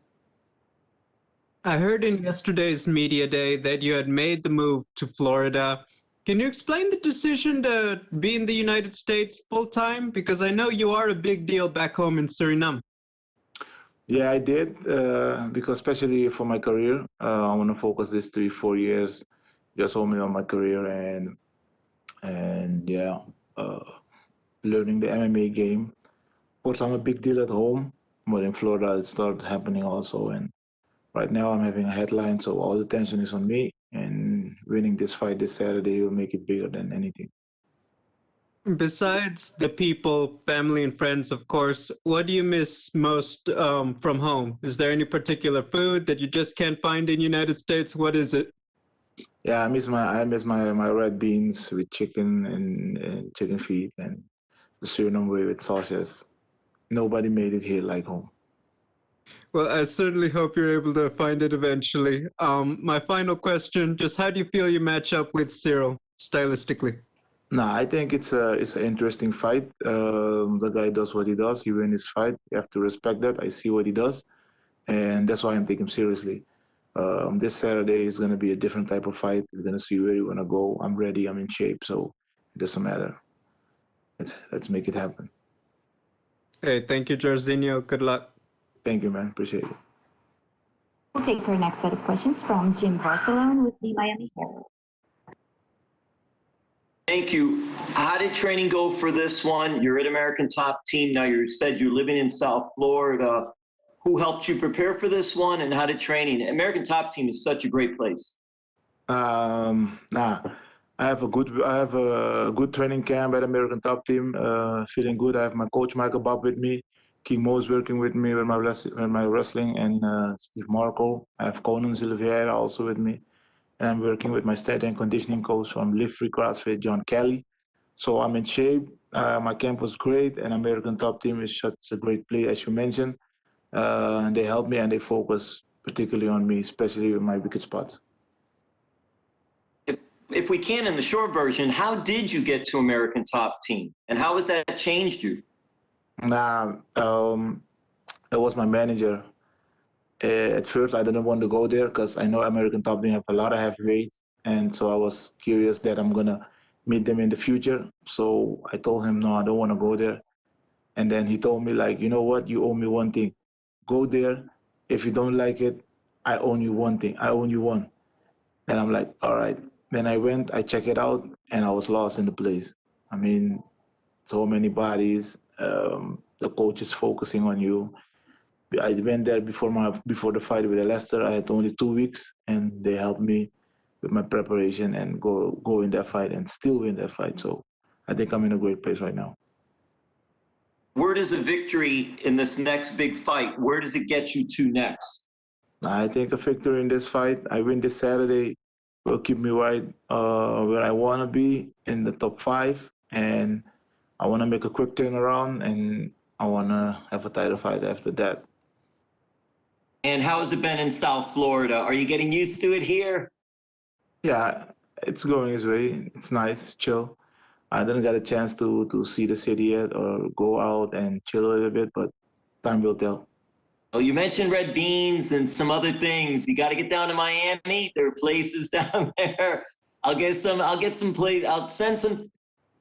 I heard in yesterday's media day that you had made the move to Florida. Can you explain the decision to be in the United States full time? Because I know you are a big deal back home in Suriname. Yeah, I did, because especially for my career, I want to focus this 3-4 years just only on my career and yeah, learning the MMA game. Of course, I'm a big deal at home, but in Florida it started happening also. And right now I'm having a headline, so all the attention is on me. And winning this fight this Saturday will make it bigger than anything. Besides the people, family, and friends, of course, what do you miss most from home? Is there any particular food that you just can't find in United States? What is it? Yeah, I miss my red beans with chicken and chicken feet and the Suriname way with sausages. Nobody made it here like home. Well, I certainly hope you're able to find it eventually. My final question, just how do you feel you match up with Ciryl stylistically? Nah, I think it's an interesting fight. The guy does what he does. He wins his fight. You have to respect that. I see what he does, and that's why I'm taking him seriously. This Saturday is going to be a different type of fight. We're going to see where you want to go. I'm ready. I'm in shape, so it doesn't matter. Let's make it happen. Hey, thank you, Jairzinho. Good luck. Thank you, man. Appreciate it. We'll take our next set of questions from Jim Barcelone with the Miami Herald. Thank you. How did training go for this one? You're at American Top Team. Now you said you're living in South Florida. Who helped you prepare for this one, and how did training? American Top Team is such a great place. Nah, I have a good training camp at American Top Team. Feeling good. I have my coach Michael Bob with me. King Mo's working with me with my wrestling, and Steve Marco. I have Conan Silveira also with me. And I'm working with my strength and conditioning coach from Live Free CrossFit, John Kelly. So I'm in shape. My camp was great, and American Top Team is such a great place, as you mentioned. And they help me and they focus particularly on me, especially with my wicked spots. If we can, in the short version, how did you get to American Top Team, and how has that changed you? Nah, it was my manager. At first, I didn't want to go there because I know American Top Team have a lot of heavyweights, and so I was curious that I'm gonna meet them in the future. So I told him, no, I don't want to go there. And then he told me, like, you know what? You owe me one thing. Go there. If you don't like it, I own you one thing. I own you one. And I'm like, all right. Then I went, I checked it out, and I was lost in the place. I mean, so many bodies. The coach is focusing on you. I went there before the fight with Lester. I had only 2 weeks, and they helped me with my preparation and go in that fight and still win that fight. So I think I'm in a great place right now. Where does a victory in this next big fight, where does it get you to next? I think a victory in this fight, I win this Saturday, will keep me right where I want to be in the top 5. And I want to make a quick turnaround, and I want to have a title fight after that. And how has it been in South Florida? Are you getting used to it here? Yeah, it's going its way. It's nice, chill. I didn't get a chance to see the city yet or go out and chill a little bit, but time will tell. Oh, you mentioned red beans and some other things. You got to get down to Miami. There are places down there. I'll send some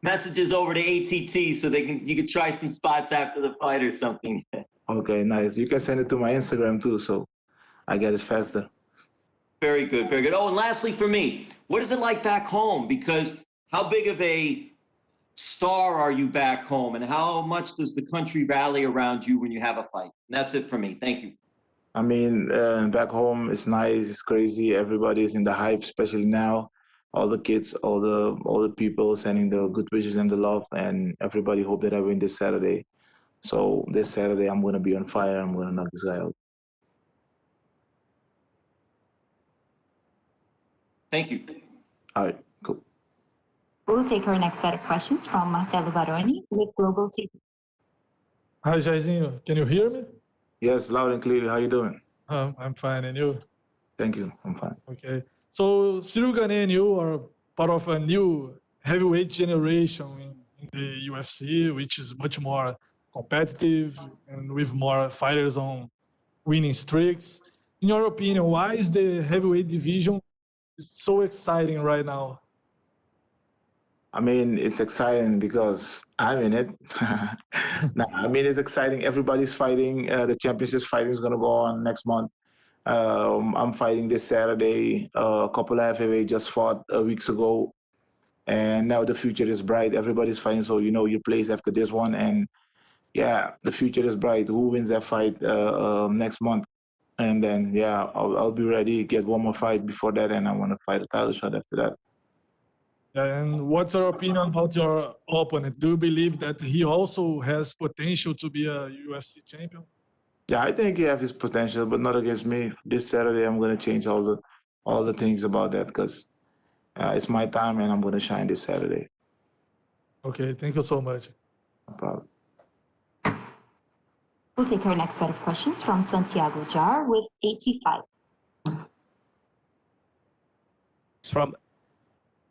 messages over to ATT so you can try some spots after the fight or something. Okay, nice. You can send it to my Instagram too, so I get it faster. Very good, very good. Oh, and lastly for me, what is it like back home? Because how big of a star are you back home, and how much does the country rally around you when you have a fight? And that's it for me. Thank you. I mean, back home it's nice, it's crazy. Everybody's in the hype, especially now. All the kids, all the people sending the good wishes and the love, and everybody hope that I win this Saturday. So this Saturday I'm gonna be on fire. I'm gonna knock this guy out. Thank you. All right, cool. We'll take our next set of questions from Marcelo Baroni with Global TV. Hi, Jairzinho. Can you hear me? Yes, loud and clear. How you doing? I'm fine, and you? Thank you. I'm fine. Okay. So Ciryl Gane and you are part of a new heavyweight generation in the UFC, which is much more competitive and with more fighters on winning streaks. In your opinion, why is the heavyweight division so exciting right now? I mean, it's exciting because I'm in it. Nah, I mean, it's exciting. Everybody's fighting. The championships fighting is going to go on next month. I'm fighting this Saturday. A couple of heavyweights just fought weeks ago. And now the future is bright. Everybody's fighting, so you know your place after this one. And yeah, the future is bright. Who wins that fight next month? And then, yeah, I'll be ready, get one more fight before that, and I want to fight a title shot after that. And what's your opinion about your opponent? Do you believe that he also has potential to be a UFC champion? Yeah, I think he has his potential, but not against me. This Saturday, I'm gonna change all the things about that because it's my time and I'm gonna shine this Saturday. Okay, thank you so much. No problem. We'll take our next set of questions from Santiago Jar with 85.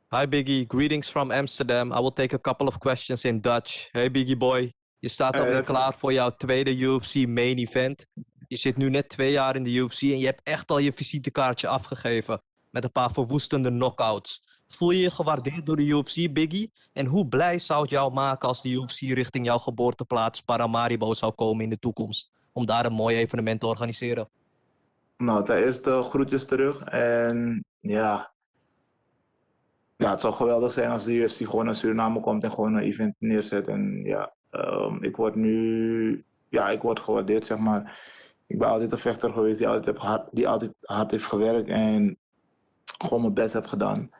Hi Biggie, greetings from Amsterdam. I will take a couple of questions in Dutch. Hey Biggie boy, je staat alweer klaar voor jouw tweede UFC main event. Je zit nu net 2 jaar in de UFC en je hebt echt al je visitekaartje afgegeven met een paar verwoestende knockouts. Voel je je gewaardeerd door de UFC, Biggie? En hoe blij zou het jou maken als de UFC richting jouw geboorteplaats Paramaribo zou komen in de toekomst? Om daar een mooi evenement te organiseren. Nou, ten eerste groetjes terug en ja, het zou geweldig zijn als de UFC gewoon naar Suriname komt en gewoon een event neerzet. En ja, ik word gewaardeerd, zeg maar. Ik ben altijd een vechter geweest die altijd hard heeft gewerkt en gewoon mijn best heb gedaan.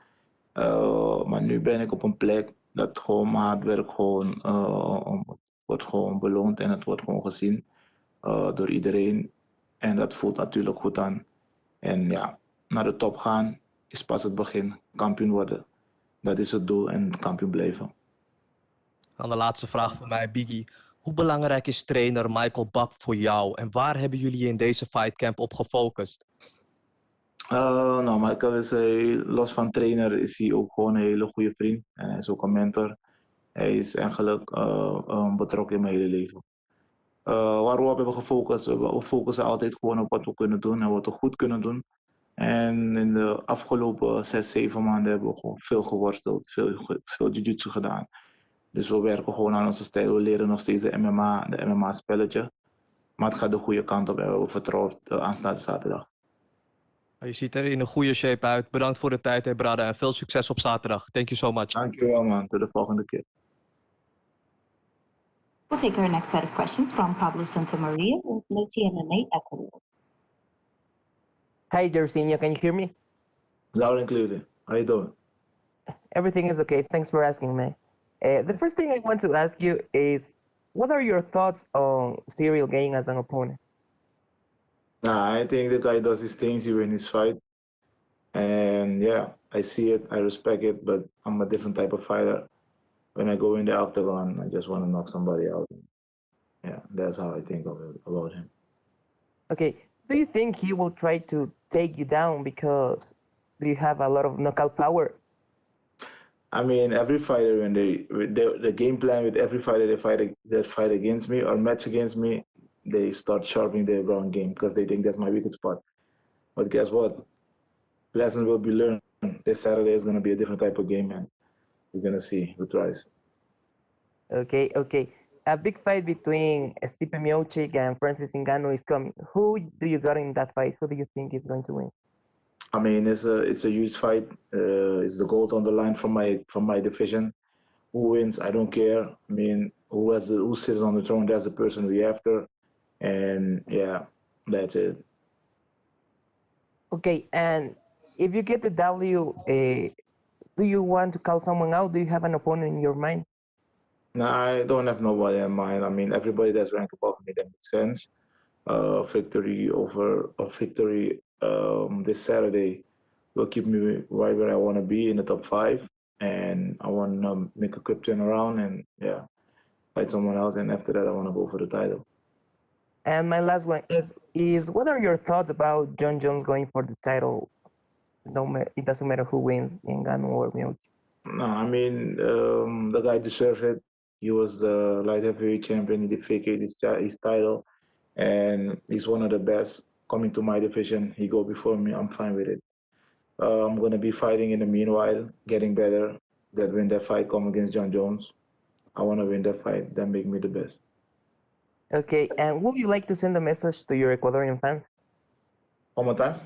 Maar nu ben ik op een plek dat gewoon mijn hard werk wordt gewoon beloond en het wordt gewoon gezien door iedereen. En dat voelt natuurlijk goed aan. En ja, naar de top gaan is pas het begin. Kampioen worden. Dat is het doel en kampioen blijven. Dan de laatste vraag voor mij, Biggie. Hoe belangrijk is trainer Michael Babb voor jou en waar hebben jullie je in deze fightcamp op gefocust? Nou, Michael is los van trainer is hij ook gewoon een hele goede vriend. En hij is ook een mentor. Hij is eigenlijk betrokken in mijn hele leven. Waar we op hebben gefocust, we focussen altijd gewoon op wat we kunnen doen en wat we goed kunnen doen. En in de afgelopen 6, 7 maanden hebben we gewoon veel geworsteld, veel jiu-jitsu gedaan. Dus we werken gewoon aan onze stijl. We leren nog steeds de MMA spelletje. Maar het gaat de goede kant op en we hebben vertrouwen aanstaande zaterdag. Je ziet er in een goede shape uit. Bedankt voor de tijd, hè, brada. En veel succes op zaterdag. Thank you so much. Dankjewel, man. Tot de volgende keer. We'll take our next set of questions from Pablo Santamaria with Noti MMA Ecuador. Hi, Jairzinho. Can you hear me? Loud and clear. How you doing? Everything is okay. Thanks for asking me. The first thing I want to ask you is, what are your thoughts on Ciryl Gane as an opponent? Nah, I think the guy does his things, he wins his fight. And yeah, I see it, I respect it, but I'm a different type of fighter. When I go in the octagon, I just want to knock somebody out. Yeah, that's how I think about him. Okay, do you think he will try to take you down because you have a lot of knockout power? I mean, every fighter, when the game plan with every fighter that fight against me or match against me, they start sharpening their ground game because they think that's my weakest spot. But guess what? Lessons will be learned. This Saturday is going to be a different type of game, and we're going to see who tries. Okay. A big fight between Stipe Miocic and Francis Ngannou is coming. Who do you got in that fight? Who do you think is going to win? I mean, it's a huge fight. It's the gold on the line from my division. Who wins? I don't care. I mean, who sits on the throne? That's the person we after. And yeah, that's it. Okay, and if you get the W, do you want to call someone out? Do you have an opponent in your mind? No, I don't have nobody in mind. I mean, everybody that's ranked above me, that makes sense. Victory this Saturday will keep me right where I want to be in the top 5. And I want to make a quick turnaround and yeah, fight someone else. And after that, I want to go for the title. And my last one is what are your thoughts about John Jones going for the title? It doesn't matter who wins, Ngannou or Miocic. No, I mean, the guy deserved it. He was the light heavyweight champion. He defended his title. And he's one of the best coming to my division. He go before me. I'm fine with it. I'm going to be fighting in the meanwhile, getting better. That when that fight come against John Jones, I want to win that fight. That make me the best. Okay, and would you like to send a message to your Ecuadorian fans? One more time?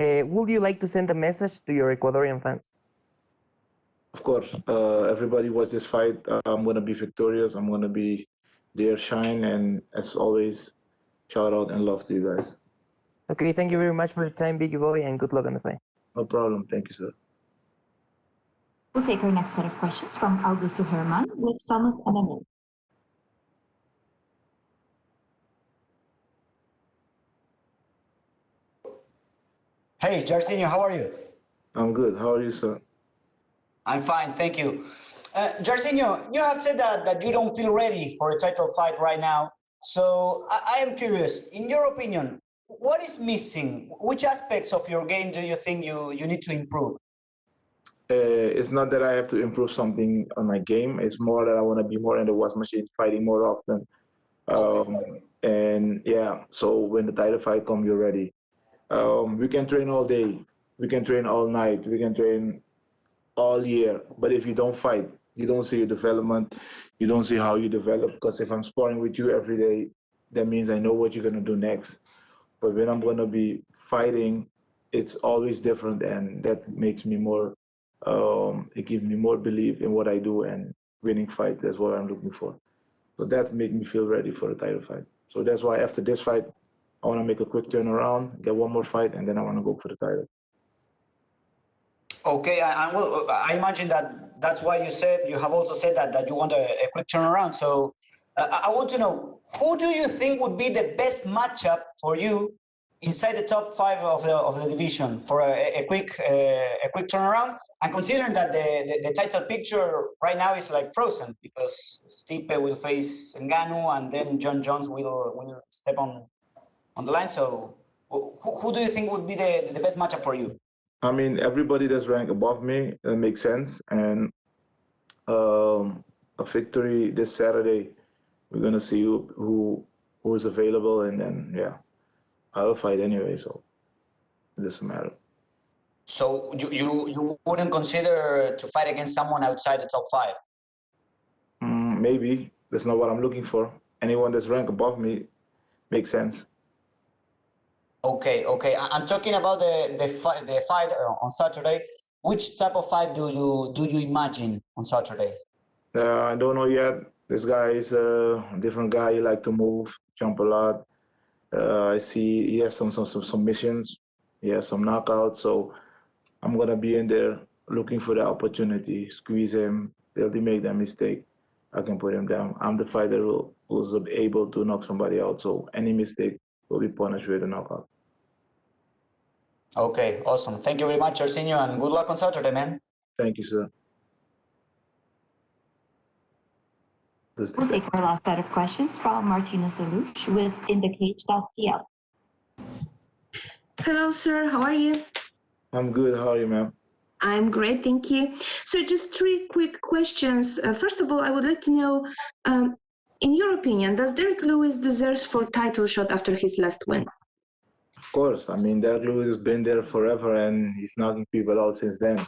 Would you like to send a message to your Ecuadorian fans? Of course. Everybody watch this fight. I'm going to be victorious. I'm going to be there, shine. And as always, shout out and love to you guys. Okay, thank you very much for your time, Biggie Boy, and good luck on the fight. No problem. Thank you, sir. We'll take our next set of questions from Augusto Herman with Somos MMA. Hey, Jairzinho, how are you? I'm good. How are you, sir? I'm fine, thank you. Jairzinho, you have said that you don't feel ready for a title fight right now. So I am curious, in your opinion, what is missing? Which aspects of your game do you think you need to improve? It's not that I have to improve something on my game. It's more that I want to be more in the wash machine, fighting more often. And yeah, so when the title fight comes, you're ready. We can train all day, we can train all night, we can train all year. But if you don't fight, you don't see your development, you don't see how you develop. Because if I'm sparring with you every day, that means I know what you're gonna do next. But when I'm gonna be fighting, it's always different, and that makes me more. It gives me more belief in what I do, and winning fights. That's what I'm looking for. So that makes me feel ready for the title fight. So that's why after this fight, I want to make a quick turnaround, get one more fight, and then I want to go for the title. Okay, I imagine that that's why you have also said that you want a quick turnaround. So I want to know, who do you think would be the best matchup for you inside the top 5 of the division for a quick turnaround? And considering that the title picture right now is like frozen because Stipe will face Ngannou and then John Jones will step on the line. So who do you think would be the best matchup for you? I mean, everybody that's ranked above me, it makes sense. And a victory this Saturday, we're gonna see who is available, and then yeah, I'll fight anyway, so it doesn't matter. So you wouldn't consider to fight against someone outside the top 5? Maybe. That's not what I'm looking for. Anyone that's ranked above me makes sense. Okay. I'm talking about the fight on Saturday. Which type of fight do you imagine on Saturday? I don't know yet. This guy is a different guy. He like to move, jump a lot. I see he has some submissions. He has some knockouts. So I'm gonna be in there looking for the opportunity, squeeze him. Till he make that mistake, I can put him down. I'm the fighter who's able to knock somebody out. So any mistake will be punished with a knockout. Okay, awesome. Thank you very much, Jairzinho, and good luck on Saturday, man. Thank you, sir. We'll take our last set of questions from Martina Zalush with InTheCage.pl. Hello, sir. How are you? I'm good. How are you, ma'am? I'm great, thank you. So just 3 quick questions. First of all, I would like to know, in your opinion, does Derek Lewis deserve for title shot after his last win? Of course. I mean, Derek Lewis has been there forever, and he's knocking people out since then.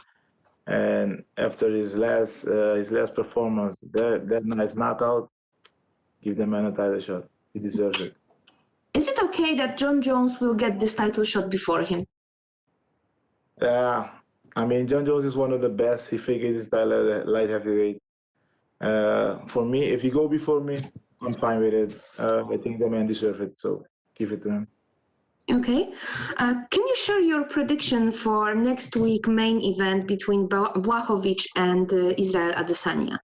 And after his last performance, that nice knockout, give the man a title shot. He deserves it. Is it okay that John Jones will get this title shot before him? Yeah, I mean, John Jones is one of the best. He figured his style at light heavyweight. For me, if he go before me, I'm fine with it. I think the man deserves it, so give it to him. Okay. Can you share your prediction for next week main event between Blachowicz and Israel Adesanya?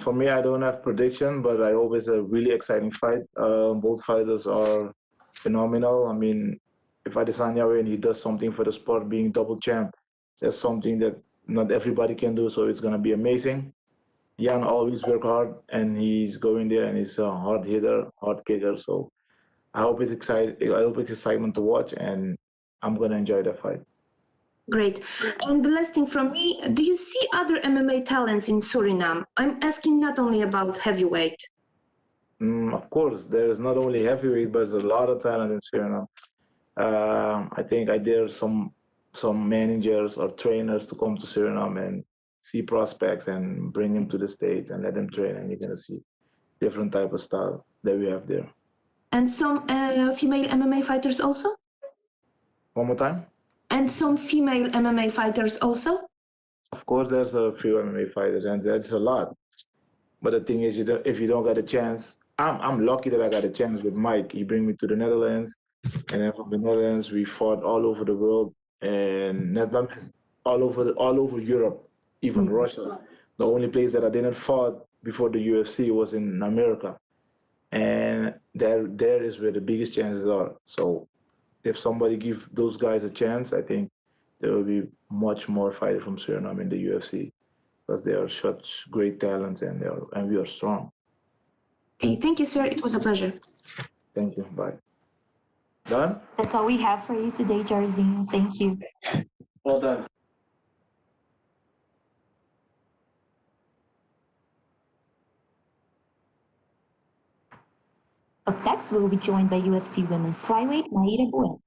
For me, I don't have prediction, but I hope it's a really exciting fight. Both fighters are phenomenal. I mean, if Adesanya wins, he does something for the sport, being double champ. That's something that not everybody can do, so it's going to be amazing. Jan always work hard, and he's going there, and he's a hard hitter, hard kicker. So I hope it's exciting. I hope it's excitement to watch, and I'm going to enjoy that fight. Great. And the last thing from me, do you see other MMA talents in Suriname? I'm asking not only about heavyweight. Of course, there's not only heavyweight, but there's a lot of talent in Suriname. I think I dare some managers or trainers to come to Suriname and see prospects and bring them to the States and let them train, and you're gonna see different type of style that we have there. And some female MMA fighters also? One more time? And some female MMA fighters also? Of course, there's a few MMA fighters, and that's a lot. But the thing is, if you don't get a chance, I'm lucky that I got a chance with Mike. He bring me to the Netherlands, and then from the Netherlands, we fought all over the world. And Netherlands all over Europe, even Russia. The only place that I didn't fought before the UFC was in America, and there is where the biggest chances are. So if somebody give those guys a chance, I think there will be much more fighters from Suriname in the UFC because they are such great talents and we are strong. Okay, thank you, sir. It was a pleasure. Thank you. Bye. Done? That's all we have for you today, Jairzinho. Thank you. Well done. Up next, we will be joined by UFC women's flyweight Mayra Bueno.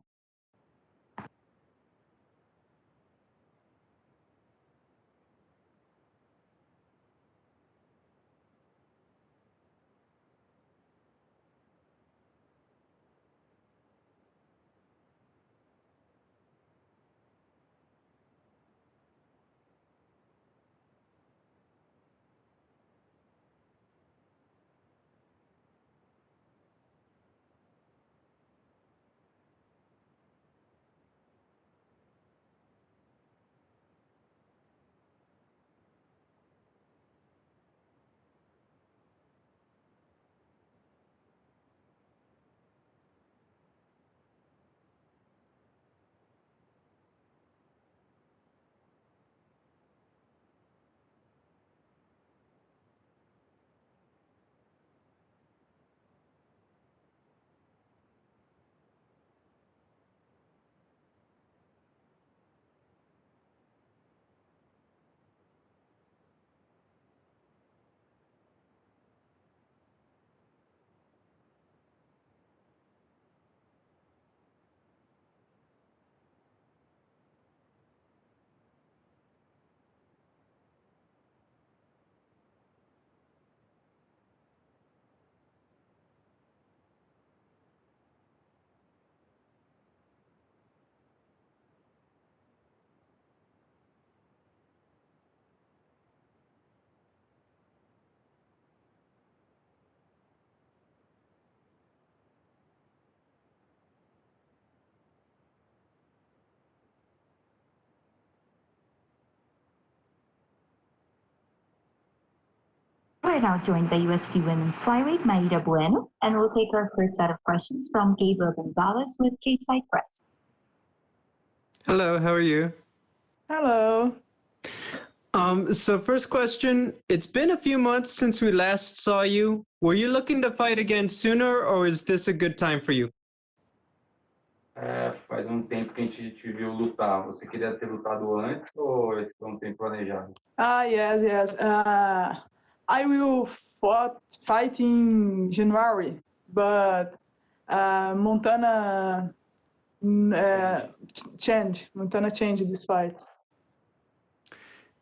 We're now joined by UFC women's flyweight Mayra Bueno, and we'll take our first set of questions from Gabriel Gonzalez with Cape Press. Hello, how are you? Hello. So first question, it's been a few months since we last saw you. Were you looking to fight again sooner, or is this a good time for you? Faz tempo que a gente te viu lutar. Você queria ter lutado antes ou esse foi tempo planejado? Yes. I will fight in January, but Montana changed this fight.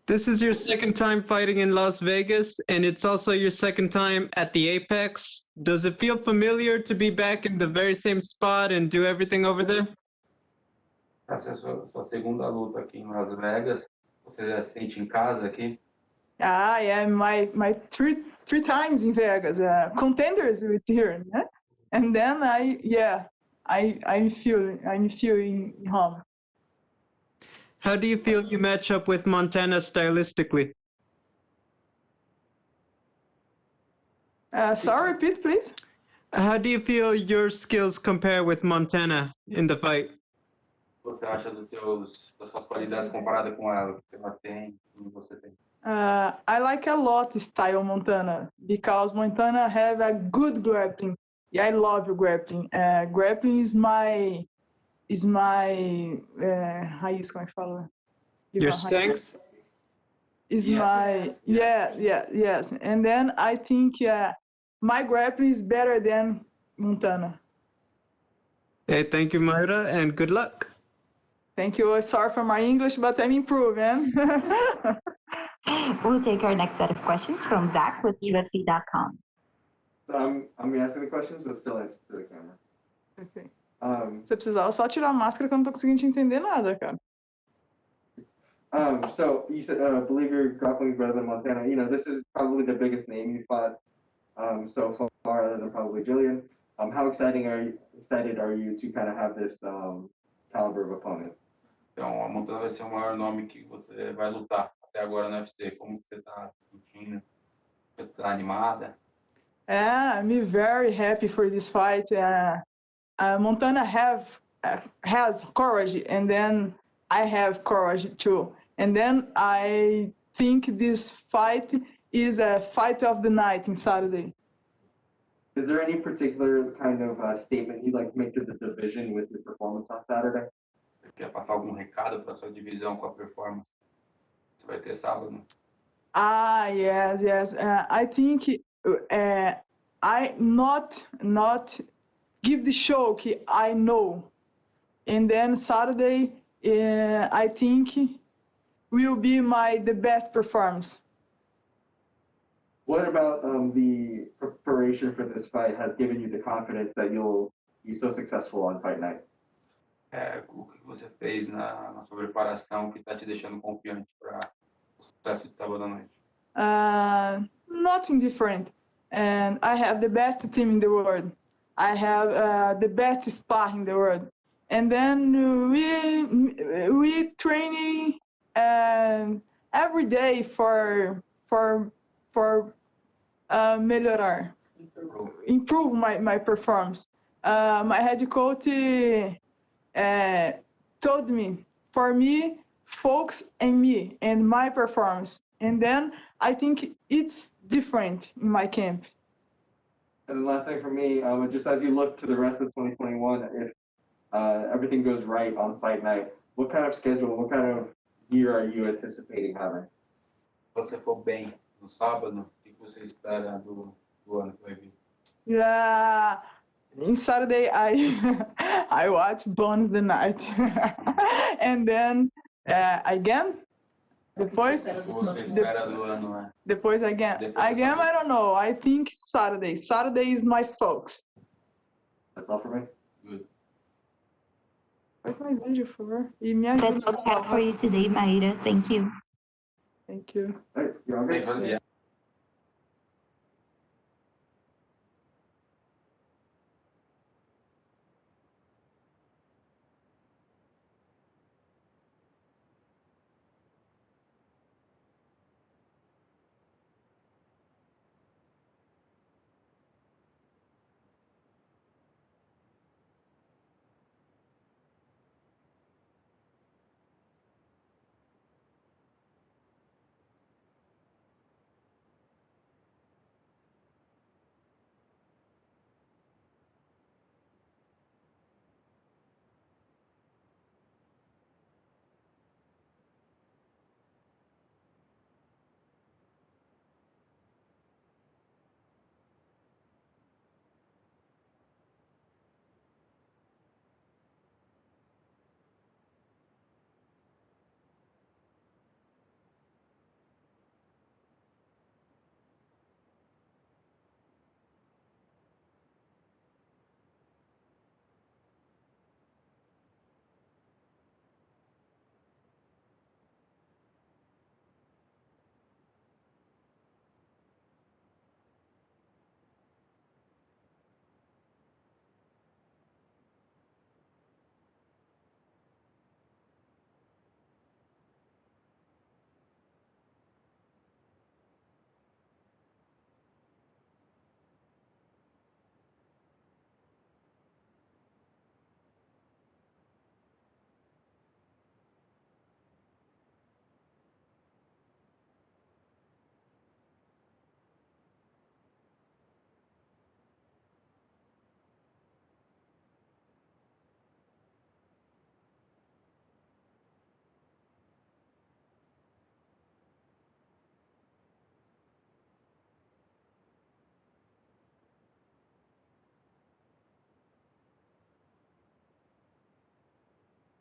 This is your second time fighting in Las Vegas, and it's also your second time at the Apex. Does it feel familiar to be back in the very same spot and do everything over there? Essa é a sua segunda luta aqui em Las Vegas. Você já se sente em casa aqui? Yeah, my three times in Vegas, contenders with here, né? And then I'm feeling home. How do you feel you match up with Montana stylistically? Sorry, repeat, please. How do you feel your skills compare with Montana in the fight? Você acha das suas qualidades comparada com ela, que ela tem e você tem? I like a lot style Montana because Montana have a good grappling. Yeah, I love grappling. Grappling is my raiz, como é que fala? Your strength? Is my yes. And then I think my grappling is better than Montana. Hey, thank you, Mayra, and good luck. Thank you. Sorry for my English, but I'm improving. We'll take our next set of questions from Zach with UFC.com. So I'm asking the questions, but still answer to the camera. Okay. Você precisava só tirar a máscara que eu não tô conseguindo te entender nada, cara. So you said, believe your grappling is better than Montana. You know, this is probably the biggest name you fought so far, other than probably Jillian. How excited are you to kind of have this caliber of opponent? Então, a Montana vai ser o maior nome que você vai lutar até agora no UFC. Como que você está se sentindo? Você está animada? Yeah, I'm very happy for this fight. Montana has courage, and then I have courage too. And then I think this fight is a fight of the night in Saturday. Is there any particular kind of statement you'd like to make to the division with your performance on Saturday? Você quer passar algum recado para sua divisão com a performance que você vai ter sábado? Yes. I think I not give the show que I know, and then Saturday I think will be the best performance. What about the preparation for this fight has given you the confidence that you'll be so successful on fight night? O que você fez na sua preparação que está te deixando confiante para o sucesso de sábado à noite? Nothing different, and I have the best team in the world. I have the best spar in the world, and then we training every day for melhorar, improve my performance. My head coach told me, for me, focus on me and my performance, and then I think it's different in my camp. And the last thing for me, just as you look to the rest of 2021, if everything goes right on fight night, what kind of schedule, what kind of year are you anticipating having? Se você for bem no sábado, o que você espera do ano que vai vir? Yeah, in Saturday I watch Bones the Night, and then again. Depois O que você espera do ano, né? Depois again, I don't know. I think Saturday. Saturday is my focus. That's all for me. Good. Faz mais vídeo, por favor. E me ajuda. That's all I have for you today, Mayra. Thank you. Thank you. All right, you're all good. Yeah.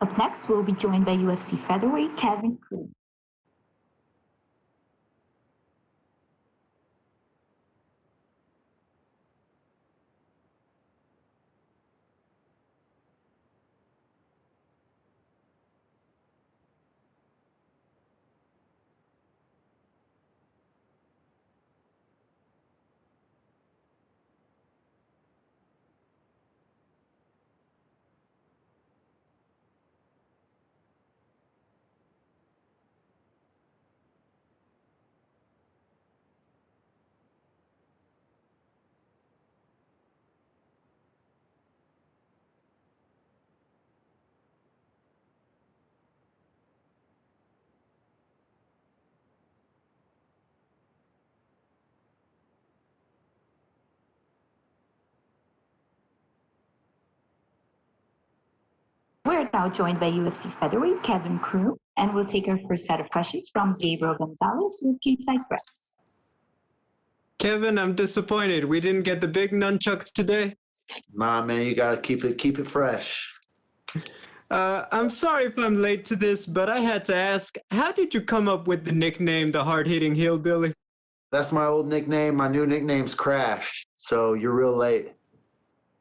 Up next, we'll be joined by UFC featherweight Kevin Croom. We're now joined by UFC featherweight Kevin Croom, and we'll take our first set of questions from Gabriel Gonzalez with Stateside Press. Kevin, I'm disappointed. We didn't get the big nunchucks today. Nah, man, you gotta keep it fresh. I'm sorry if I'm late to this, but I had to ask, how did you come up with the nickname, the hard-hitting hillbilly? That's my old nickname. My new nickname's Crash, so you're real late.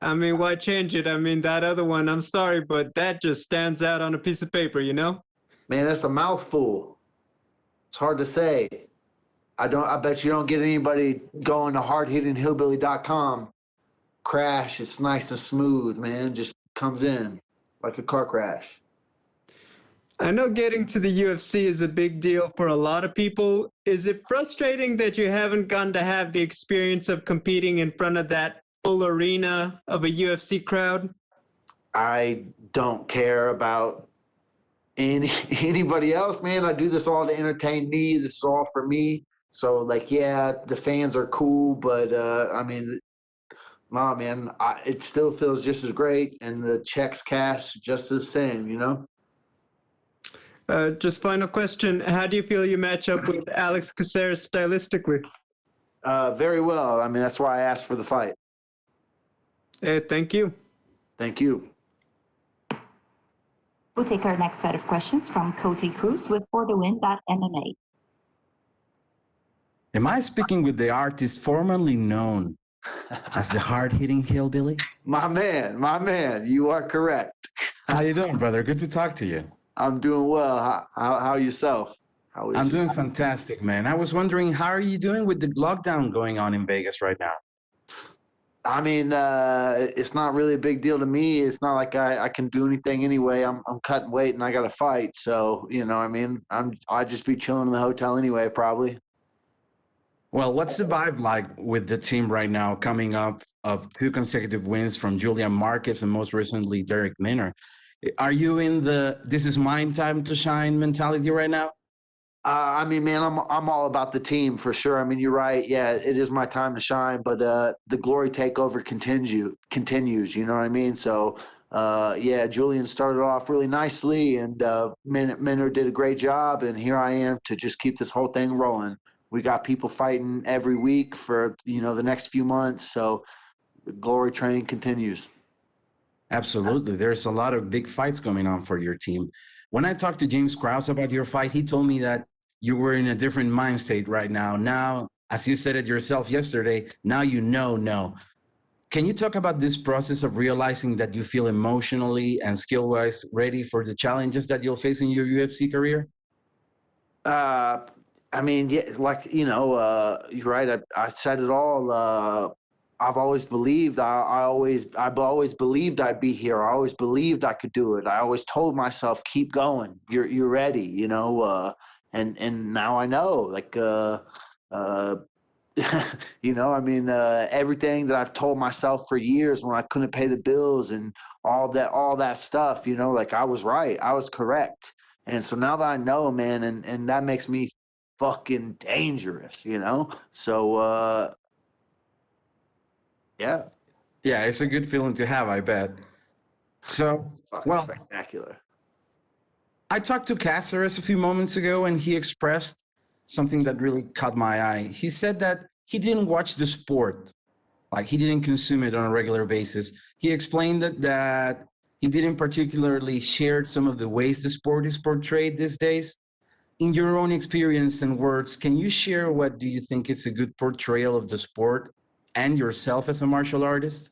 I mean, why change it? I mean, that other one, I'm sorry, but that just stands out on a piece of paper, you know? Man, that's a mouthful. It's hard to say. I bet you don't get anybody going to hardhittinghillbilly.com. Crash, it's nice and smooth, man. Just comes in like a car crash. I know getting to the UFC is a big deal for a lot of people. Is it frustrating that you haven't gotten to have the experience of competing in front of that full arena of a UFC crowd? I don't care about anybody else, man. I do this all to entertain me. This is all for me. So, like, yeah, the fans are cool, but, I mean, nah, man, it still feels just as great, and the checks cash just the same, you know? Just final question. How do you feel you match up with Alex Caceres stylistically? Very well. I mean, that's why I asked for the fight. Thank you. Thank you. We'll take our next set of questions from Cote Cruz with ForTheWin.MMA. Am I speaking with the artist formerly known as the hard-hitting hillbilly? My man, you are correct. How you doing, brother? Good to talk to you. I'm doing well. How yourself? I'm doing fantastic, man. I was wondering, how are you doing with the lockdown going on in Vegas right now? I mean, it's not really a big deal to me. It's not like I can do anything anyway. I'm cutting weight and I got to fight. So, you know, I mean, I'd just be chilling in the hotel anyway, probably. Well, what's the vibe like with the team right now, coming up of 2 consecutive wins from Julian Marquez and most recently Derek Minner? Are you in the "this is my time to shine" mentality right now? I mean, man, I'm all about the team for sure. I mean, you're right. Yeah, it is my time to shine, but the glory takeover continues. You know what I mean? So, yeah, Julian started off really nicely, and Minner did a great job, and here I am to just keep this whole thing rolling. We got people fighting every week for, you know, the next few months, so the glory train continues. Absolutely. There's a lot of big fights going on for your team. When I talked to James Krause about your fight, he told me that you were in a different mind state right now. Now, as you said it yourself yesterday, now you know. Can you talk about this process of realizing that you feel emotionally and skill-wise ready for the challenges that you'll face in your UFC career? I mean, yeah, like, you know, you're right. I said it all. I've always believed. I've always believed I'd be here. I always believed I could do it. I always told myself, keep going. You're ready. You know. And now I know. Like, you know. I mean, everything that I've told myself for years when I couldn't pay the bills and all that stuff. You know, like I was right. I was correct. And so now that I know, man, and that makes me fucking dangerous, you know? So, yeah. Yeah, it's a good feeling to have, I bet. So, well, spectacular. I talked to Caceres a few moments ago, and he expressed something that really caught my eye. He said that he didn't watch the sport, like he didn't consume it on a regular basis. He explained that he didn't particularly share some of the ways the sport is portrayed these days. In your own experience and words, can you share what do you think is a good portrayal of the sport and yourself as a martial artist?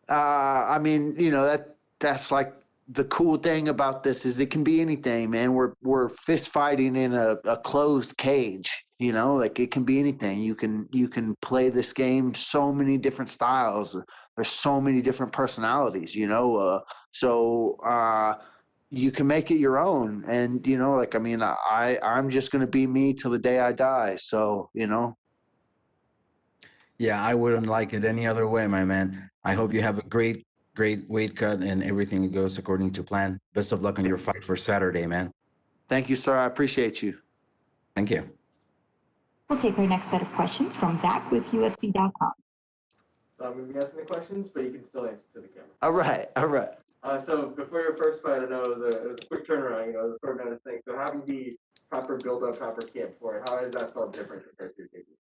I mean, you know, that's like the cool thing about this is it can be anything, man. We're fist fighting in a closed cage, you know, like it can be anything. You can play this game so many different styles. There's so many different personalities, you know. You can make it your own. And, you know, like, I mean, I'm just going to be me till the day I die. So, you know. Yeah, I wouldn't like it any other way, my man. I hope you have a great weight cut and everything goes according to plan. Best of luck on your fight for Saturday, man. Thank you, sir. I appreciate you. Thank you. We'll take our next set of questions from Zach with UFC.com. So I'm going to be asking the questions, but you can still answer to the camera. All right. So before your first fight, I know it was a quick turnaround. You know, it was a short notice thing. So having the proper build up, proper camp for it, how has that felt different compared to your debut?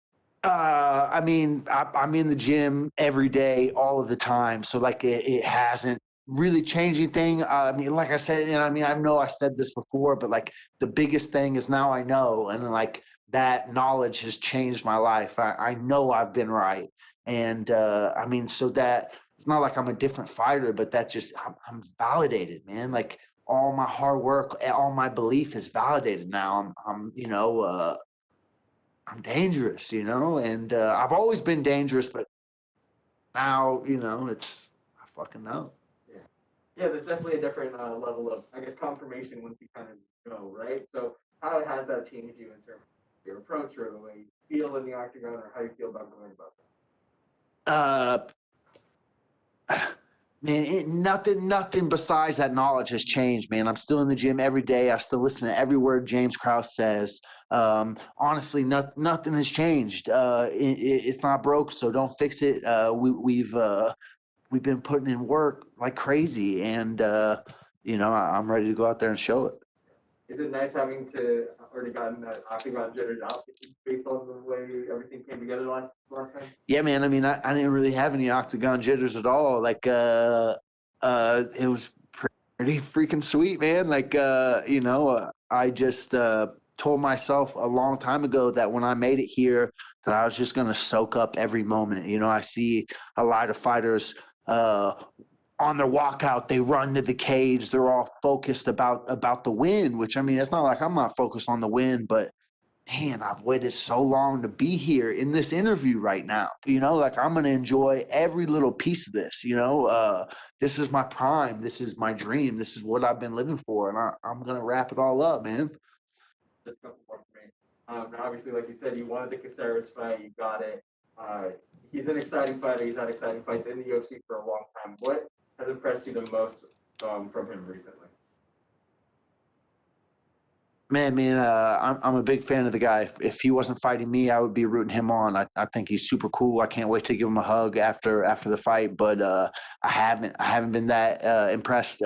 I mean, I'm in the gym every day, all of the time. So like, it hasn't really changed anything. I mean, like I said, and I mean, I know I said this before, but like the biggest thing is now I know, and like that knowledge has changed my life. I know I've been right, and I mean, so that it's not like I'm a different fighter, but that just I'm validated, man. Like all my hard work, all my belief is validated now. I'm you know. I'm dangerous, you know, and I've always been dangerous, but now, you know, I fucking know. Yeah, there's definitely a different level of, I guess, confirmation once you kind of know, right? So how has that changed you in terms of your approach or the way you feel in the octagon or how you feel about going about that? Man, nothing besides that knowledge has changed, man. I'm still in the gym every day. I still listen to every word James Krause says. Honestly, nothing has changed. It's not broke, so don't fix it. We've been putting in work like crazy, and you know, I'm ready to go out there and show it. Is it nice having to already gotten that octagon jitters out based on the way everything came together last time? Yeah, man. I mean, I didn't really have any octagon jitters at all. Like, it was pretty freaking sweet, man. Like, you know, I just told myself a long time ago that when I made it here, that I was just gonna soak up every moment. You know, I see a lot of fighters on their walkout, they run to the cage. They're all focused about the win, which I mean, it's not like I'm not focused on the win, but man, I've waited so long to be here in this interview right now. You know, like I'm going to enjoy every little piece of this. You know, this is my prime. This is my dream. This is what I've been living for. And I'm going to wrap it all up, man. Just a couple more for me. Now, obviously, like you said, you wanted the Caceres fight. You got it. He's an exciting fighter. He's had exciting fights in the UFC for a long time. What has impressed you the most from him recently? Man, I'm a big fan of the guy. If he wasn't fighting me, I would be rooting him on. I think he's super cool. I can't wait to give him a hug after the fight. But I haven't been that impressed.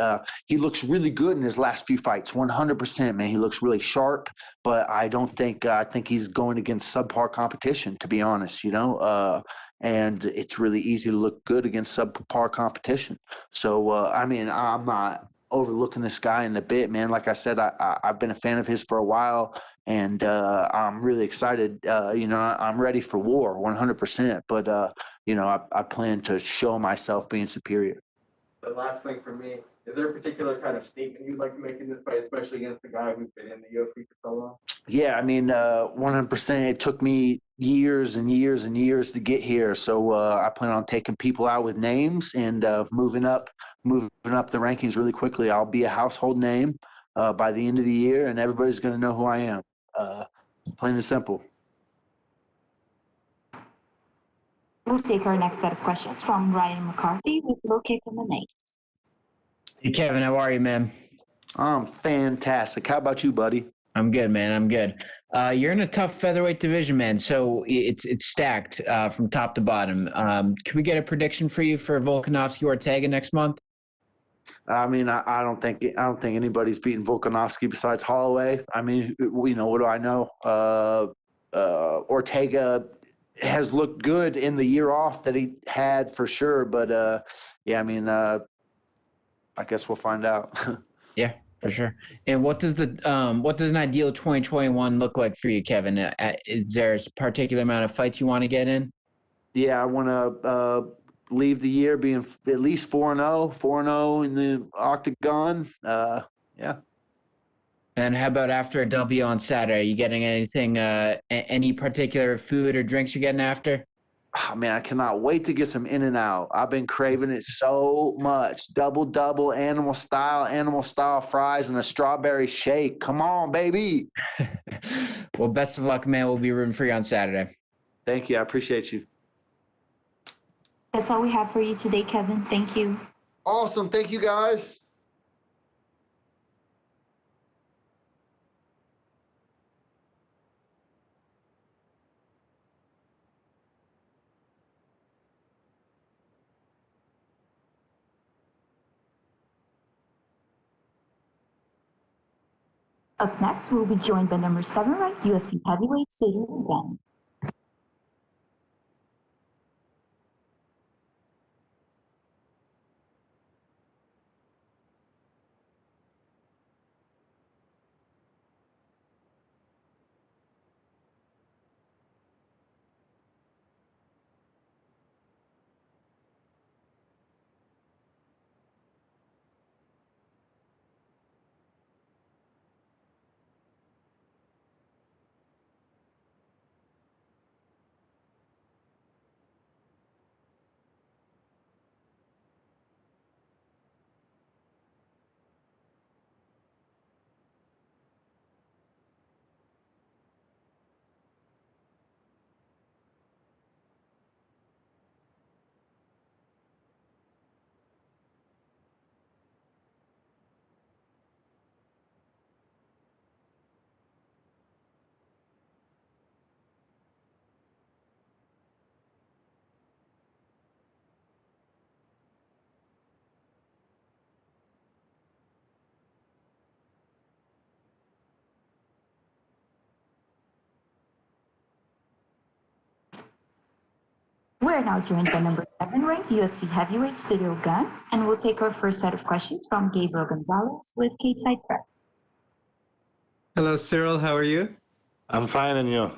He looks really good in his last few fights. 100%, man. He looks really sharp. But I don't think I think he's going against subpar competition. To be honest, you know. And it's really easy to look good against subpar competition. So I mean, I'm not overlooking this guy in the bit, man. Like I said, I've been a fan of his for a while, and I'm really excited. You know, I'm ready for war, 100%. But you know, I plan to show myself being superior. The last thing for me, is there a particular kind of statement you'd like to make in this fight, especially against the guy who's been in the UFC for so long? Yeah, I mean, 100%. It took me years and years and years to get here, so I plan on taking people out with names and moving up the rankings really quickly. I'll be a household name by the end of the year, and everybody's going to know who I am. Plain and simple. We'll take our next set of questions from Ryan McCarthy with Low Kick MMA. Hey, Kevin, how are you, man? I'm fantastic. How about you, buddy? I'm good, man. I'm good. You're in a tough featherweight division, man. So it's stacked from top to bottom. Can we get a prediction for you for Volkanovski Ortega next month? I mean, I don't think anybody's beaten Volkanovski besides Holloway. I mean, you know, what do I know? Ortega has looked good in the year off that he had for sure, but yeah, I mean, I guess we'll find out. Yeah, for sure. And what does an ideal 2021 look like for you, Kevin? Is there a particular amount of fights you want to get in? Yeah, I want to leave the year being at least 4-0 in the octagon. Yeah. And how about after a W on Saturday? Are you getting anything, any particular food or drinks you're getting after? Oh, man, I cannot wait to get some In-N-Out. I've been craving it so much. Double, animal style fries and a strawberry shake. Come on, baby. Well, best of luck, man. We'll be rooting for you on Saturday. Thank you. I appreciate you. That's all we have for you today, Kevin. Thank you. Awesome. Thank you, guys. Up next, we'll be joined by number 7 ranked UFC heavyweight Ciryl Gane. We're now joined by number 7 ranked UFC heavyweight Ciryl Gane, and we'll take our first set of questions from Gabriel Gonzalez with Cateside Press. Hello, Ciryl. How are you? I'm fine, and you?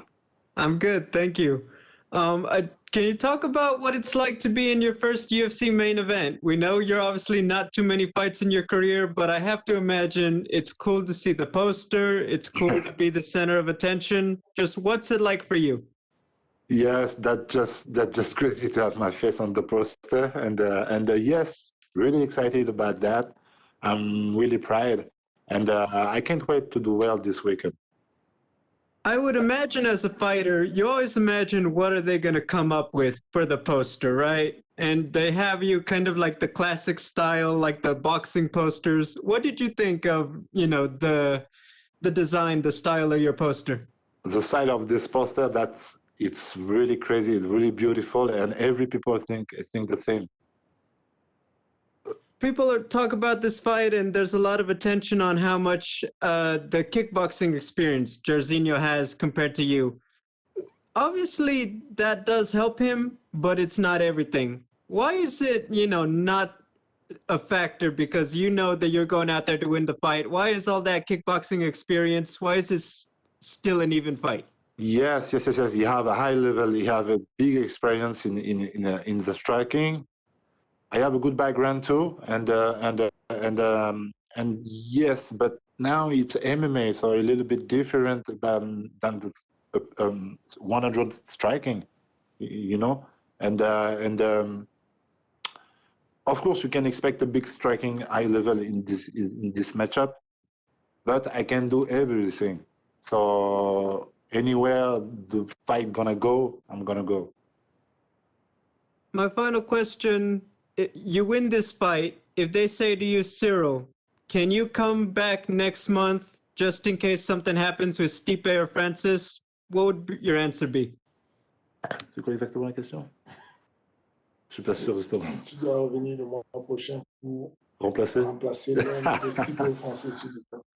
I'm good, thank you. Can you talk about what it's like to be in your first UFC main event? We know you're obviously not too many fights in your career, but I have to imagine it's cool to see the poster. It's cool to be the center of attention. Just what's it like for you? Yes, that just crazy to have my face on the poster, and yes, really excited about that. I'm really proud, and I can't wait to do well this weekend. I would imagine as a fighter, you always imagine what are they going to come up with for the poster, right? And they have you kind of like the classic style, like the boxing posters. What did you think of, the design, the style of your poster? The style of this poster, it's really crazy, it's really beautiful, and every people think the same. People talk about this fight, and there's a lot of attention on how much the kickboxing experience Jairzinho has compared to you. Obviously, that does help him, but it's not everything. Why is it, not a factor? Because you know that you're going out there to win the fight. Why is all that kickboxing experience? Why is this still an even fight? Yes. You have a high level. You have a big experience in the striking. I have a good background too, and yes, but now it's MMA, so a little bit different than the 100 striking, and of course you can expect a big striking high level in this matchup, but I can do everything. So anywhere the fight gonna go, I'm gonna go. My final question, you win this fight. If they say to you, Ciryl, can you come back next month just in case something happens with Stipe or Francis? What would your answer be? C'est quoi exactement la question? Je suis pas sûr justement. Tu dois revenir le mois prochain pour remplacer le Stipe ou Francis.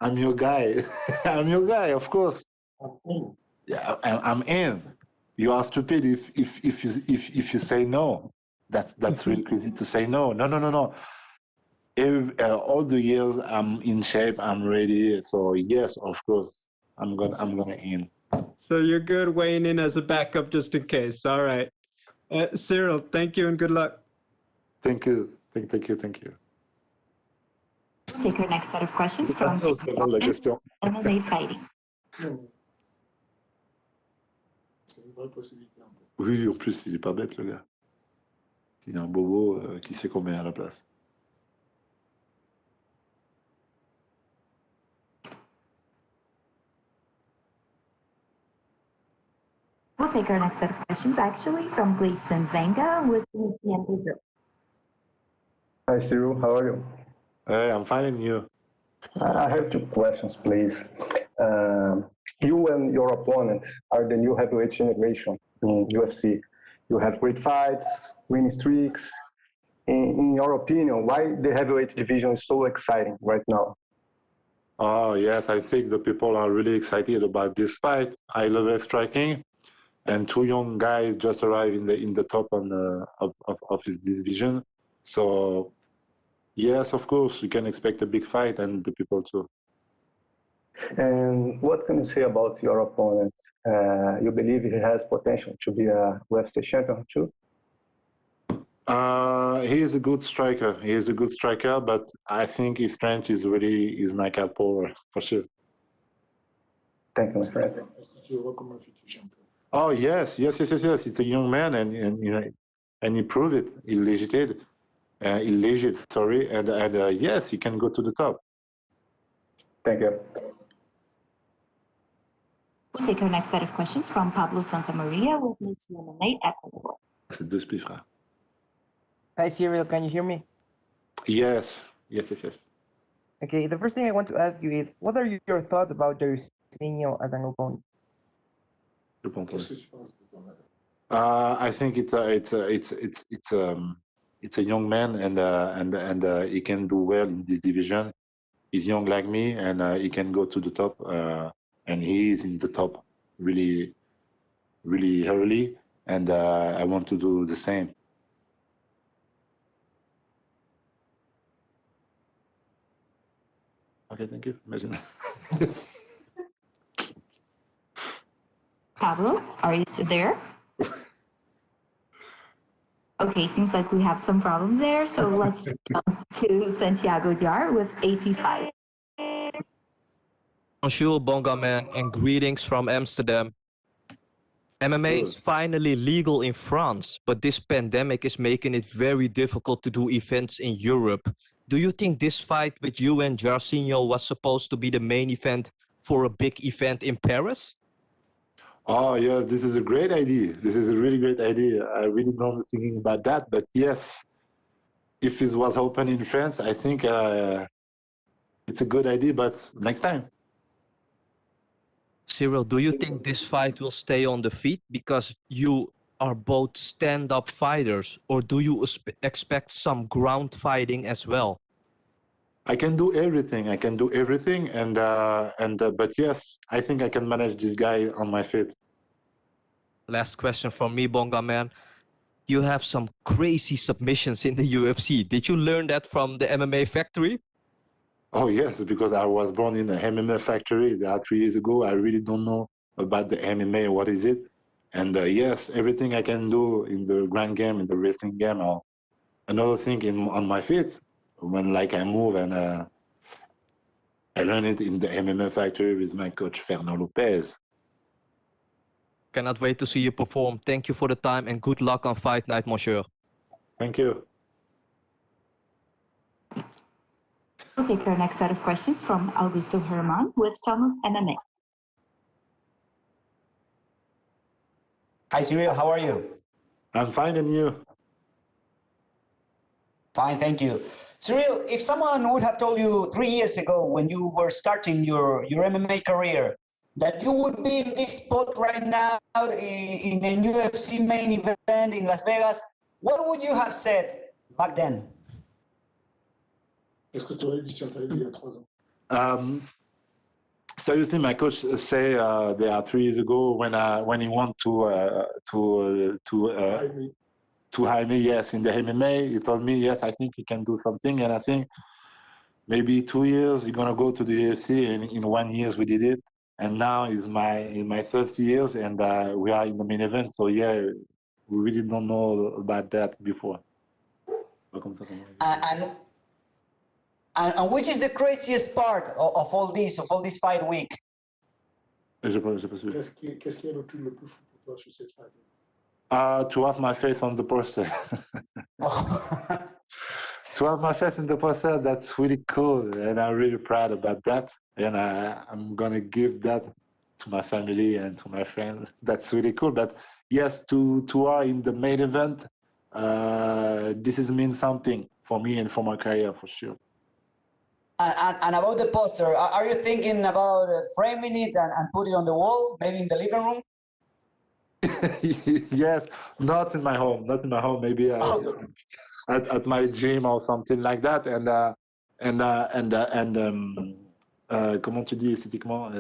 I'm your guy. I'm your guy, of course. Yeah, I'm in. You are stupid if you say no. That's really crazy to say no. No. All the years I'm in shape, I'm ready. So yes, of course, I'm gonna in. So you're good weighing in as a backup just in case. All right, Ciryl, thank you and good luck. Thank you. Thank you. We'll take our next set of questions from MMA Fighting. Oui, en plus, il est pas bête, le gars. Il y a un bobo qui sait combien à la place. We'll take our next set of questions, actually, from Gleison Venga with ESPN Brazil. Hi, Ciryl. How are you? Hey, I'm fine, and you? I have 2 questions, please. You and your opponent are the new heavyweight generation in UFC. You have great fights, winning streaks. In your opinion, why the heavyweight division is so exciting right now? Oh yes, I think the people are really excited about this fight. I love striking, and two young guys just arrived in the top of his division. So yes, of course, you can expect a big fight, and the people too. And what can you say about your opponent? You believe he has potential to be a UFC champion too? He is a good striker. He is a good striker, but I think his strength is really his knockout power for sure. Thank you, my friend. Oh yes. It's a young man, and you know, and he proved it. He legit. Sorry, and yes, he can go to the top. Thank you. We'll take our next set of questions from Pablo Santamaria with Mix MMA Ecuador. Hi, Ciryl, can you hear me? Yes. Okay, the first thing I want to ask you is, what are your thoughts about Jairzinho as an opponent? I think it's a young man, and he can do well in this division. He's young like me, and he can go to the top. And he is in the top really early, and I want to do the same. Okay, thank you. Pablo, are you still there? Okay, seems like we have some problems there. So let's jump to Santiago Jar with 85. Bonjour, Bongaman, and greetings from Amsterdam. MMA is finally legal in France, but this pandemic is making it very difficult to do events in Europe. Do you think this fight with you and Jairzinho was supposed to be the main event for a big event in Paris? Oh yes, this is a great idea. This is a really great idea. I really not thinking about that, but yes, if it was open in France, I think it's a good idea. But next time. Ciryl, do you think this fight will stay on the feet because you are both stand-up fighters, or do you expect some ground fighting as well? I can do everything. And but yes, I think I can manage this guy on my feet. Last question from me, Bonga man. You have some crazy submissions in the UFC. Did you learn that from the MMA factory? Oh yes, because I was born in the MMA factory 3 years ago. I really don't know about the MMA. What is it? And yes, everything I can do in the grand game, in the wrestling game, or another thing on my feet when like I move, and I learned it in the MMA factory with my coach Fernando Lopez. Cannot wait to see you perform. Thank you for the time and good luck on fight night, monsieur. Thank you. We'll take our next set of questions from Augusto Herman with Somos MMA. Hi, Ciryl. How are you? I'm fine, and you? Fine, thank you. Ciryl, if someone would have told you 3 years ago when you were starting your MMA career that you would be in this spot right now in a UFC main event in Las Vegas, what would you have said back then? Seriously, my coach say there are 3 years ago when he want to hire me, yes, in the MMA. He told me, yes, I think he can do something, and I think maybe 2 years you're gonna go to the UFC, and in 1 year we did it, and now is my third years, and we are in the main event. So yeah, we really don't know about that before. And which is the craziest part of all this fight week? Qu'est-ce qui est le plus fou pour toi sur cette fight? To have my face on the poster. To have my face in the poster, that's really cool, and I'm really proud about that. And I'm gonna give that to my family and to my friends. That's really cool. But yes, to are in the main event, this is means something for me and for my career for sure. And about the poster, are you thinking about framing it and put it on the wall, maybe in the living room? Yes, not in my home. Maybe at my gym or something like that. And comment tu dis esthétiquement,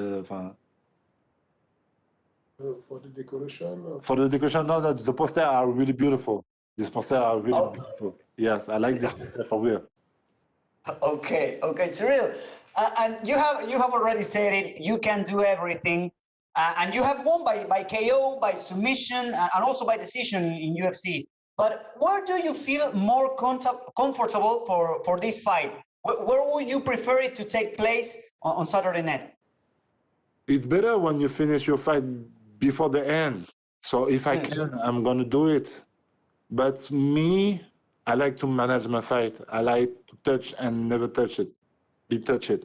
For the decoration. for the decoration, no, the posters are really beautiful. These posters are really beautiful. Yes, I like this poster for real. Okay, Ciryl, and you have already said it. You can do everything, and you have won by KO, by submission, and also by decision in UFC. But where do you feel more comfortable for this fight? Where would you prefer it to take place on Saturday night? It's better when you finish your fight before the end. So if I can, I'm gonna do it. But me, I like to manage my fight. I like to touch and never touch it. Be touched.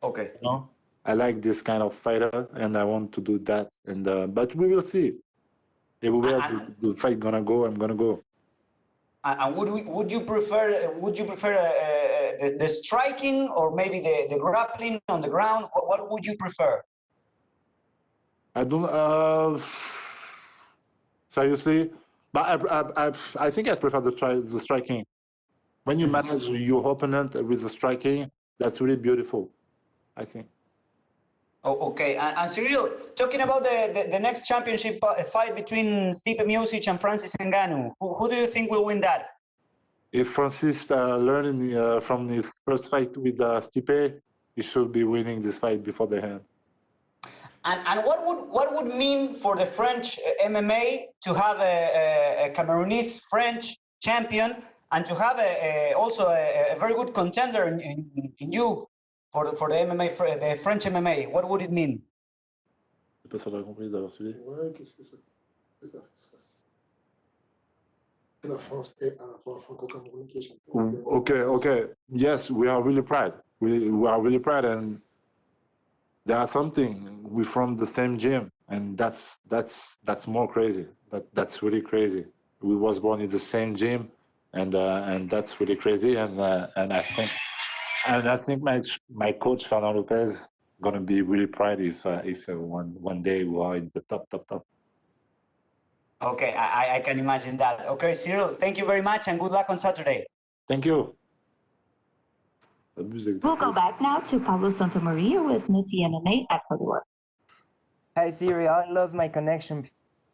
Okay. You know? I like this kind of fighter, and I want to do that. And but we will see. Everywhere the fight gonna go, I'm gonna go. And would you prefer the striking or maybe the grappling on the ground? What would you prefer? I don't. Seriously, but I think I prefer the striking. When you manage your opponent with the striking, that's really beautiful, I think. Oh, okay. And Ciryl, talking about the next championship fight between Stipe Miocic and Francis Ngannou, who do you think will win that? If Francis learning from his first fight with Stipe, he should be winning this fight before the end. And what would mean for the French MMA to have a Cameroonese French champion and to have also a very good contender in you for the MMA, the French MMA? What would it mean? Je sais pas si on a compris d'avoir suivi. Ouais, qu'est-ce que c'est ça? La France est à la fois franco-camerounais qui est champion. Okay. Yes, we are really proud. We are really proud, and there are something. We're from the same gym, and that's more crazy. That's really crazy. We was born in the same gym, and that's really crazy. And I think my coach Fernando Lopez gonna be really proud if one day we are in the top. Okay, I can imagine that. Okay, Ciryl, thank you very much and good luck on Saturday. Thank you. We'll go back now to Pablo Santamaria with Nutty MMA Ecuador. Hi, Ciryl. I lost my connection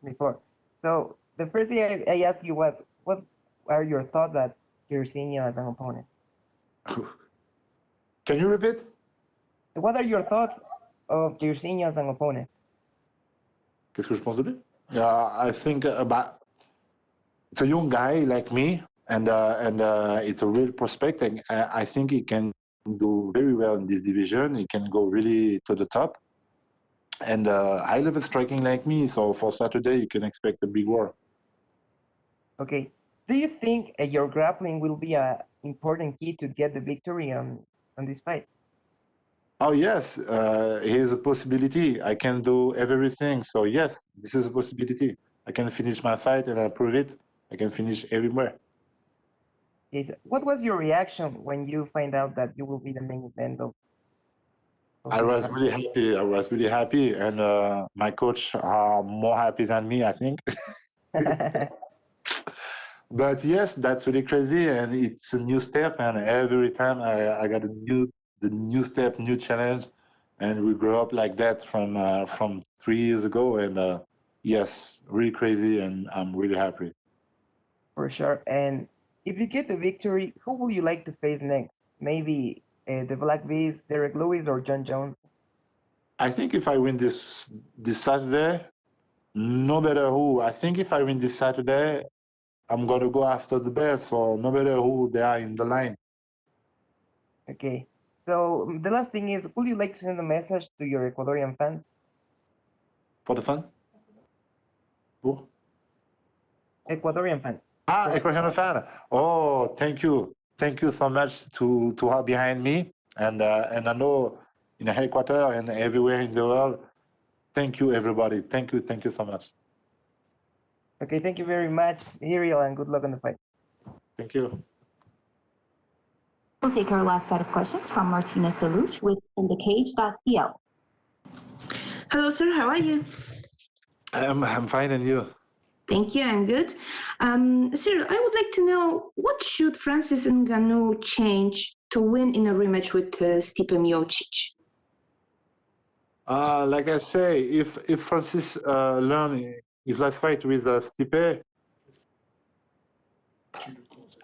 before. So the first thing I asked you was, what are your thoughts at Jairzinho as an opponent? Can you repeat? What are your thoughts of Jairzinho as an opponent? Qu'est-ce que je pense de lui? I think it's a young guy like me, and it's a real prospect. And I think he can do very well in this division. He can go really to the top. And high-level striking like me, so for Saturday you can expect a big war. Okay. Do you think your grappling will be an important key to get the victory on this fight? Oh yes, here's a possibility. I can do everything. So yes, this is a possibility. I can finish my fight and I prove it. I can finish everywhere. Yes. What was your reaction when you find out that you will be the main event of I was really happy. I was really happy, and my coach are more happy than me, I think. But yes, that's really crazy, and it's a new step. And every time I got the new step, new challenge, and we grew up like that from 3 years ago. And yes, really crazy, and I'm really happy. For sure. And if you get the victory, who will you like to face next? Maybe the Black Beast, Derek Lewis, or John Jones? I think if I win this Saturday, no matter who, I think if I win this Saturday, I'm gonna go after the belt. So no matter who they are in the line. Okay. So the last thing is, would you like to send a message to your Ecuadorian fans? For the fun? Who? Ecuadorian fans. Ecuadorian fan. Oh, thank you. Thank you so much to have behind me. And I know in Ecuador and everywhere in the world, thank you, everybody. Thank you so much. Okay, thank you very much, Ciryl, and good luck on the fight. Thank you. We'll take our last set of questions from Martina Saluch with InTheCage.pl. Hello, sir. How are you? I'm fine, and you? Thank you. I'm good. Ciryl, I would like to know, what should Francis Ngannou change to win in a rematch with Stipe Miocic? Like I say, if Francis learn his last fight with Stipe,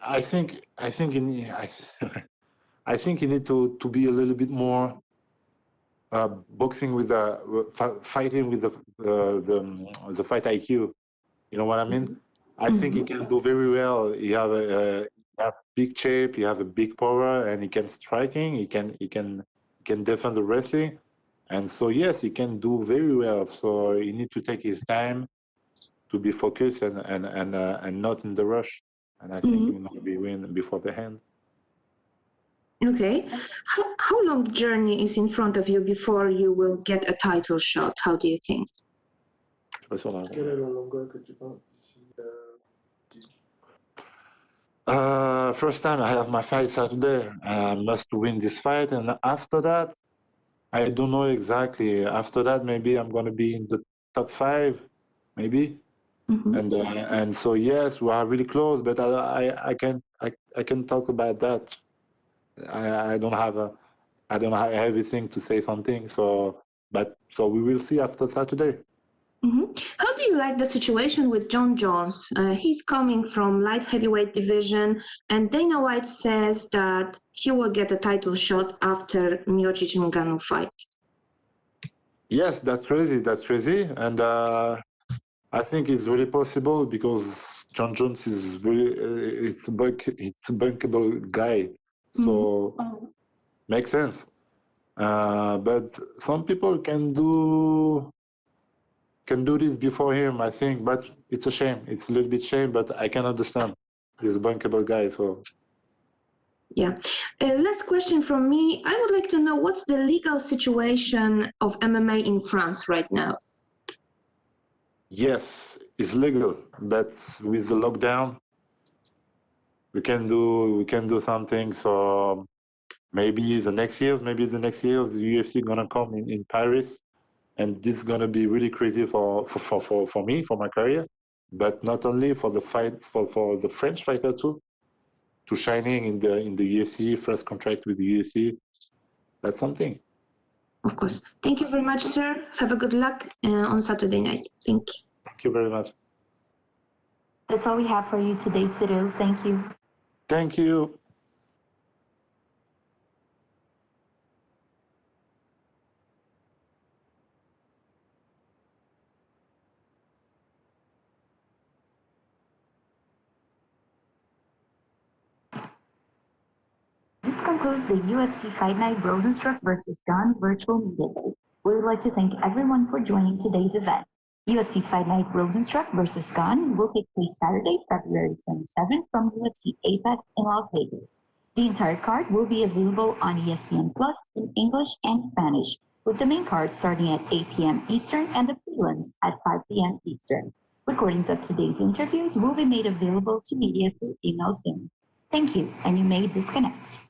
I think he need, I think he need to be a little bit more boxing with fighting with the fight IQ. You know what I mean? I think he can do very well. He have big shape, he have a big power, and he can striking. He can defend the wrestling, and so yes, he can do very well. So he need to take his time to be focused and not in the rush. And I think he will not be win before the hand. Okay. How long journey is in front of you before you will get a title shot? How do you think? First time I have my fight Saturday. I must win this fight, and after that, I don't know exactly. After that, maybe I'm gonna be in the top 5, maybe. And so yes, we are really close, but I can talk about that. I don't have everything to say something. So we will see after Saturday. How do you like the situation with John Jones? He's coming from light heavyweight division, and Dana White says that he will get a title shot after Miocic and Ngannou fight. Yes, that's crazy. That's crazy, and I think it's really possible because John Jones is really it's a bankable guy, so makes sense. But some people can do this before him, I think, but it's a shame. It's a little bit shame, but I can understand. He's a bankable guy, so. Yeah. Last question from me. I would like to know what's the legal situation of MMA in France right now? Yes, it's legal, but with the lockdown, we can do something. So maybe the next year, the UFC gonna come in Paris. And this is gonna be really crazy for me, for my career, but not only for the fight for the French fighter too, to shining in the UFC, first contract with the UFC. That's something. Of course. Thank you very much, sir. Have a good luck on Saturday night. Thank you. Thank you very much. That's all we have for you today, Ciryl. Thank you. Thank you. This concludes the UFC Fight Night Rozenstruik vs. Gane virtual media day. We would like to thank everyone for joining today's event. UFC Fight Night Rozenstruik vs. Gane will take place Saturday, February 27th from UFC Apex in Las Vegas. The entire card will be available on ESPN Plus in English and Spanish, with the main card starting at 8 p.m. Eastern and the prelims at 5 p.m. Eastern. Recordings of today's interviews will be made available to media through email soon. Thank you, and you may disconnect.